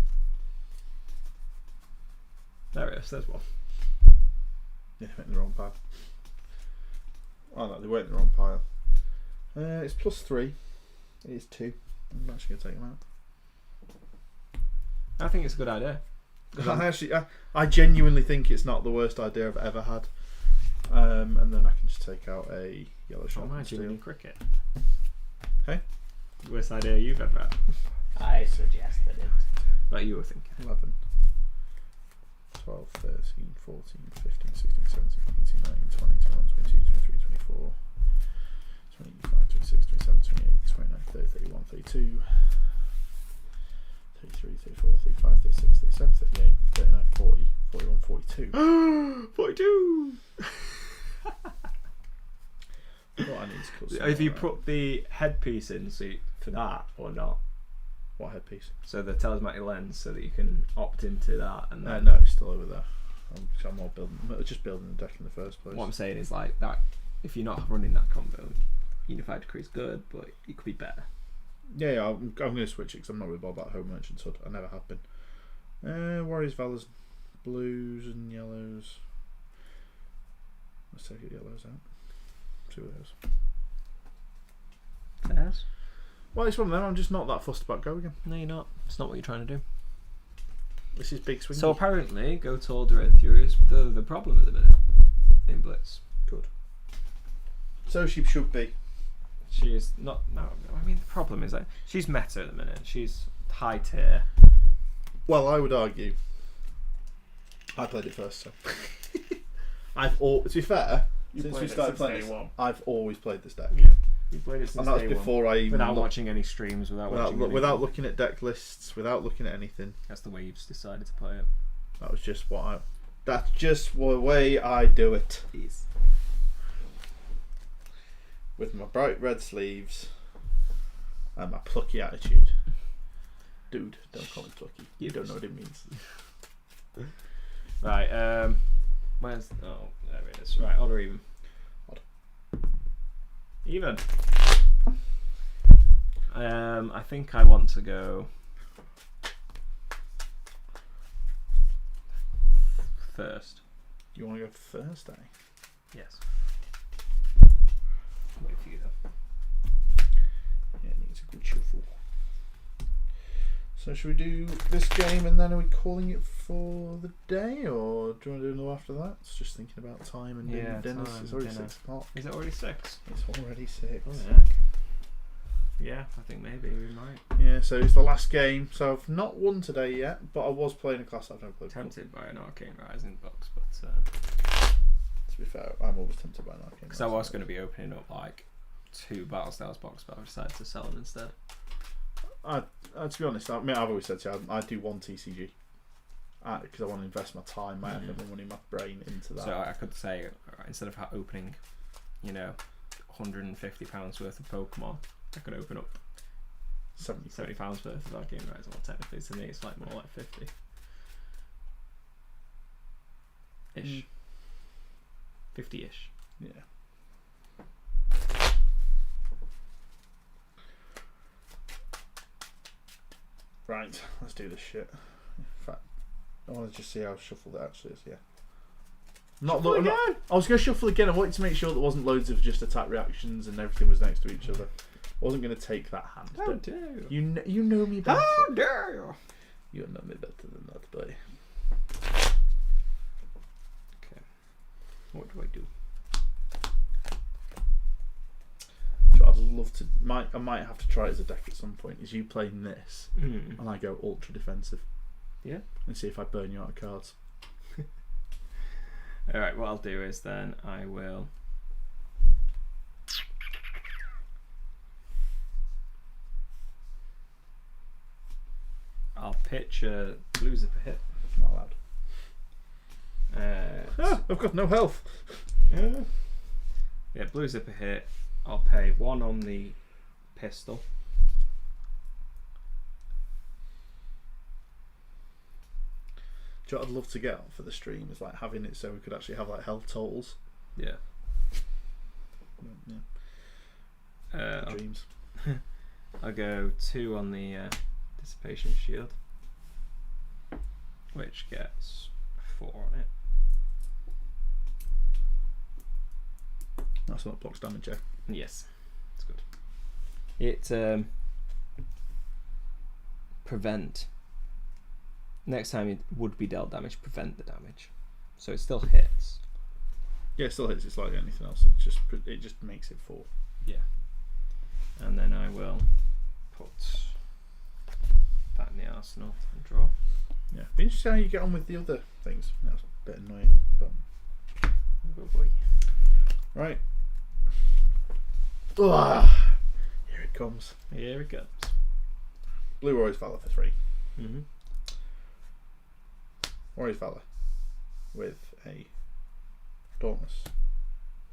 There it is, there's one. Yeah, they went in the wrong pile. Oh no, they weren't in the wrong pile. It's +3. It is 2. I'm actually going to take them out. I think it's a good idea. I genuinely think it's not the worst idea I've ever had. And then I can just take out a yellow shot. Am I doing cricket? Hey? Worst idea you've ever had. I suggested it. Like you were thinking. 11, 12, 13, 14, 15, 16, 17, 18, 19, 20, 21, 22, 23, 24, 25, 26, 27, 28, 29, 30, 31, 32, 33, 34, 35, 36, 37, 38, 39, 40, 41, 42. 42! What I need to cut some Have you more out. put the headpiece in for that or not? What headpiece? So the telesmatic lens, so that you can opt into that. And then No, it's still over there. I'm more just building the deck in the first place. what I'm saying is like that. If you're not running that combo, Unified Decree is good, but it could be better. Yeah, I'm going to switch it because I'm not really bothered about Home Merchant's Hood. I never have been. Warriors, Valors, blues and yellows. Let's take the yellows out. 2 of those. Fairs? Well, it's one of them. I'm just not that fussed about Go again. No, you're not. It's not what you're trying to do. This is big swing. So apparently, Go Tall Dorinthea is the problem at the minute in Blitz. Good. So she should be. She's not. No, I mean the problem is that she's meta at the minute. She's high tier. Well, I would argue. I played it first, so. To be fair, since we started playing this, I've always played this deck. Yeah, you played it since And that was day before I even without looked, watching any streams, without looking at deck lists, without looking at anything. That's the way you've decided to play it. That was just that's just the way I do it. Please. With my bright red sleeves and my plucky attitude. Dude, don't call me plucky. You don't know what it means. Right. Where's? Oh, there it is. Right, odd or even? Odd. Even. I think I want to go first. You want to go first, eh? Yes. Wait for you though. Yeah, it needs a good shuffle. So should we do this game and then are we calling it for the day, or do you want to do another after that? It's just thinking about time and dinners. time, It's already dinner. 6 o'clock. Is it already 6? It's already 6. Oh, heck. Yeah, I think maybe we might. Yeah, so it's the last game. So I've not won today yet, but I was playing a class I've never played before. Tempted by an Arcane Rising box, but To be fair, I'm always tempted by an Arcane. because I was going to be opening up like 2 Battle Styles box, but I decided to sell them instead. To be honest, I've always said to you, I do one TCG. Because I want to invest my time, my effort, my money, my brain into that. So I could say, instead of opening, you know, £150 worth of Pokemon, I could open up £70 worth of Arcane Rising. Well, technically to me it's like more like 50 ish. 50-ish. Yeah. Right, let's do this shit. In fact, I want to just see how shuffled it actually is. Yeah. I was going to shuffle again. I wanted to make sure there wasn't loads of just attack reactions and everything was next to each other. I wasn't going to take that hand. How dare you? You know me better. How dare you? You know me better than that, boy. Okay. What do I do? So I'd love to. I might have to try it as a deck at some point. Is you playing this and I go ultra defensive? Yeah. And see if I burn you out of cards. Alright, what I'll do is then I will pitch a blue zipper hit. Not allowed. I've got no health. Yeah, blue zipper hit. I'll pay 1 on the pistol. Do you know what I'd love to get for the stream is like having it so we could actually have like health totals. Yeah. Dreams. I'll go 2 on the dissipation shield, which gets 4 on it. That's not blocks damage, yeah. Yes, it's good. It prevent. Next time it would be dealt damage, prevent the damage. So it still hits. Yeah, it still hits. It's like anything else. It just makes it 4. Yeah. And then I will put that in the arsenal and draw. Yeah. Be interesting how you get on with the other things. That's a bit annoying, but Oh boy. right. Here it comes. Here it comes. Blue Warriors Valor for 3. Mm-hmm. Warriors Valor with a Dauntless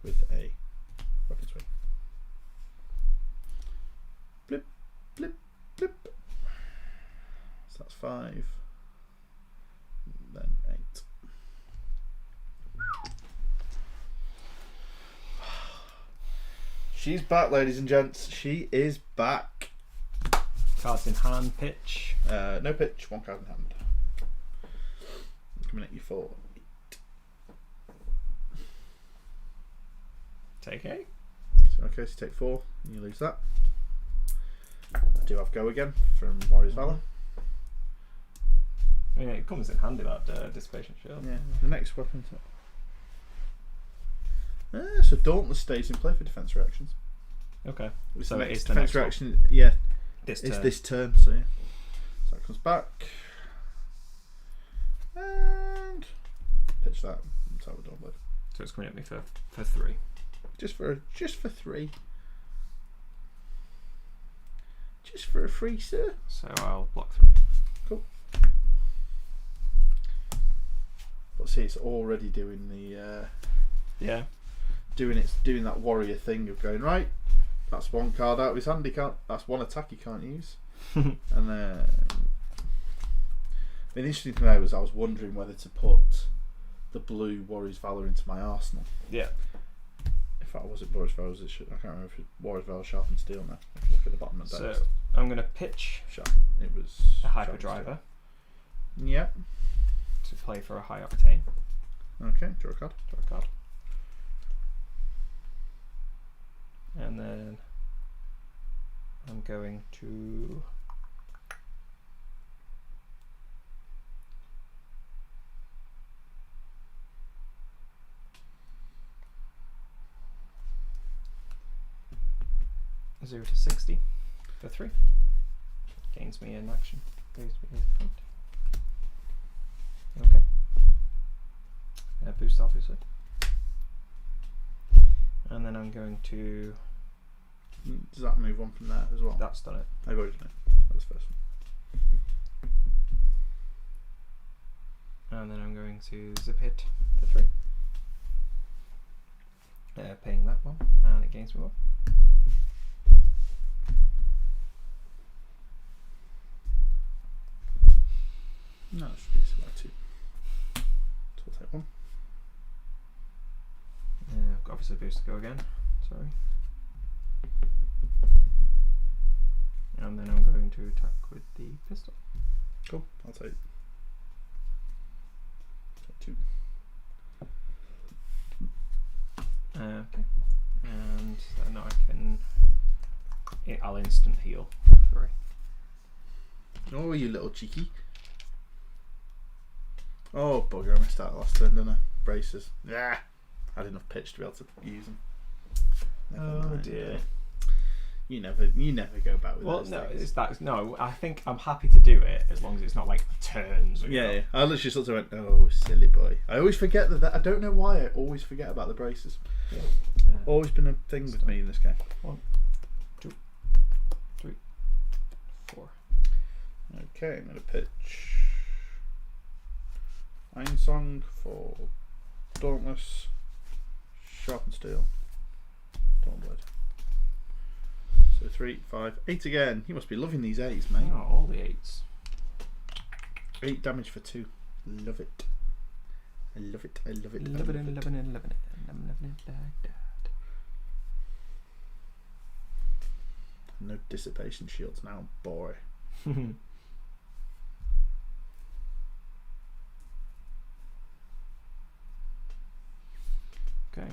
with a Weapon Swing. Blip, blip, blip. So that's 5. Then 8. She's back, ladies and gents. She is back. Cards in hand, pitch. No pitch, 1 card in hand. Coming at you for 8. Take 8. So okay, so you take 4 and you lose that. I do have go again from Warriors Valor. I mean, it comes in handy, that dissipation shield. Yeah, the next weapon. So Dauntless stays in play for defense reactions. Okay. It's So the it next is the defense next one. reaction. Yeah, It's this turn. So yeah, so that comes back and pitch that. That's how we're done with. So it's coming at me for 3. Just for 3. Just for a free, sir. So I'll block 3. Cool. But see, it's already doing the Yeah. doing that warrior thing of going right. That's 1 card out of his hand. That's 1 attack he can't use. And then the interesting thing there was I was wondering whether to put the blue Warriors Valor into my arsenal. Yeah. In fact, was it Warriors Valor? I can't remember if it was Warriors Valor Sharpened Steel now. I can look at the bottom of the So deck. I'm going to pitch It was a hyperdriver Yep. to play for a high octane. Okay, draw a card. Draw a card. And then I'm going to 0 to 60 for 3. Gains me an action. Gains me a point. Okay. Boost, obviously. And then I'm going to... Does that move on from there as well? That's done it. I've already done it. That was the first one. And then I'm going to zip hit for 3. Paying that one, and it gains me 1. No, it should be about 2. So I'll take 1. I've got obviously boost to go again. Sorry. And then I'm going to attack with the pistol. Cool. I'll take 2. Okay. And then I can... I'll instant heal. 3. Oh, you little cheeky. Oh, bugger. I missed out last turn, didn't I? Braces. Yeah. I had enough pitch to be able to use them. Never mind. Dear. You never go back with those things. No, I think I'm happy to do it as long as it's not like turns. Yeah. I literally sort of went, oh, silly boy. I always forget that. I don't know why. I always forget about the braces. Yeah. Always been a thing with me in this game. 1, 2, 3, 4. Okay, I'm going to pitch Iron Song for Dauntless, Sharpened Steel, Dawnblade. So 3, 5, 8 again. You must be loving these 8s, mate. Oh, all the 8s. 8 damage for 2. Love it. I love it. I love it. Loving it, loving it, loving it. I'm loving it like that. No dissipation shields now, boy. Okay.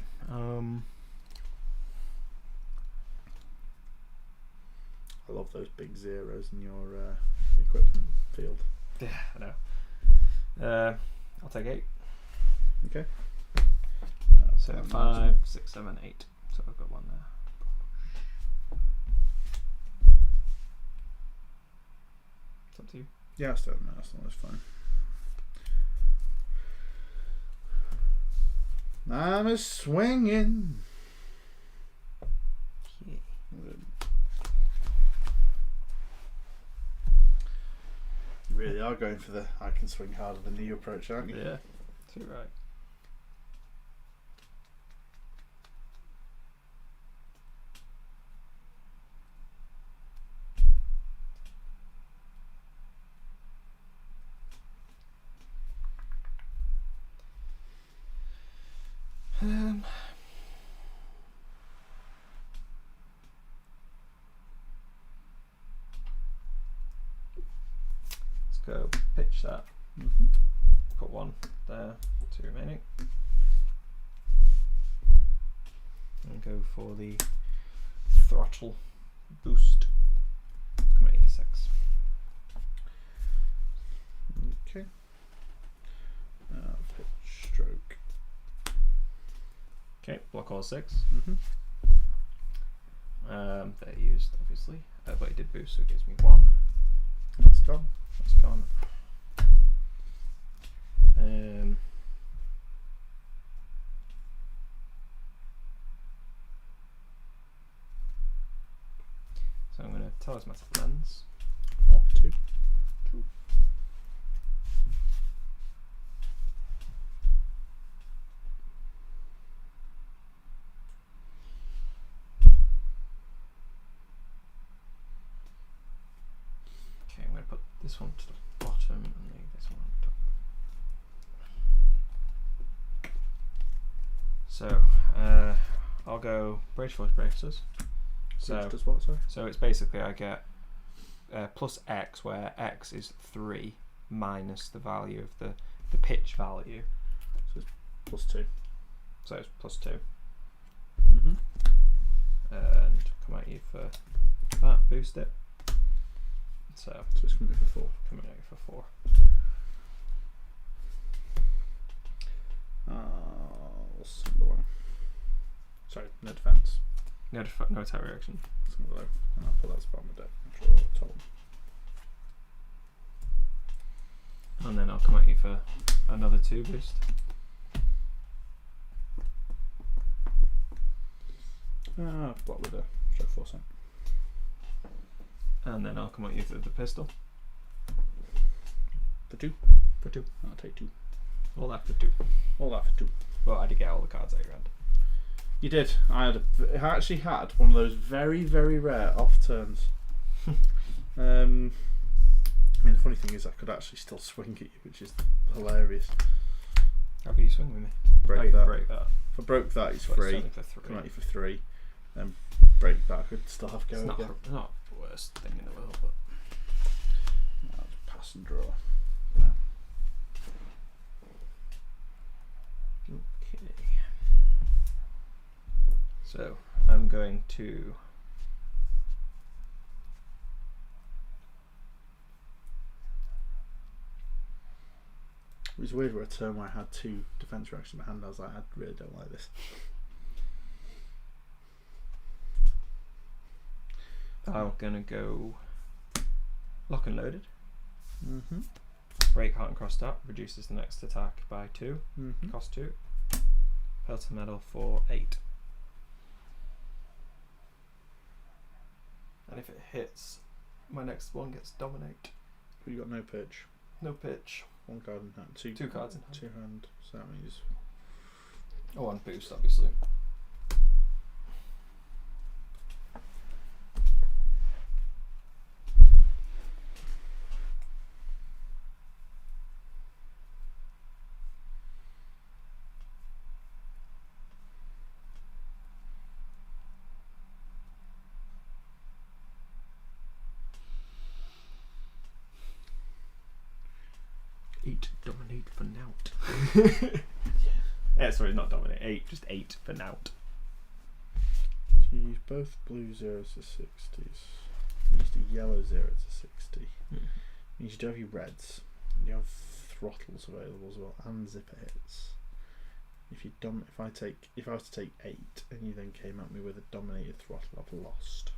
I love those big zeros in your equipment field. Yeah, I know. I'll take 8. Okay. So 5, 6, 7, 8. So I've got 1 there. It's up to you. Yeah, I still don't know. That's fine. I'm a swinging. Yeah. You really are going for the I can swing harder than you approach, aren't you? Yeah, too right. Let's go pitch that. Mm-hmm. Put 1 there, 2 remaining. And go for the throttle boost. Come at 8 for 6. Okay. Pitch stroke. Okay, block all 6. Mm-hmm. They're used, obviously, but it did boost, so it gives me 1. That's gone. That's gone. So I'm going to Talismanic Lens. Or 2. 2. Okay, I'm going to put this one to the bottom and leave this one on top. So, I'll go Brace Force Braces. Which does what, sorry? So it's basically I get plus X, where X is 3 minus the value of the pitch value. So it's plus 2. So it's plus 2. Mm-hmm. And come at you for that, boost it. So it's coming for 4. Coming at you for 4. Sorry, no defense. No attack reaction. Something below. And I'll put that spot on my deck. Draw a top. And then I'll come at you for another 2 boost. Block with a stroke force in. And then I'll come at you for the pistol. For 2. For 2. I'll take 2. All that for 2. All that for 2. Well, I did get all the cards out of your hand. You did. I actually had one of those very, very rare off turns. I mean, the funny thing is I could actually still swing at you, which is hilarious. How can you swing with me? Break you that. break that. If I broke that, it's So it's free. only for 3. Come at you for 3. Then break that, I could still have go It's again. not the worst thing in the world, but No, I'll just pass and draw. okay. So I'm going to It was weird where a turn where I had 2 defense reactions in my hand. I was like, I really don't like this. I'm gonna go lock and loaded. Mm-hmm. Break heart and cross tap reduces the next attack by 2. Mm-hmm. Cost 2. Pelter medal for 8. And if it hits, my next one gets dominate. You got no pitch. No pitch. 1 card in hand. 2 cards in hand. 2 hand. So that means Oh, and boost, obviously. Dominate for nout. Yeah, sorry, not dominate. 8, just 8 for nout. so you use both blue 0s to 60s. You use the yellow 0 to 60. You should have your reds. You have throttles available as well, and zipper hits. If I was to take 8 and you then came at me with a dominated throttle, I've lost.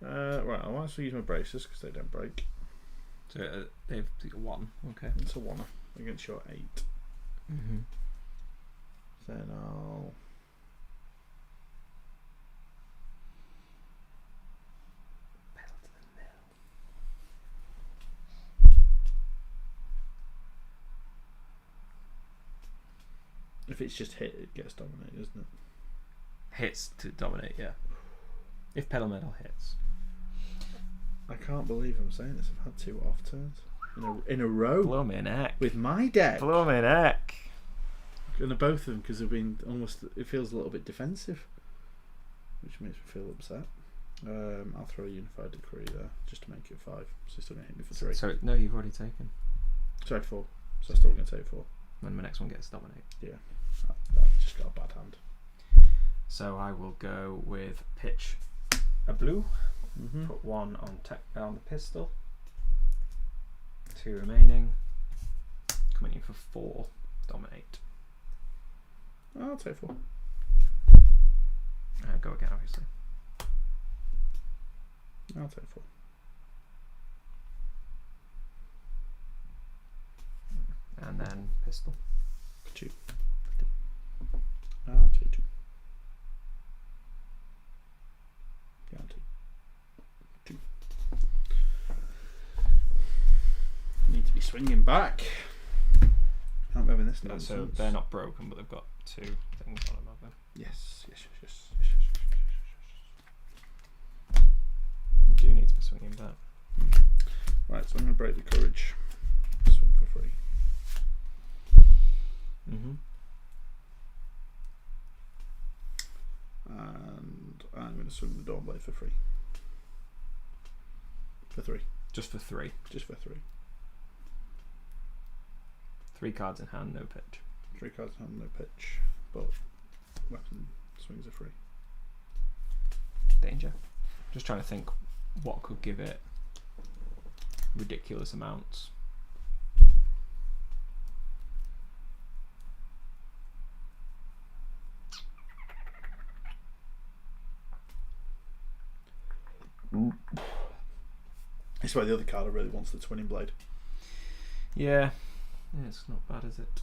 Right, I'll actually use my braces because they don't break. So they've 1. Okay. It's a 1 against your 8. Mm-hmm. Then I'll if it's just hit, it gets dominated, isn't it? Hits to dominate, yeah. If pedal medal hits. I can't believe I'm saying this. I've had 2 off turns in a row Blow me neck. with my deck, Blow me neck. and they're both of them because they've been almost. It feels a little bit defensive, which makes me feel upset. I'll throw a unified decree there just to make it 5. So it's still gonna hit me for 3. So no, you've already taken. Sorry, 4. So I'm still gonna take 4. When my next one gets dominate. Yeah, I've just got a bad hand. So I will go with pitch a blue. Mm-hmm. Put 1 on the pistol. 2 remaining. Coming in for 4. Dominate. I'll take 4. Go again, obviously. I'll take 4. And then pistol. 2. I'll take 2. Yeah, I'll take 2. Need to be swinging back. Can't be having this nonsense. So they're not broken, but they've got 2 things on them, have they? Yes. You do need to be swinging back. Right, so I'm going to break the courage. Swing for free. Mm-hmm. And I'm going to swing the Dawnblade for free. For 3. Just for 3. Just for 3. 3 cards in hand, no pitch. 3 cards in hand, no pitch. But weapon swings are free. Danger. Just trying to think what could give it ridiculous amounts. It's why the other card really wants the Twinning Blade. Yeah, it's not bad, is it?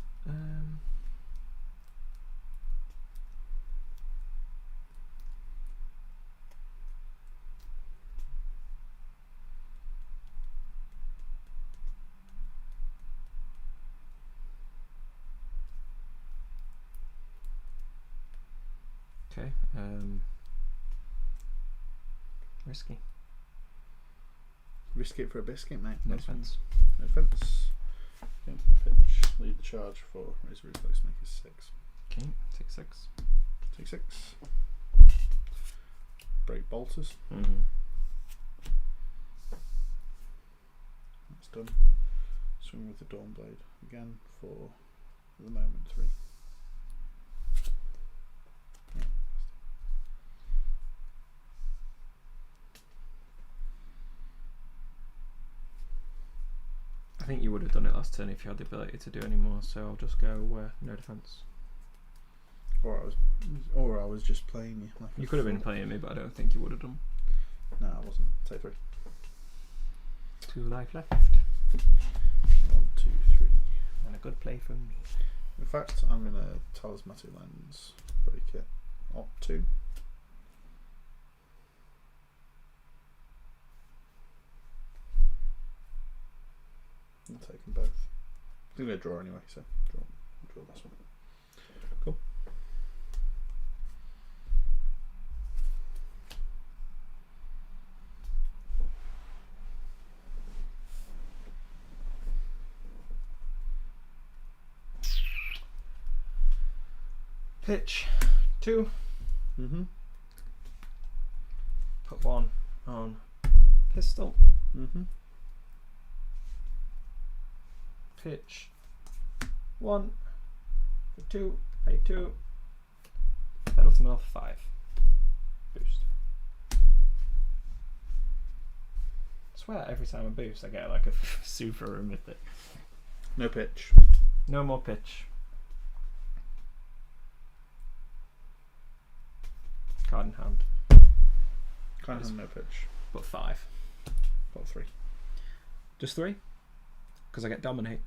Okay. Risky. Risk it for a biscuit, mate. No That's offense. No offence. Okay, pitch. Lead the charge for Razor Reflex. Make it 6. Okay, take 6. Take 6. Break bolters. Mm-hmm. That's done. Swing with the Dawn Blade again for the moment 3. I think you would have done it last turn if you had the ability to do any more, so I'll just go no defense. Or I was just playing you. Like You could have been playing me, but I don't think you would have done. No, I wasn't. Take 3. 2 life left. 1, 2, 3. And a good play from me. In fact, I'm going to Talismanic Lens. Break it. Op 2. I'm taking both. I'm going to draw anyway, so draw this one. Cool. Pitch 2. Mm-hmm. Put 1 on pistol. Mm-hmm. Pitch 1 for 2. Pay 2. Pedal to middle 5. Boost. I swear every time I boost I get like a super mythic. No pitch. No more pitch. Card in hand. Kind of no pitch. But 5. Got 3. Just 3? Because I get dominate.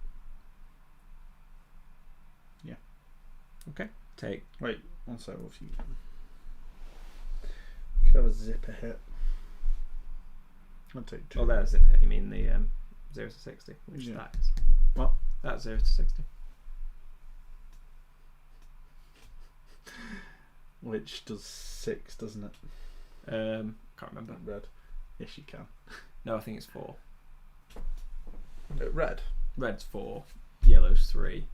Yeah. Okay. Take. Wait, one sec. What if you could have a zipper hit? I'll take 2. Oh, there's it. You mean the 0 to 60, which Yeah. that is. What? That's 0 to 60. Which does 6, doesn't it? Can't remember. Red. Yes, you can. No, I think it's 4. Red. Red's 4. Yellow's 3.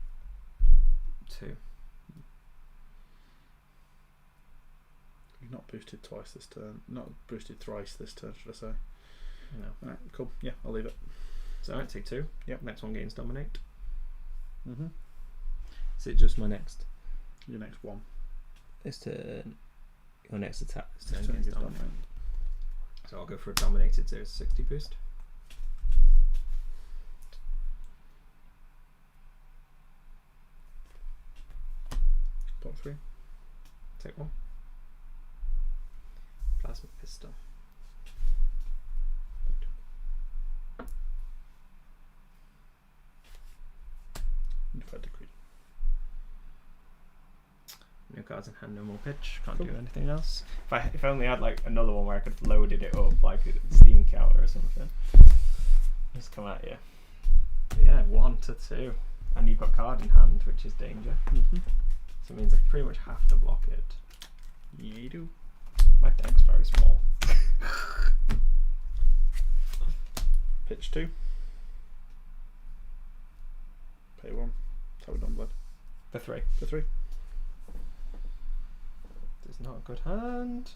2. You've not boosted twice this turn. Not boosted thrice this turn, should I say? No. Alright, cool. Yeah, I'll leave it. So I take 2. Yep. Next one gains dominate. Mm-hmm. Is it just my next? Your next one. This turn. Your next attack. This This turn turn gains gets dominate. dominate. So I'll go for a dominated 0 to 60 boost. Top 3. Take 1. Plasma pistol. Unified Decree. No cards in hand, no more pitch. Can't Cool. do anything else. If I only had like another one where I could have loaded it up, like a Steam counter or something. Just come at you. But yeah, 1 to 2. And you've got card in hand, which is danger. Mm-hmm. So it means I pretty much have to block it. Yeah, you do. My deck's very small. Pitch 2. Pay 1. Tower Dawn Blood. For 3. For 3. It's not a good hand.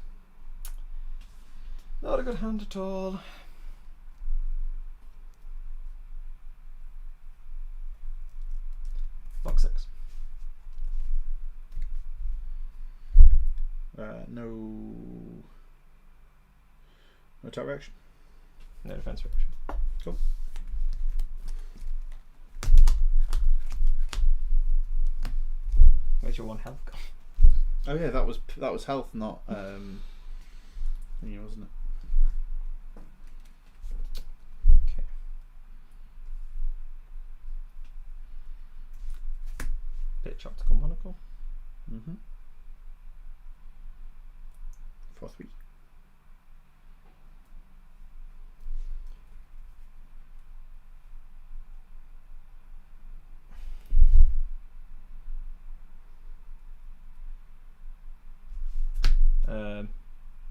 Not a good hand at all. Block 6. No attack reaction. No defense reaction. Cool. Where's your 1 health gone? Oh yeah, that was health, not thingy, wasn't it? Switch Optical Monocle. Mm-hmm. For 3.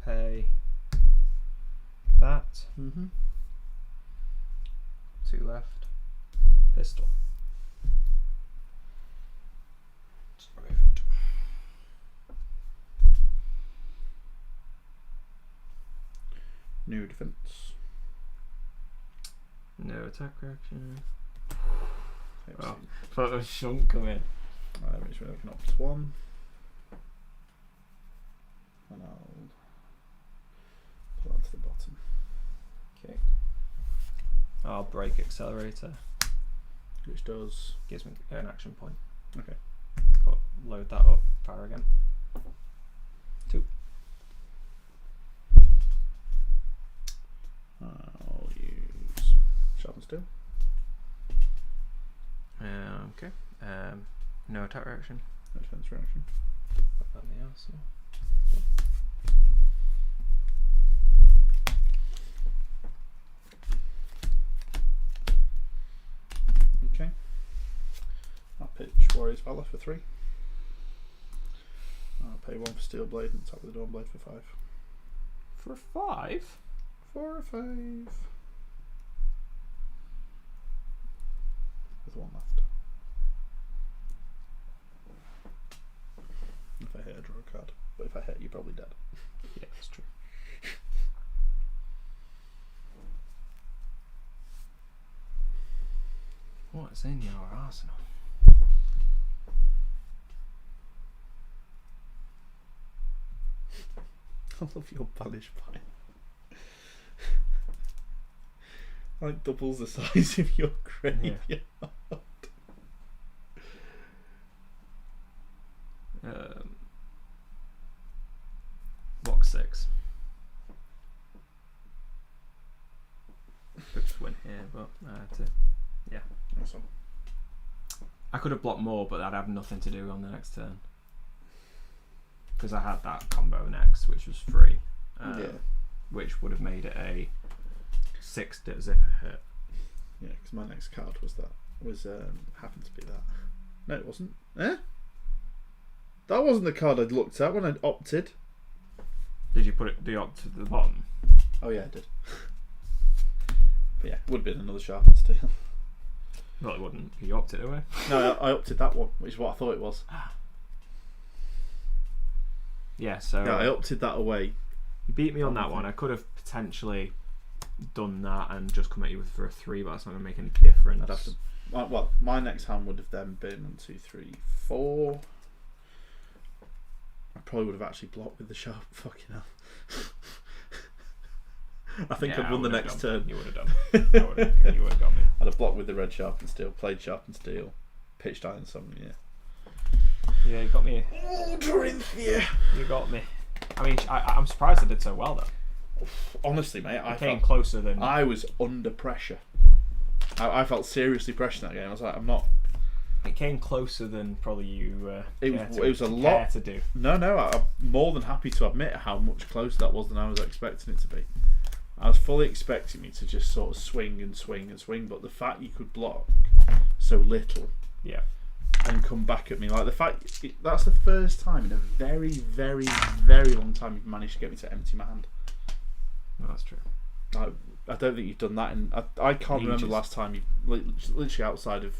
Pay that. Mm-hmm. 2 left. Pistol. Just remove it. New defense. No attack reaction. Same Oh, scene. thought there was Shunk come in. Which we're looking up to 1. And I'll put that to the bottom. Okay. I'll break accelerator. Which does. Gives me an action point. Okay. Load that up. Fire again. 2. I'll use sharpen steel. Okay. No attack reaction. No defense reaction. Put that in the arsenal. Okay. I'll pitch Warrior's Valor for 3. I'll pay 1 for Steel Blade and top with the Dawn Blade for 5. For 5? 4 or 5. With 1 left. If I hit, I draw a card. But if I hit, you're probably dead. Yeah, that's true. What's in your arsenal? I love your Banish Pine. Like doubles the size of your graveyard. Block 6. Could just win here, but I had to. Yeah. Awesome. I could have blocked more, but I'd have nothing to do on the next turn. Because I had that combo next, which was free. Yeah. Which would have made it a 6 zipper hit. Yeah, because my next card was that. Happened to be that. No, it wasn't. Eh? That wasn't the card I'd looked at when I'd opted. Did you put the opt to the bottom? Oh yeah, I did. But yeah, it would have been another sharpened steel. Well, it wouldn't. You opted away. No, I opted that one, which is what I thought it was. Yeah, so Yeah, I opted that away. you beat me on that one. I could have potentially done that and just come at you for a 3, but that's not going to make any difference. I'd have to. Well, my next hand would have then been 1, 2, 3, 4. I probably would have actually blocked with the sharp. Fucking hell. I think I'd won the next turn. You would have done. You would have got me. I'd have blocked with the red sharpened steel, played sharpened steel, pitched iron summon. Yeah. Yeah, you got me. Oh, Dorinthea. You got me. I mean, I'm surprised I did so well though. Honestly, mate, I came felt closer than I was under pressure. I felt seriously pressured in that game. I was like, I'm not. It came closer than probably you. It was a lot to do. No, I'm more than happy to admit how much closer that was than I was expecting it to be. I was fully expecting me to just sort of swing and swing and swing, but the fact you could block so little, yeah, and come back at me like the fact that's the first time in a very, very, very long time you've managed to get me to empty my hand. No, that's true. I don't think you've done that, and I can't remember the last time you literally outside of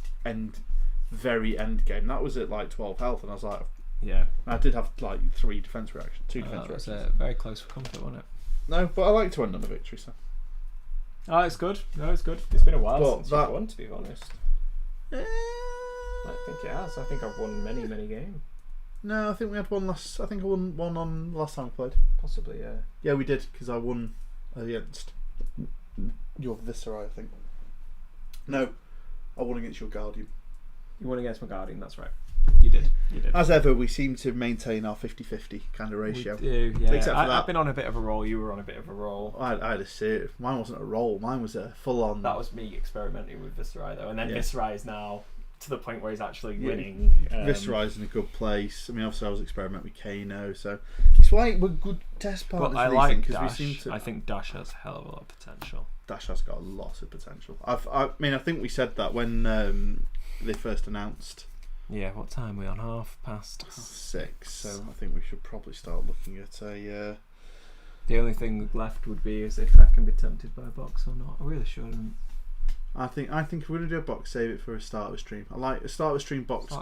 very end game. That was at like 12 health, and I was like, yeah, I did have like 3 defense reactions, 2 defense that was reactions. very close for comfort, wasn't it? No, but I like to end on a victory, so. Oh, it's good. No, it's good. It's been a while But since that- you've won, to be honest. I think it has. I think I've won many games. No, I think we had one last. I think I won one on last time we played. Possibly, yeah. Yeah, we did because I won against your Viscera, I think. No, I won against your Guardian. You won against my Guardian, that's right. You did. As ever, we seem to maintain our 50-50 kind of ratio. We do, yeah. Except for that. I've been on a bit of a roll. You were on a bit of a roll. I had a serious. Mine wasn't a roll. Mine was a full-on. That was me experimenting with Viscerai though, and then Yeah. Viscerai is now to the point where he's actually winning. Viscerized in a good place. I mean, obviously I was experimenting with Kano, so it's why we're good test partners. But I for these like things, 'cause Dash. we seem to. I think Dash has a hell of a lot of potential. Dash has got a lot of potential. I mean, I think we said that when they first announced. Yeah, what time are we on? 6:30. So I think we should probably start looking at a. The only thing left would be is if I can be tempted by a box or not. I really shouldn't. I think if we're gonna do a box, save it for a start of a stream. I like a start of a stream box.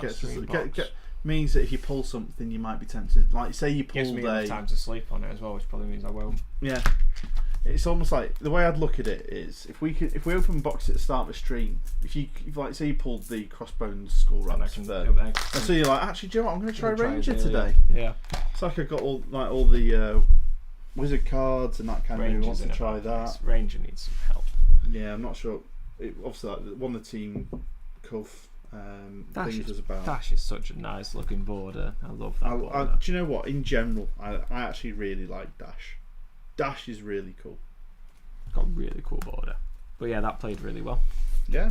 Means that if you pull something, you might be tempted. Like say you Gives pulled me enough time to sleep on it as well, which probably means I won't. Yeah, it's almost like the way I'd look at it is if we open box at the start of a stream, if like say you pulled the Crossbones Skull Rats there, and so you're like, actually, do you know what? I'm going to try Ranger today. Yeah. It's like I've got all the wizard cards and that kind of. Who wants to try that? Ranger needs some help. Yeah, I'm not sure. Obviously, like, one of the team Cuff things was about. Dash is such a nice looking border. I love that border. Do you know what? In general, I actually really like Dash. Dash is really cool. Got a really cool border. But yeah, that played really well. Yeah,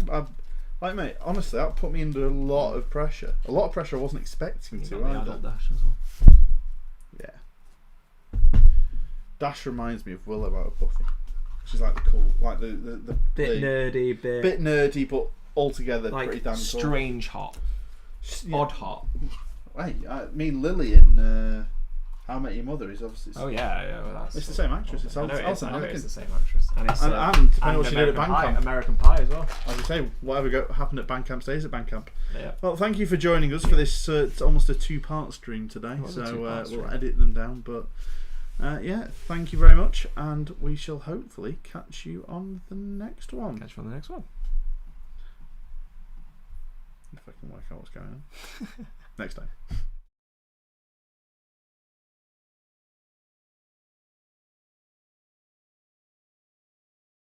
mate, honestly, that put me under a lot of pressure. A lot of pressure I wasn't expecting to The either. adult Dash as well. Yeah. Dash reminds me of Willow out of Buffy. She's like the cool, like the Bit nerdy, bit nerdy, but altogether like pretty damn cool. strange hot. Yeah. Odd hot. Hey, I mean Lily in How I Met Your Mother is obviously. Oh yeah, well, that's. It's the same actress. It's I know Alison it's Hennigan. the same actress, and it's And depending on what she did at American Pie, Bandcamp. American Pie as well. As I say, whatever happened at Bandcamp stays at Bandcamp. Yeah. Well, thank you for joining us for this. It's almost a 2-part stream today, It was a so two-part we'll stream. edit them down. But yeah, thank you very much, and we shall hopefully catch you on the next one. Catch you on the next one. If I can work out what's going on next time.